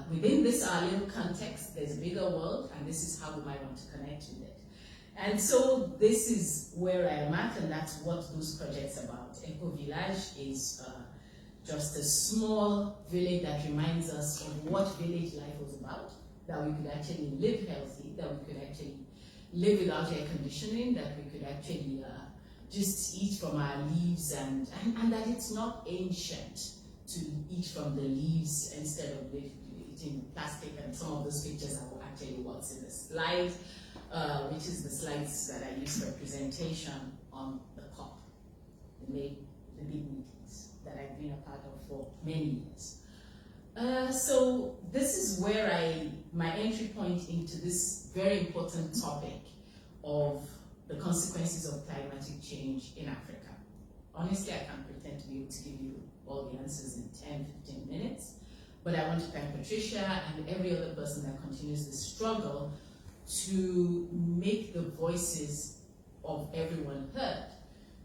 within this our little context, there's a bigger world, and this is how we might want to connect with it. And so this is where I am at, and that's what those projects are about. Eco Village is just a small village that reminds us of what village life was about, that we could actually live healthy, that we could actually live without air conditioning, that we could actually just eat from our leaves, and that it's not ancient to eat from the leaves instead of eating plastic. And some of those pictures are actually what's in the slide, which is the slides that I use for presentation on the COP, the big meetings that I've been a part of for many years. So this is where my entry point into this very important topic of the consequences of climatic change in Africa. Honestly, I can't pretend to be able to give you all the answers in 10, 15 minutes, but I want to thank Patricia and every other person that continues the struggle to make the voices of everyone heard.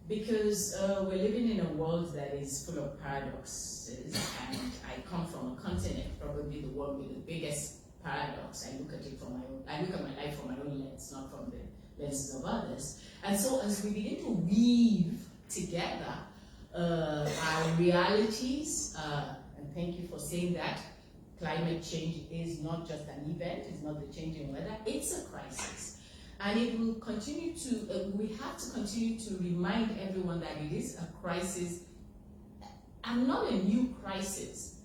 Because we're living in a world that is full of paradoxes, and I come from a continent, probably the one with the biggest paradox. I look at my life from my own lens, not from the lenses of others. And so as we begin to weave together our realities, and thank you for saying that, climate change is not just an event, it's not the changing weather, it's a crisis. And it will continue to, we have to continue to remind everyone that it is a crisis, and not a new crisis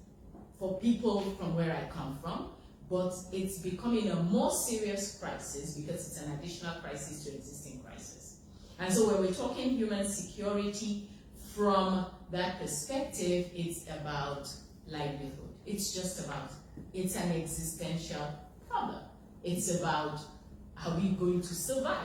for people from where I come from, but it's becoming a more serious crisis because it's an additional crisis to existing crisis. And so when we're talking human security from that perspective, it's about livelihood. It's just about, it's an existential problem. It's about, are we going to survive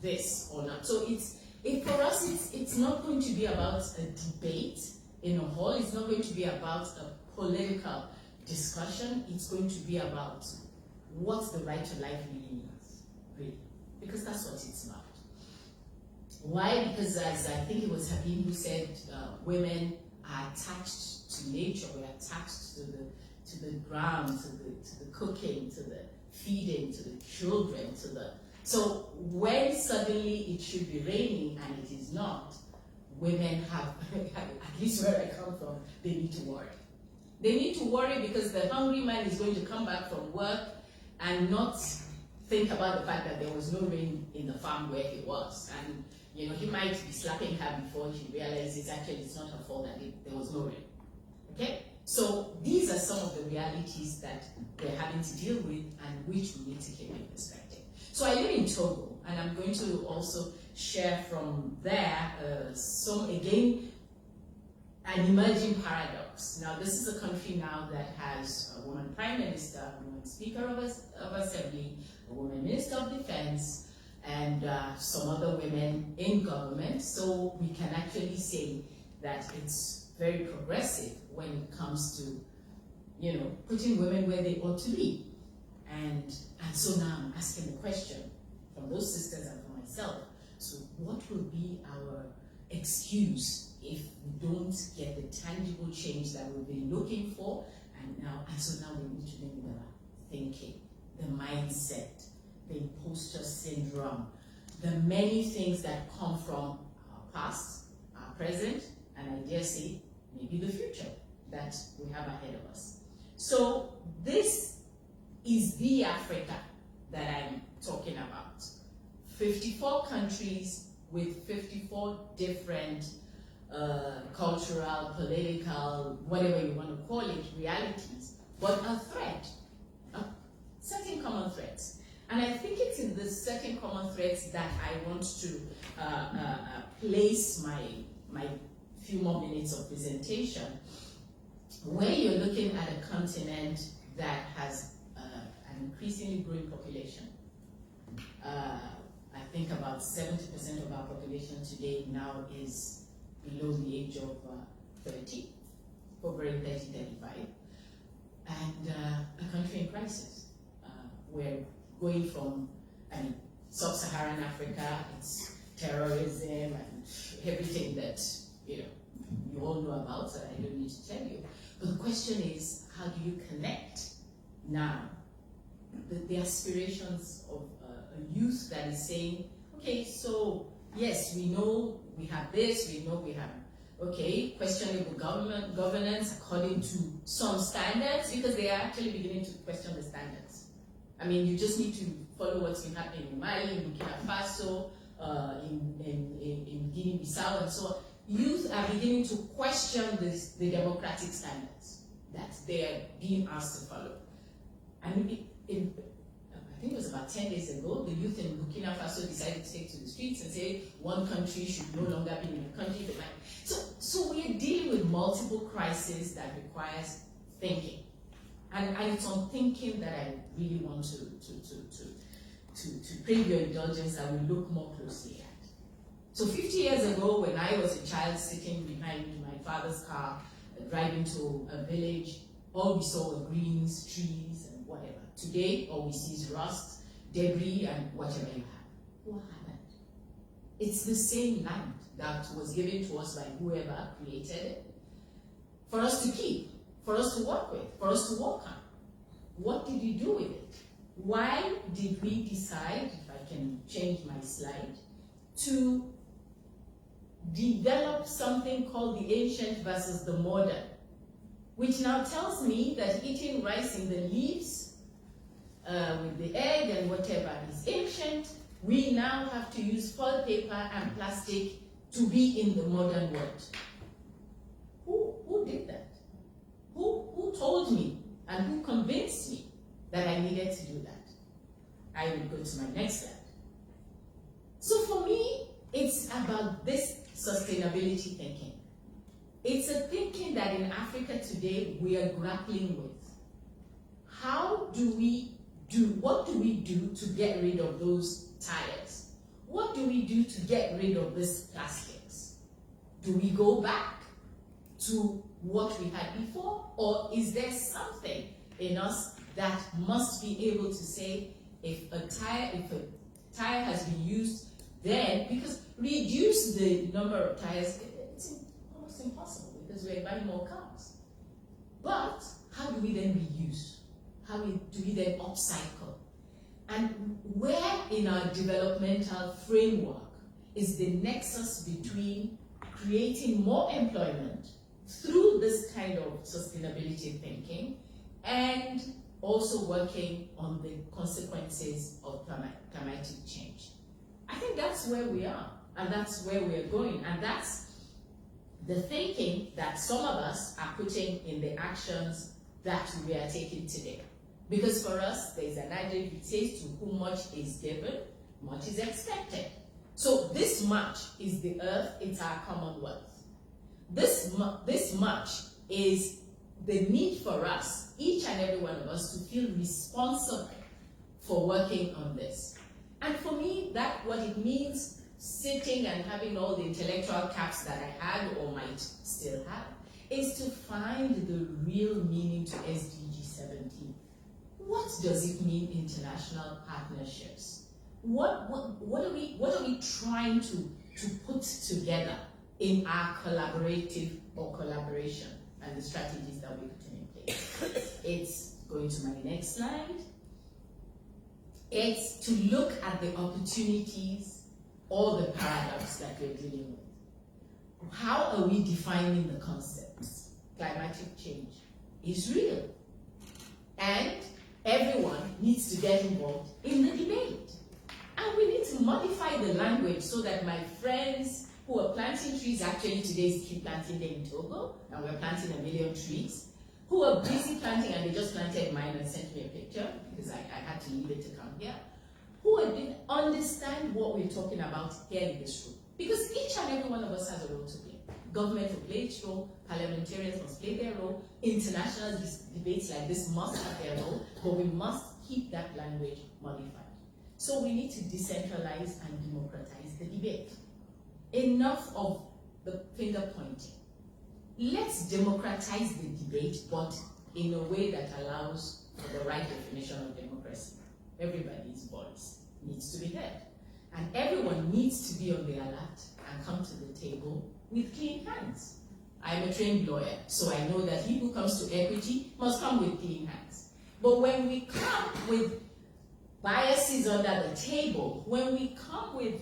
this or not? So for us, it's not going to be about a debate in a hall. It's not going to be about a political discussion. It's going to be about what the right to life really means, really, because that's what it's about. Why? Because as I think it was Habib who said, women are attached to nature. We're attached to the ground, to the cooking, to the feeding, to the children, so when suddenly it should be raining and it is not, women have, at least where I come from, they need to worry. They need to worry because the hungry man is going to come back from work and not think about the fact that there was no rain in the farm where he was. And you know, he might be slapping her before he realizes actually it's not her fault that there was no rain. Okay? So these are some of the realities that we're having to deal with and which we need to keep in perspective. So I live in Togo, and I'm going to also share from there again, an emerging paradox. Now this is a country now that has a woman prime minister, a woman speaker of assembly, a woman minister of defense, and some other women in government. So we can actually say that it's very progressive when it comes to, you know, putting women where they ought to be. And so now I'm asking the question from those sisters and from myself, so what will be our excuse if we don't get the tangible change that we've been looking for? And so now we need to think about thinking, the mindset, the imposter syndrome, the many things that come from our past, our present, and I dare say, maybe the future that we have ahead of us. So this is the Africa that I'm talking about. 54 countries with 54 different cultural, political, whatever you want to call it, realities, but a thread, certain common threads. And I think it's in the certain common threads that I want to place my few more minutes of presentation, where you're looking at a continent that has an increasingly growing population. I think think about 70% of our population today now is below the age of 30, hovering 30, 35, and a country in crisis. We're going from sub-Saharan Africa, it's terrorism and everything that you all know about, so I don't need to tell you. But the question is, how do you connect now the aspirations of a youth that is saying, okay, so yes, we know we have this, we know we have, okay, questionable governance according to some standards, because they are actually beginning to question the standards. I mean, you just need to follow what's been happening in Mali, in Burkina Faso, in Guinea-Bissau, and so on. Youth are beginning to question the democratic standards that they are being asked to follow. And I think it was about 10 days ago, the youth in Burkina Faso decided to take to the streets and say one country should no longer be in the country. So we are dealing with multiple crises that requires thinking. And it's on thinking that I really want to crave your indulgence that we look more closely at. So 50 years ago, when I was a child sitting behind my father's car, driving to a village, all we saw were greens, trees, and whatever. Today, all we see is rust, debris, and whatever you have. What happened? It's the same land that was given to us by whoever created it, for us to keep, for us to work with, for us to work on. What did we do with it? Why did we decide, if I can change my slide, to develop something called the ancient versus the modern, which now tells me that eating rice in the leaves with the egg and whatever is ancient. We now have to use foil paper and plastic to be in the modern world. Who did that? Who told me and who convinced me that I needed to do that? I will go to my next slide. So for me, it's about this sustainability thinking. It's a thinking that in Africa today we are grappling with. What do we do to get rid of those tires? What do we do to get rid of these plastics? Do we go back to what we had before, or is there something in us that must be able to say, if a tire has been used, then, because reduce the number of tires, it's almost impossible because we're buying more cars. But how do we then reuse? How do we then upcycle? And where in our developmental framework is the nexus between creating more employment through this kind of sustainability thinking and also working on the consequences of climatic change? I think that's where we are, and that's where we are going, and that's the thinking that some of us are putting in the actions that we are taking today. Because for us, there's an adage which says, to whom much is given, much is expected. So this much is the earth, it's our commonwealth. This much is the need for us, each and every one of us, to feel responsible for working on this. And for me, that what it means, sitting and having all the intellectual caps that I had or might still have, is to find the real meaning to SDG 17. What does it mean, international partnerships? What are we trying to put together in our collaborative or collaboration and the strategies that we're putting in place? It's going to my next slide. It's to look at the opportunities or the paradox that we're dealing with. How are we defining the concepts? Climatic change is real. And everyone needs to get involved in the debate. And we need to modify the language so that my friends who are planting trees, actually today keep planting them in Togo, and we're planting 1 million trees, who are busy planting, and they just planted mine and sent me a picture because I had to leave it to come here, who understand what we're talking about here in this room. Because each and every one of us has a role to play. Government will play its role, parliamentarians must play their role, international debates like this must have their role, but we must keep that language modified. So we need to decentralize and democratize the debate. Enough of the finger pointing. Let's democratize the debate, but in a way that allows for the right definition of democracy. Everybody's voice needs to be heard. And everyone needs to be on the alert and come to the table with clean hands. I'm a trained lawyer, so I know that he who comes to equity must come with clean hands. But when we come with biases under the table, when we come with,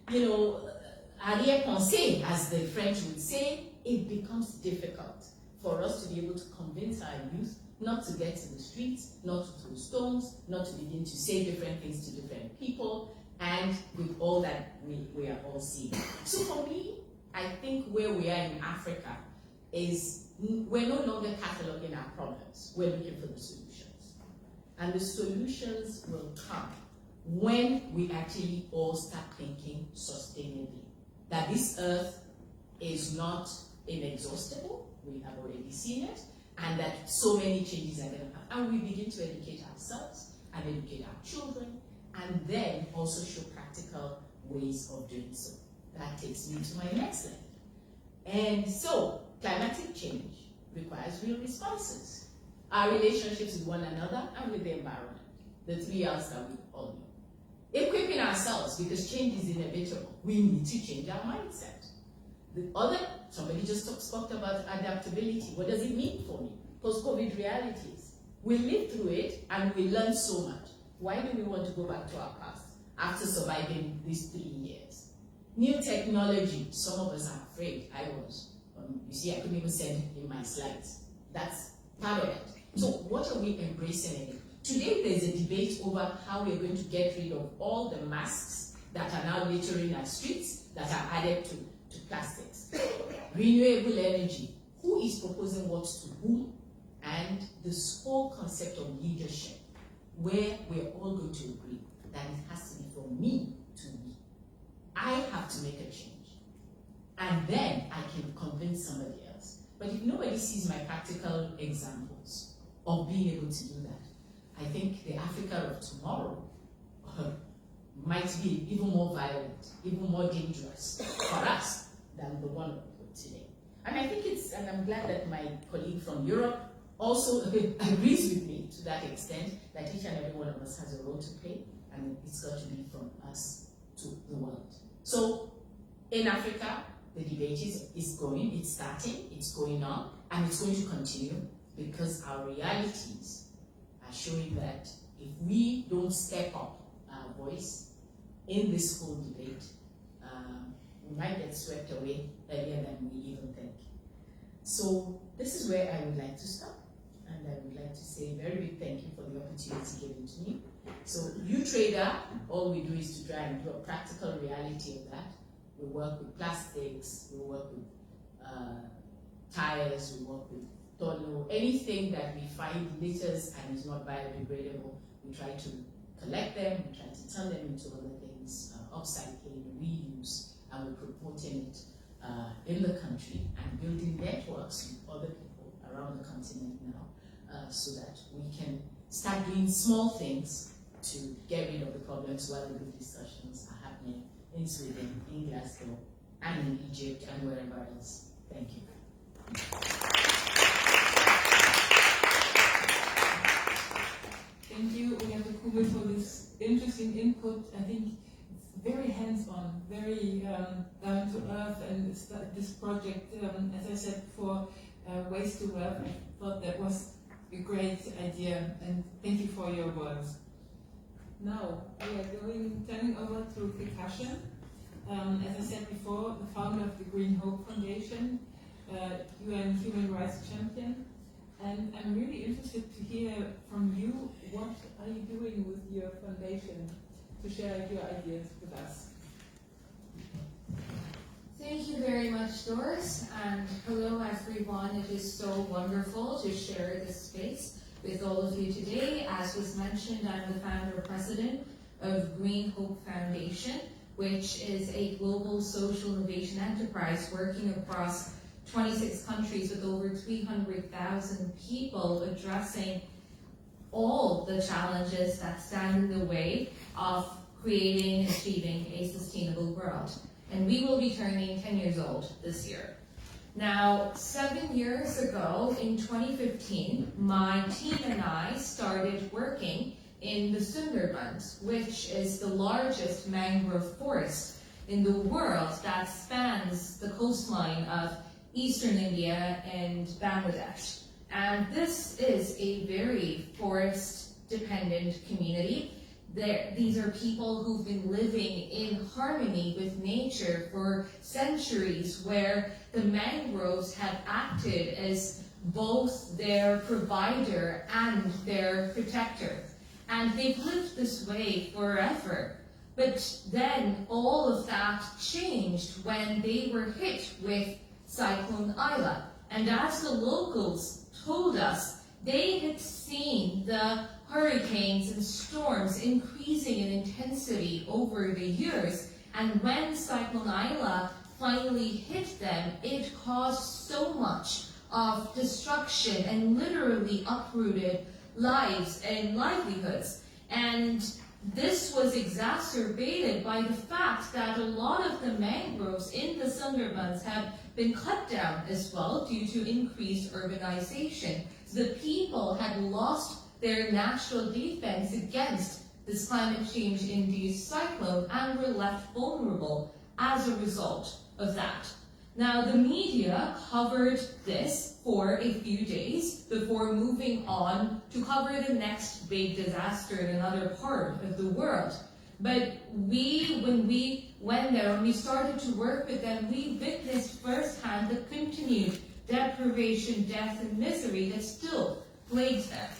arrière-pensée, as the French would say, it becomes difficult for us to be able to convince our youth not to get to the streets, not to throw stones, not to begin to say different things to different people, and with all that we are all seeing. So for me, I think where we are in Africa is we're no longer cataloging our problems, we're looking for the solutions. And the solutions will come when we actually all start thinking sustainably. That this earth is not inexhaustible, we have already seen it, and that so many changes are going to happen. And we begin to educate ourselves and educate our children, and then also show practical ways of doing so. That takes me to my next slide. And so, climatic change requires real responses. Our relationships with one another and with the environment, the three R's that we all know. Equipping ourselves, because change is inevitable. We need to change our mindset. The other, somebody just talked about adaptability. What does it mean for me? Post-COVID realities. We lived through it and we learned so much. Why do we want to go back to our past after surviving these 3 years? New technology, some of us are afraid. I was. You see, I couldn't even send in my slides. That's part of it. So what are we embracing in it? Today there's a debate over how we're going to get rid of all the masks that are now littering our streets that are added to plastics. Renewable energy. Who is proposing what to whom? And this whole concept of leadership, where we're all going to agree that it has to be from me to we. I have to make a change. And then I can convince somebody else. But if nobody sees my practical examples of being able to do that, I think the Africa of tomorrow might be even more violent, even more dangerous for us than the one today. And I think and I'm glad that my colleague from Europe also agrees with me to that extent, that each and every one of us has a role to play, and it's got to be from us to the world. So in Africa, the debate is going, it's starting, it's going on, and it's going to continue, because our realities are showing that if we don't step up our voice in this whole debate, we might get swept away earlier than we even think. So this is where I would like to stop, and I would like to say a very big thank you for the opportunity given to me. So U-Trader, all we do is to try and do a practical reality of that. We work with plastics, we work with tires, we work with tono, anything that we find litters and is not biodegradable, we try to collect them, we try to turn them into other things, upcycling, reuse, and we're promoting it in the country and building networks with other people around the continent now, so that we can start doing small things to get rid of the problems while the good discussions are happening in Sweden, in Glasgow, and in Egypt, and wherever else. Thank you. Thank you, Uganda Kubi, for this interesting input. I think it's very hands-on, very down to earth, and this project, as I said before, Waste to Wealth, I thought that was a great idea, and thank you for your words. Now, we are turning over to Kikasha. As I said before, the founder of the Green Hope Foundation, UN Human Rights Champion, and I'm really interested to hear from you, what are you doing with your foundation to share your ideas with us? Thank you very much, Doris, and hello everyone. It is so wonderful to share this space with all of you today. As was mentioned, I'm the founder-president of Green Hope Foundation, which is a global social innovation enterprise working across 26 countries with over 300,000 people, addressing all the challenges that stand in the way of creating and achieving a sustainable world. And we will be turning 10 years old this year. Now, 7 years ago, in 2015, my team and I started working in the Sundarbans, which is the largest mangrove forest in the world that spans the coastline of eastern India and Bangladesh. And this is a very forest-dependent community. These are people who've been living in harmony with nature for centuries, where the mangroves have acted as both their provider and their protector. And they've lived this way forever. But then all of that changed when they were hit with Cyclone Isla. And as the locals told us, they had seen the hurricanes and storms increasing in intensity over the years, and when Cyclone Isla finally hit them, it caused so much of destruction and literally uprooted lives and livelihoods. And this was exacerbated by the fact that a lot of the mangroves in the Sundarbans have been cut down as well due to increased urbanization. So the people had lost their natural defense against this climate change-induced cyclone and were left vulnerable as a result of that. Now, the media covered this for a few days before moving on to cover the next big disaster in another part of the world. But when we went there, when we started to work with them, we witnessed firsthand the continued deprivation, death, and misery that still plagues them.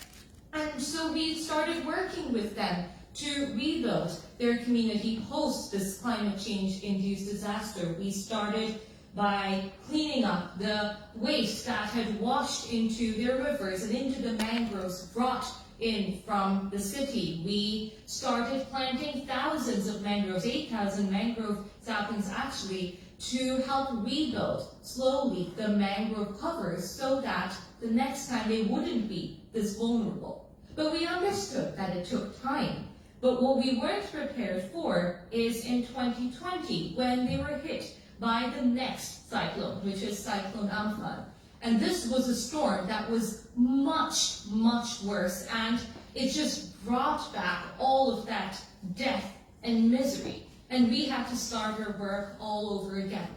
And so we started working with them to rebuild their community post this climate change-induced disaster. We started by cleaning up the waste that had washed into their rivers and into the mangroves brought in from the city. We started planting thousands of mangroves, 8,000 mangrove saplings actually, to help rebuild slowly the mangrove covers so that the next time they wouldn't be this vulnerable. But we understood that it took time. But what we weren't prepared for is in 2020, when they were hit by the next cyclone, which is Cyclone Amphan. And this was a storm that was much, much worse, and it just brought back all of that death and misery. And we had to start our work all over again.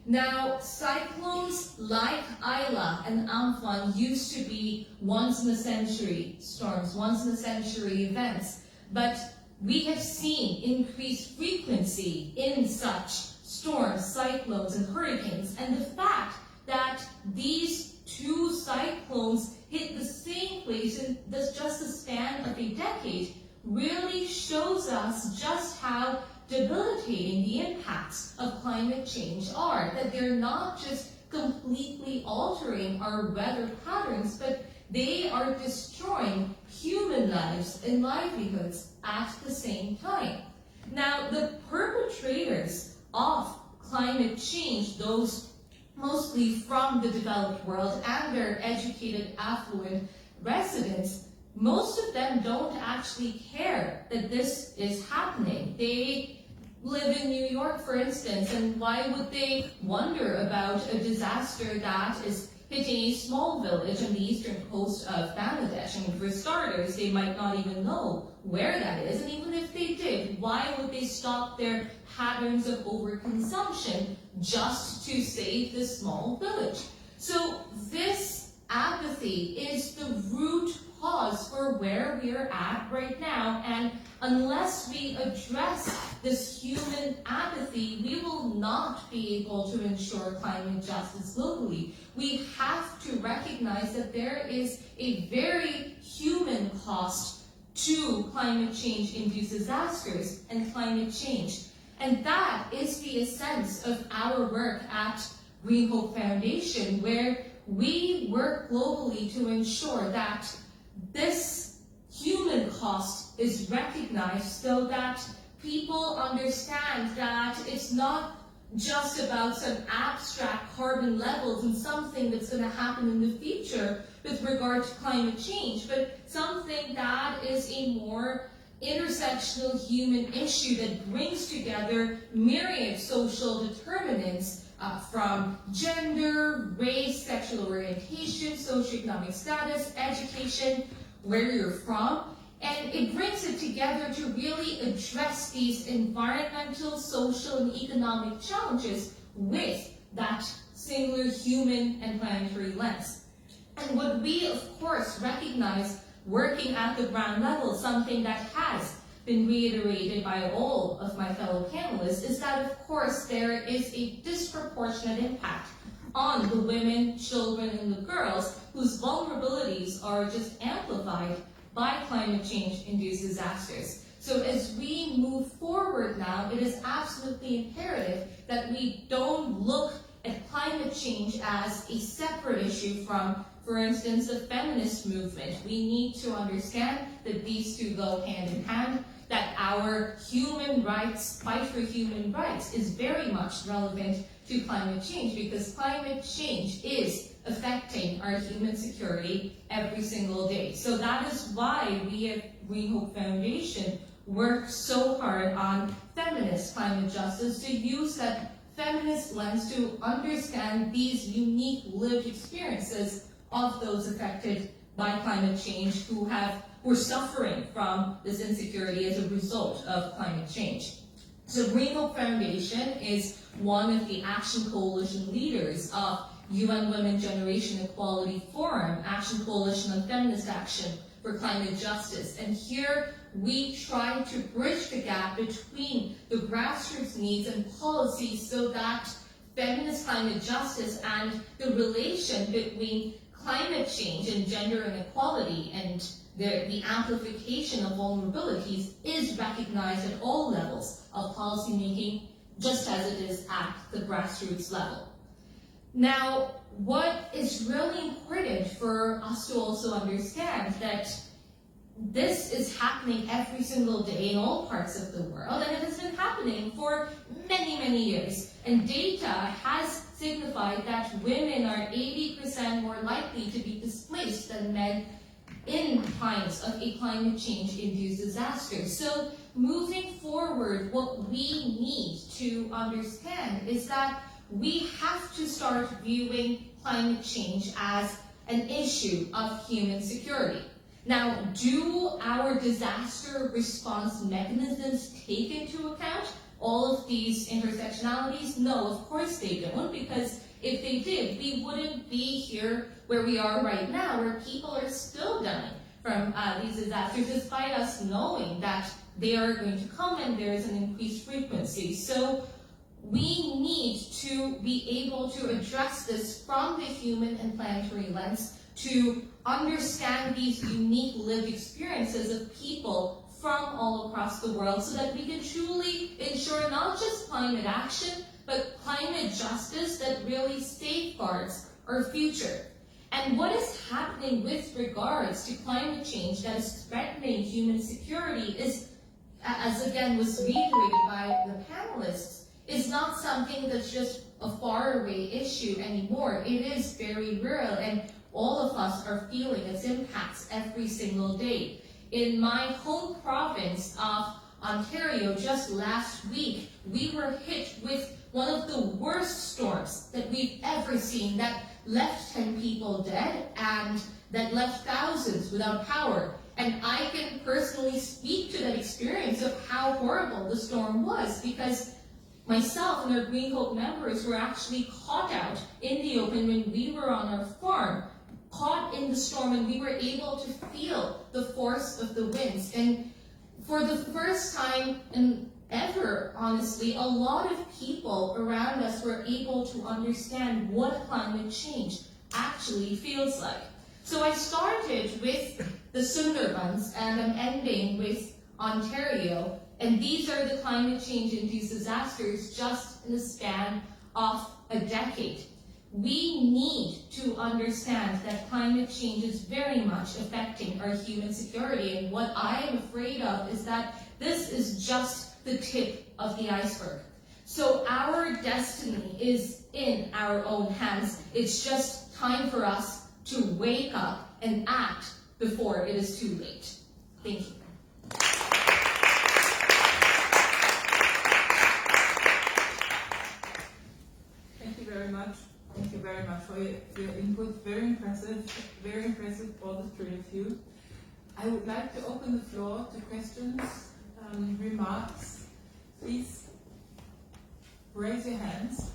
Now, cyclones like Isla and Amphan used to be once-in-a-century storms, once-in-a-century events, but we have seen increased frequency in such storms, cyclones, and hurricanes, and the fact that these two cyclones hit the same place in just the span of a decade really shows us just how debilitating the impacts of climate change are, that they're not just completely altering our weather patterns, but they are destroying human lives and livelihoods at the same time. Now, the perpetrators of climate change, those mostly from the developed world and their educated, affluent residents, most of them don't actually care that this is happening. They live in New York, for instance, and why would they wonder about a disaster that is hitting a small village on the eastern coast of Bangladesh? I mean, for starters, they might not even know where that is, and even if they did, why would they stop their patterns of overconsumption just to save this small village? So this apathy is the root cause for where we are at right now, and unless we address this human apathy, we will not be able to ensure climate justice globally. We have to recognize that there is a very human cost to climate change-induced disasters and climate change. And that is the essence of our work at Green Hope Foundation, where we work globally to ensure that this human cost is recognized so that people understand that it's not just about some abstract carbon levels and something that's going to happen in the future with regard to climate change, but something that is a more intersectional human issue that brings together myriad social determinants from gender, race, sexual orientation, socioeconomic status, education, where you're from, and it brings it together to really address these environmental, social, and economic challenges with that singular human and planetary lens. And what we, of course, recognize working at the ground level, something that has been reiterated by all of my fellow panelists, is that, of course, there is a disproportionate impact on the women, children, and the girls whose vulnerabilities are just amplified by climate change-induced disasters. So as we move forward now, it is absolutely imperative that we don't look at climate change as a separate issue from, for instance, the feminist movement. We need to understand that these two go hand in hand, that our human rights, fight for human rights, is very much relevant to climate change, because climate change is affecting our human security every single day. So that is why we at Green Hope Foundation work so hard on feminist climate justice, to use that feminist lens to understand these unique lived experiences of those affected by climate change who were suffering from this insecurity as a result of climate change. So Green Hope Foundation is one of the Action Coalition leaders of UN Women Generation Equality Forum, Action Coalition on Feminist Action for Climate Justice. And here we try to bridge the gap between the grassroots needs and policies so that feminist climate justice and the relation between climate change and gender inequality and the amplification of vulnerabilities is recognized at all levels of policymaking, just as it is at the grassroots level. Now, what is really important for us to also understand that this is happening every single day in all parts of the world, and it has been happening for many, many years. And data has signified that women are 80% more likely to be displaced than men in times of a climate change-induced disaster. So moving forward, what we need to understand is that we have to start viewing climate change as an issue of human security. Now, do our disaster response mechanisms take into account all of these intersectionalities? No, of course they don't, because if they did, we wouldn't be here where we are right now, where people are still dying from these disasters, despite us knowing that they are going to come and there is an increased frequency. So we need to be able to address this from the human and planetary lens, to understand these unique lived experiences of people from all across the world, so that we can truly ensure not just climate action, but climate justice that really safeguards our future. And what is happening with regards to climate change that is threatening human security is, as again was reiterated by the panelists, is not something that's just a faraway issue anymore. It is very real, and all of us are feeling its impacts every single day. In my home province of Ontario, just last week, we were hit with one of the worst storms that we've ever seen, that left 10 people dead and that left thousands without power. And I can personally speak to that experience of how horrible the storm was, because myself and our Green Hope members were actually caught out in the open when we were on our farm, caught in the storm, and we were able to feel the force of the winds. And for the first time in ever, honestly, a lot of people around us were able to understand what climate change actually feels like. So I started with the Sundarbans, and I'm ending with Ontario, and these are the climate change-induced disasters just in the span of a decade. We need to understand that climate change is very much affecting our human security, and what I am afraid of is that this is just the tip of the iceberg. So our destiny is in our own hands. It's just time for us to wake up and act before it is too late. Thank you. for your input. Very impressive, all the three of you. I would like to open the floor to questions, remarks. Please raise your hands.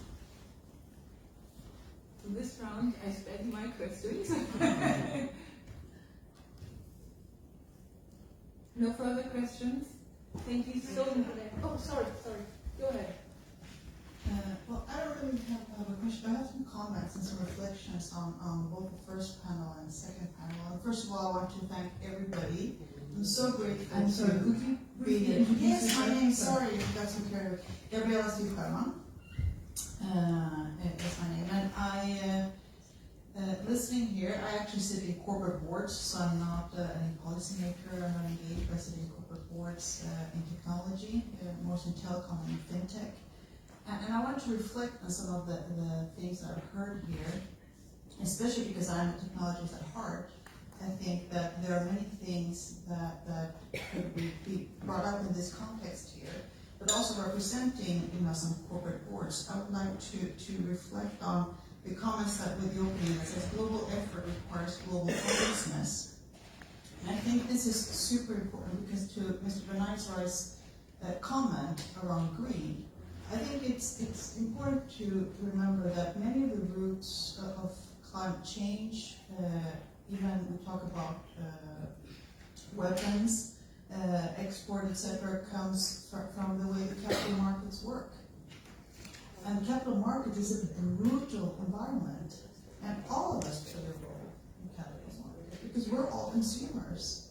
In this round, I spend my questions. No further questions? Thank you so much. Oh, sorry. Go ahead. Well, I don't really have a question, but I have some comments and some reflections on both the first panel and the second panel. And first of all, I want to thank everybody. I'm so grateful. I'm sorry, could you briefly introduce Yes, my yourself? name, sorry, if that's okay. Gabriela Stigberman. That's my name. And listening here, I actually sit in corporate boards, so I'm not any policymaker. I'm not engaged. I sit in corporate boards in technology, mostly in telecom and fintech. And I want to reflect on some of the things that I've heard here, especially because I'm a technologist at heart. I think that there are many things that could be brought up in this context here, but also representing some corporate boards. I would like to reflect on the comments that with the opening that says global effort requires global consciousness. And I think this is super important because to Mr. Van Nistelrooy's comment around green, I think it's important to remember that many of the roots of climate change, even we talk about weapons, export, etc., comes from the way the capital markets work. And capital market is a brutal environment, and all of us play a role in capital market because we're all consumers.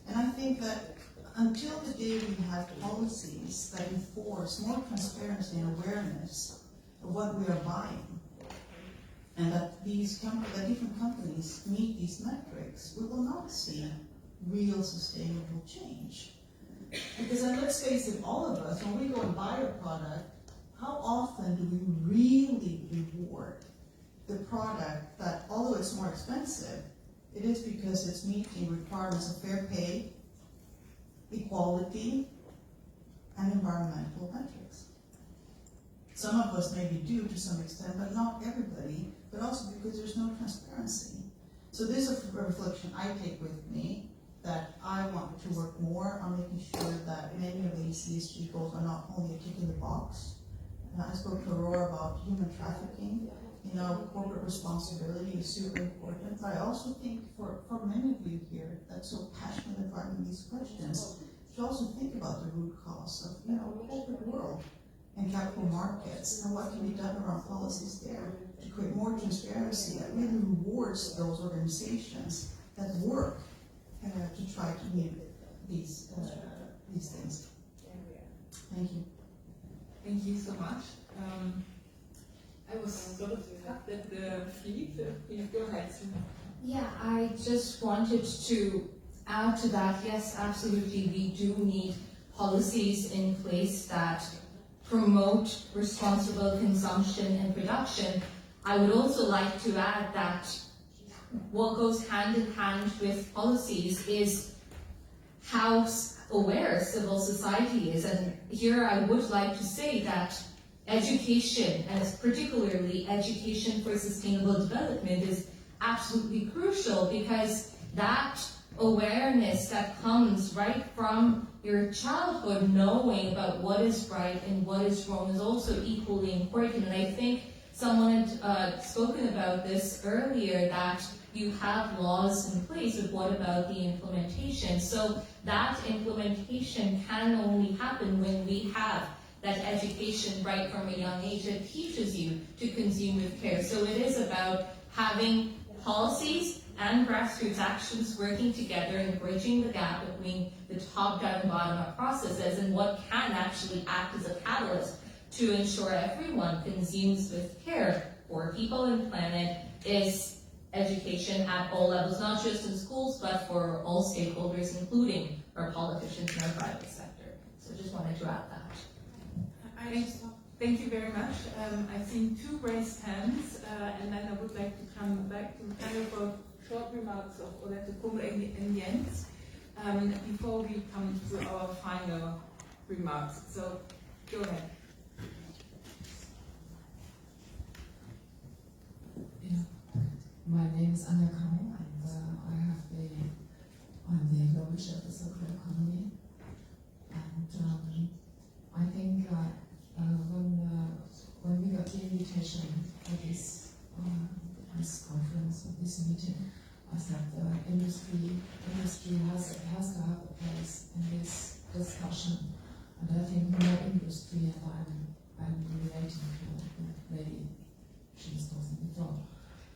And I think that until the day we have policies that enforce more transparency and awareness of what we are buying, and that that different companies meet these metrics, we will not see real sustainable change. Because then let's face it, all of us, when we go and buy a product, how often do we really reward the product that, although it's more expensive, it is because it's meeting requirements of fair pay, equality, and environmental metrics. Some of us maybe do to some extent, but not everybody, but also because there's no transparency. So this is a reflection I take with me, that I want to work more on making sure that many of these ESG goals are not only a tick in the box. I spoke to Aurora about human trafficking. Corporate responsibility is super important. But I also think for many of you here that's so passionate about these questions, you should also think about the root cause of corporate world and capital markets and what can be done around policies there to create more transparency that really rewards those organizations that work to try to meet these things. Thank you. Thank you so much. I was sort of stuck at the feet. Please go ahead. Yeah, I just wanted to add to that. Yes, absolutely, we do need policies in place that promote responsible consumption and production. I would also like to add that what goes hand in hand with policies is how aware civil society is. And here I would like to say that education, and particularly education for sustainable development, is absolutely crucial, because that awareness that comes right from your childhood, knowing about what is right and what is wrong, is also equally important. And I think someone had spoken about this earlier, that you have laws in place, but what about the implementation? So that implementation can only happen when we have that education right from a young age that teaches you to consume with care. So it is about having policies and grassroots actions working together and bridging the gap between the top-down and bottom-up processes, and what can actually act as a catalyst to ensure everyone consumes with care for people and planet is education at all levels, not just in schools, but for all stakeholders, including our politicians and our private sector. So just wanted to add that. Thank you very much. I've seen 2 raised hands, and then I would like to come back to kind of a short remarks of Olette Kummel and Jens before we come to our final remarks. So go ahead. Yeah.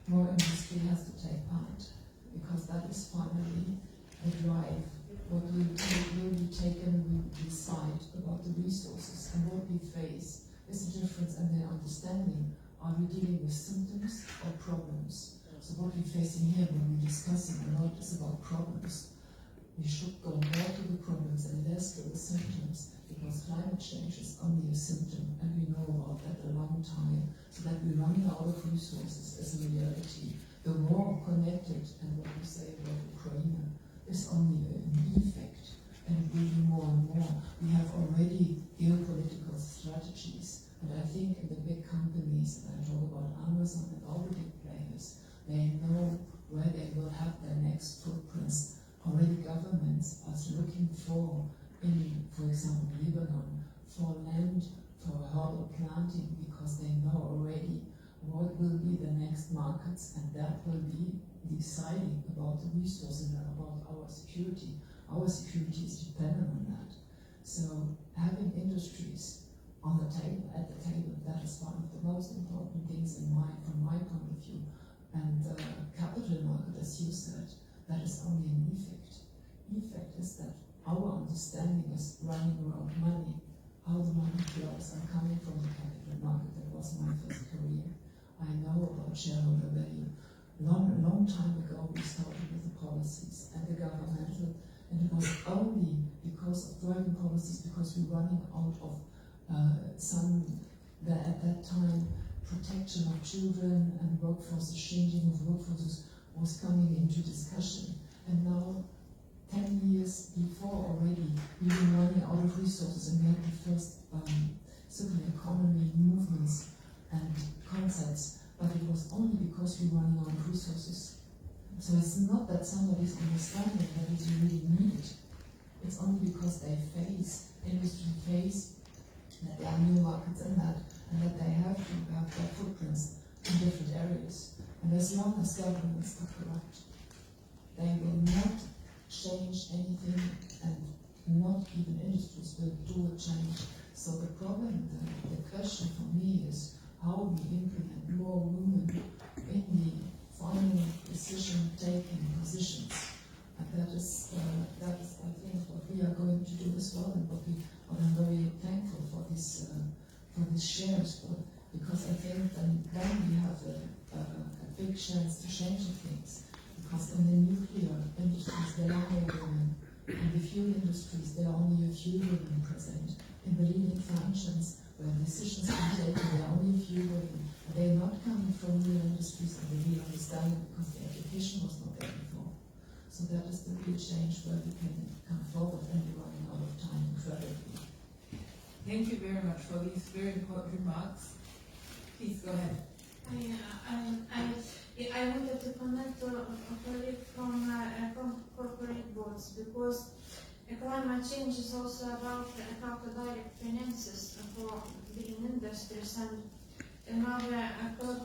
more industry has to take part, because that is finally a drive. What will be taken, we decide about the resources, and what we face is a difference in their understanding. Are we dealing with symptoms or problems? So what we're facing here when we're discussing a lot is about problems. We should go more to the problems and less to the symptoms, because climate change is only a symptom, and we know about that a long time. So that we're running out of resources is a reality. The war connected, and what we say about Ukraine, is only an effect, and it will be more and more. We have already geopolitical strategies, and I think in the big companies, and I talk about Amazon and all the big players, they know where they will have their next footprints. Already governments are looking for, for example, Lebanon, for land for herbal planting, because they know already what will be the next markets, and that will be deciding about the resources and about our security. Our security is dependent on that. So having industries on the table, at the table, that is one of the most important things from my point of view. And the capital market, as you said, that is only an effect. Effect is that our understanding is running around money, how the money flows. I'm coming from the capital market, that was my first career. I know about shareholder value. Long time ago we started with the policies and the governmental, and it was only because of driving policies, because we're running out of at that time, protection of children and workforces, changing of workforces was coming into discussion. And now, 10 years before already, we've been running out of resources, and we had the first circular economy movements and concepts, but it was only because we were running out of resources. So it's not that somebody's understanding that is really needed. It's only because industry face that there are new markets in that, and that they have to have their footprints in different areas. And as long as governments are corrupt, they will not change anything, and not even industries will do a change. So the problem, the question for me is how we implement more women in the final decision-taking positions. And that is, I think, what we are going to do as well, and what I'm very thankful for this shares, because I think then we have a big chance to change things. Because in the nuclear industries there are no women, in the fuel industries there are only a few women present. In the leading functions where decisions are taken there are only a few women. And they are not coming from real industries, and they really understand it because the education was not there before. So that is the real change where we can come forward, and we're running out of time incredibly. Thank you very much for these very important remarks. Please go ahead. I wanted to comment a colleague from corporate boards, because climate change is also about how to direct finances for green industries. And in our climate outlook,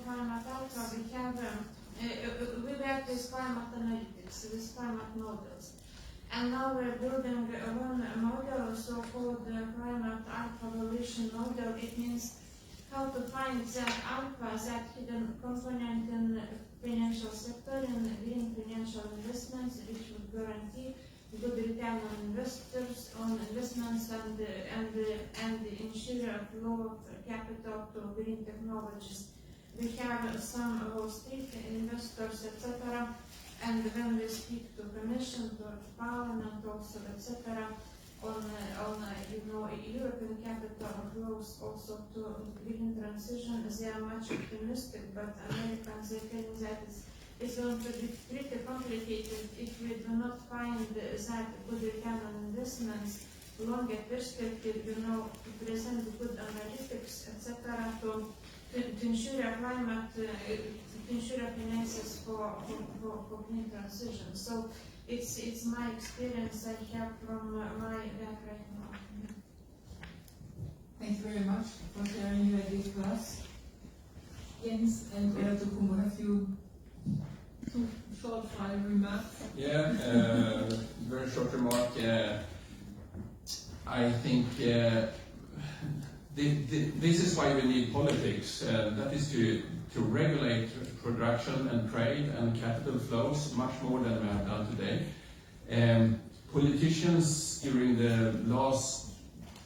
we work with climate analytics, with climate models. And now we're building one model, so-called climate alpha evaluation model. It means how to find that alpha, that hidden component in the financial sector, in green financial investments, which would guarantee good return on investors, on investments, and ensure a flow of capital to green technologies. We have some Wall Street investors, etc. And when we speak to Commission, to Parliament also, etc., on European capital flows also to green transition, they are much optimistic, but Americans, they think that it's going to be pretty complicated if we do not find that good return on investments, longer perspective, to present good analytics, etc., to ensure a climate, to ensure finances for green transition. So it's my experience I have from my work right now. Thank you very much for sharing your ideas with us. Jens and Tukumo, have you two short final remarks? Yeah, very short remark. I think This is why we need politics. That is to regulate production and trade and capital flows much more than we have done today. Politicians during the last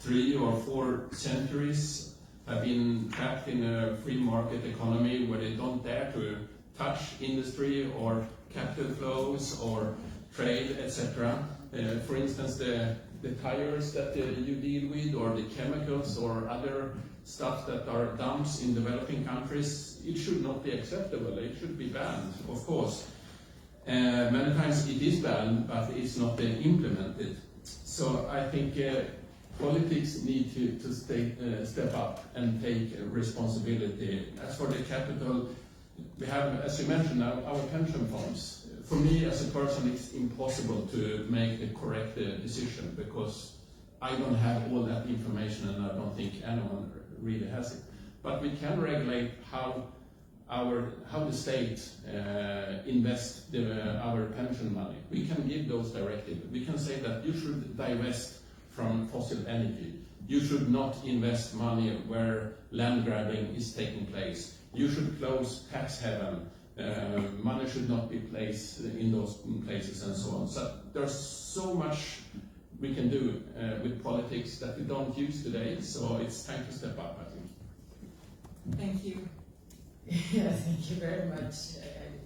3 or 4 centuries have been trapped in a free market economy where they don't dare to touch industry or capital flows or trade, etc. For instance, the tires that you deal with, or the chemicals or other stuff that are dumps in developing countries, it should not be acceptable. It should be banned, of course. Many times it is banned, but it's not implemented. So I think politics need to step up and take responsibility. As for the capital, we have, as you mentioned, our pension funds. For me as a person, it's impossible to make the correct decision because I don't have all that information, and I don't think anyone really has it. But we can regulate how the state invests our pension money. We can give those directives. We can say that you should divest from fossil energy. You should not invest money where land grabbing is taking place. You should close tax haven. Money should not be placed in those places, and so on. So there's so much we can do with politics that we don't use today, so it's time to step up, I think. Thank you. Yeah, thank you very much.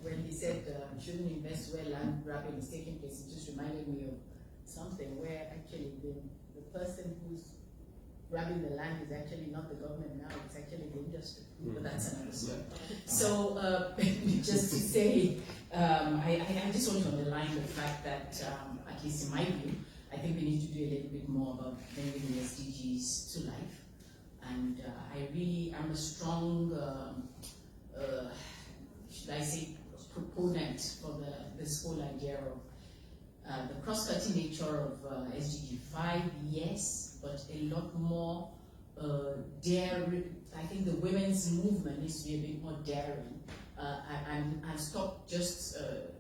When he said shouldn't invest where land grabbing is taking place, it just reminded me of something where actually the person who's grabbing the land is actually not the government now, it's actually the industry. But that's another story. So just to say, I just want to underline the fact that, at least in my view, I think we need to do a little bit more about bringing the SDGs to life. And I really am a strong, should I say, proponent for this whole idea of the cross-cutting nature of SDG 5, yes, but a lot more daring. I think the women's movement needs to be a bit more daring and stop just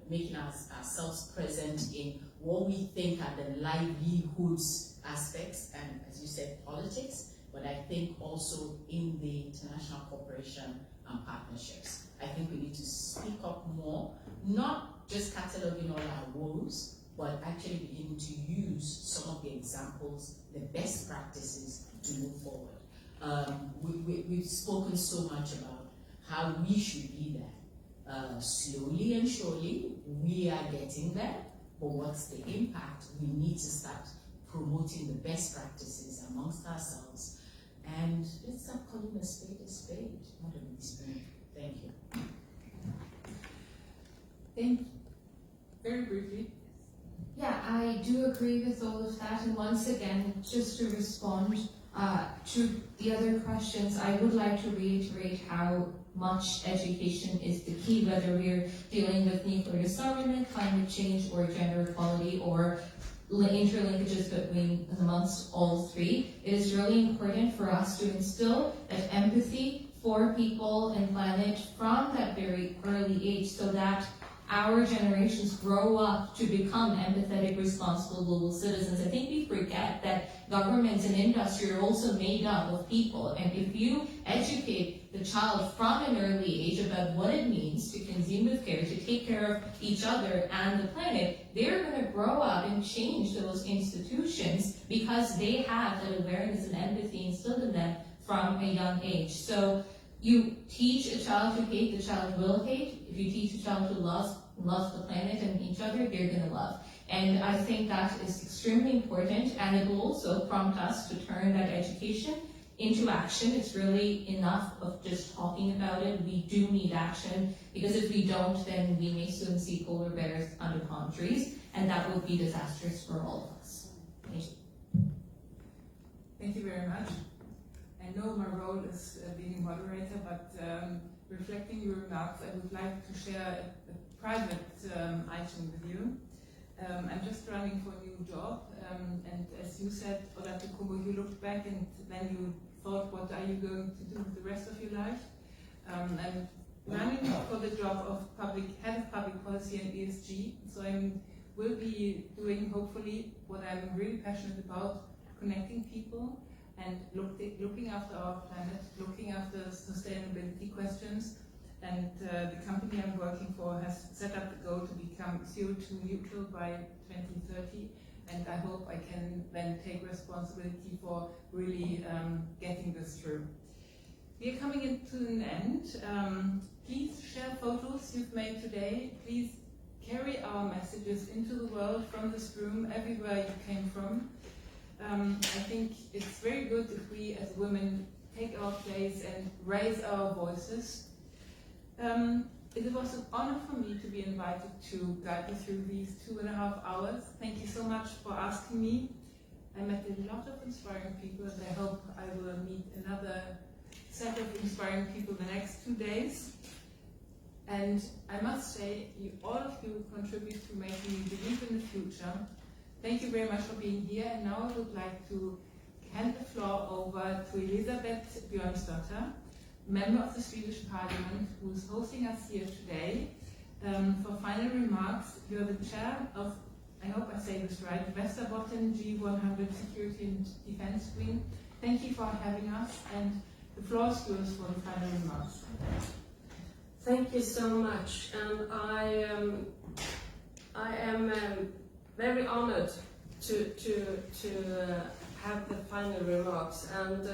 making ourselves present in what we think are the livelihoods aspects, and as you said, politics, but I think also in the international cooperation and partnerships. I think we need to speak up more, not just cataloging all our woes, but actually beginning to use some of the examples, the best practices to move forward. We've spoken so much about how we should be there. Slowly and surely, we are getting there, but what's the impact? We need to start promoting the best practices amongst ourselves, and let's start calling a spade, not a big spoon. Thank you. Thank you. Very briefly. Yeah, I do agree with all of that, and once again, just to respond to the other questions, I would like to reiterate how much education is the key, whether we're dealing with nuclear disarmament, climate change, or gender equality, or interlinkages between and amongst all three. It is really important for us to instill that empathy for people and planet from that very early age, so that our generations grow up to become empathetic, responsible global citizens. I think we forget that governments and industry are also made up of people, and if you educate the child from an early age about what it means to consume with care, to take care of each other and the planet, they're going to grow up and change those institutions because they have that awareness and empathy instilled in them from a young age. So you teach a child to hate, the child will hate. If you teach a child to love the planet and each other, they're going to love. And I think that is extremely important, and it will also prompt us to turn that education into action. It's really enough of just talking about it. We do need action, because if we don't, then we may soon see polar bears under palm trees, and that would be disastrous for all of us. Thank you. Thank you very much. I know my role is being a moderator, but reflecting your remarks, I would like to share a private item with you. I'm just running for a new job, and as you said, Olaf Kubo, you looked back and then you thought, what are you going to do with the rest of your life? I'm running for the job of head of public policy and ESG, so I will be doing, hopefully, what I'm really passionate about, connecting people, and looking after our planet, looking after sustainability questions. And the company I'm working for has set up the goal to become CO2 neutral by 2030. And I hope I can then take responsibility for really getting this through. We are coming into an end. Please share photos you've made today. Please carry our messages into the world from this room, everywhere you came from. I think it's very good if we as women take our place and raise our voices. It was an honor for me to be invited to guide you through these 2.5 hours. Thank you so much for asking me. I met a lot of inspiring people, and I hope I will meet another set of inspiring people the next 2 days. And I must say, all of you contribute to making me believe in the future. Thank you very much for being here. And now I would like to hand the floor over to Elisabeth Björnsdotter, member of the Swedish Parliament, who is hosting us here today. For final remarks, you're the chair of, I hope I say this right, Västerbotten G100 Security and Defense Wing. Thank you for having us, and the floor is yours for the final remarks. Thank you so much, and I am very honored to have the final remarks, and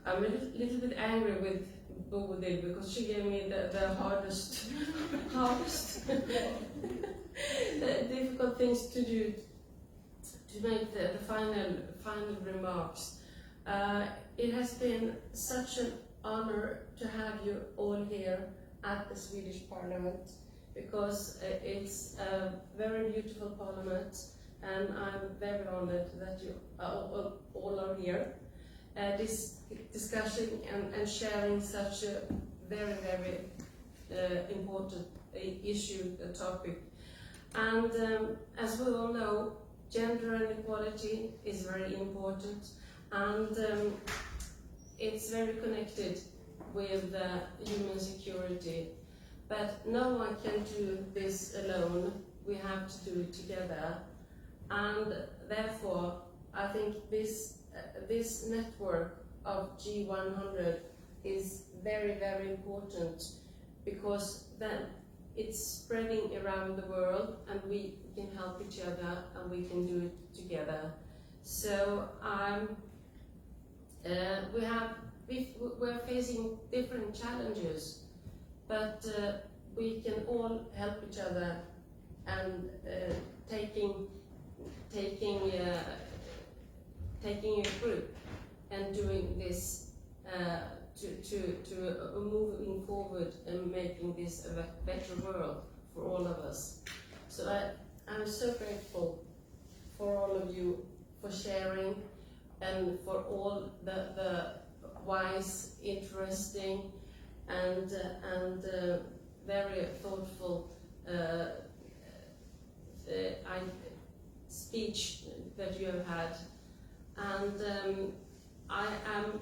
I'm a little bit angry with Bodil because she gave me the hardest difficult things to do to make the final remarks. It has been such an honor to have you all here at the Swedish Parliament, because it's a very beautiful parliament, and I'm very honored that you all are here, discussing and sharing such a very, very important issue, topic. And as we all know, gender inequality is very important, and it's very connected with human security. But no one can do this alone. We have to do it together. And therefore, I think this network of G100 is very, very important, because then it's spreading around the world, and we can help each other, and we can do it together. So we're facing different challenges, but we can all help each other, and taking a group and doing this to moving forward and making this a better world for all of us. So I'm so grateful for all of you for sharing, and for all the wise, interesting, and very thoughtful speech that you have had. And I am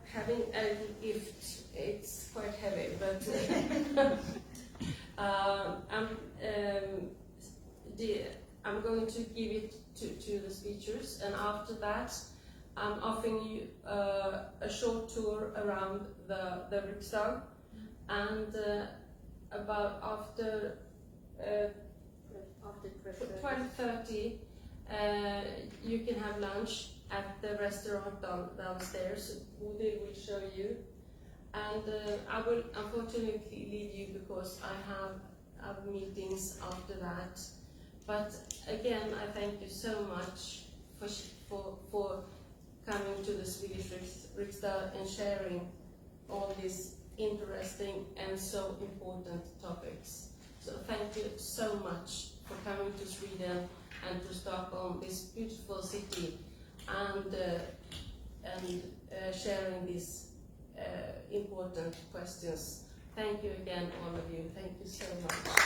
having a gift. It's quite heavy, but I'm going to give it to the speakers, and after that I'm offering you a short tour around the Riksdag, and about after 12:30 you can have lunch at the restaurant downstairs. Bodil will show you, and I will unfortunately leave you because I have meetings after that. But again, I thank you so much for coming to the Swedish Riksdag and sharing all these interesting and so important topics. So thank you so much for coming to Sweden and to Stockholm, this beautiful city, and sharing these important questions. Thank you again, all of you. Thank you so much.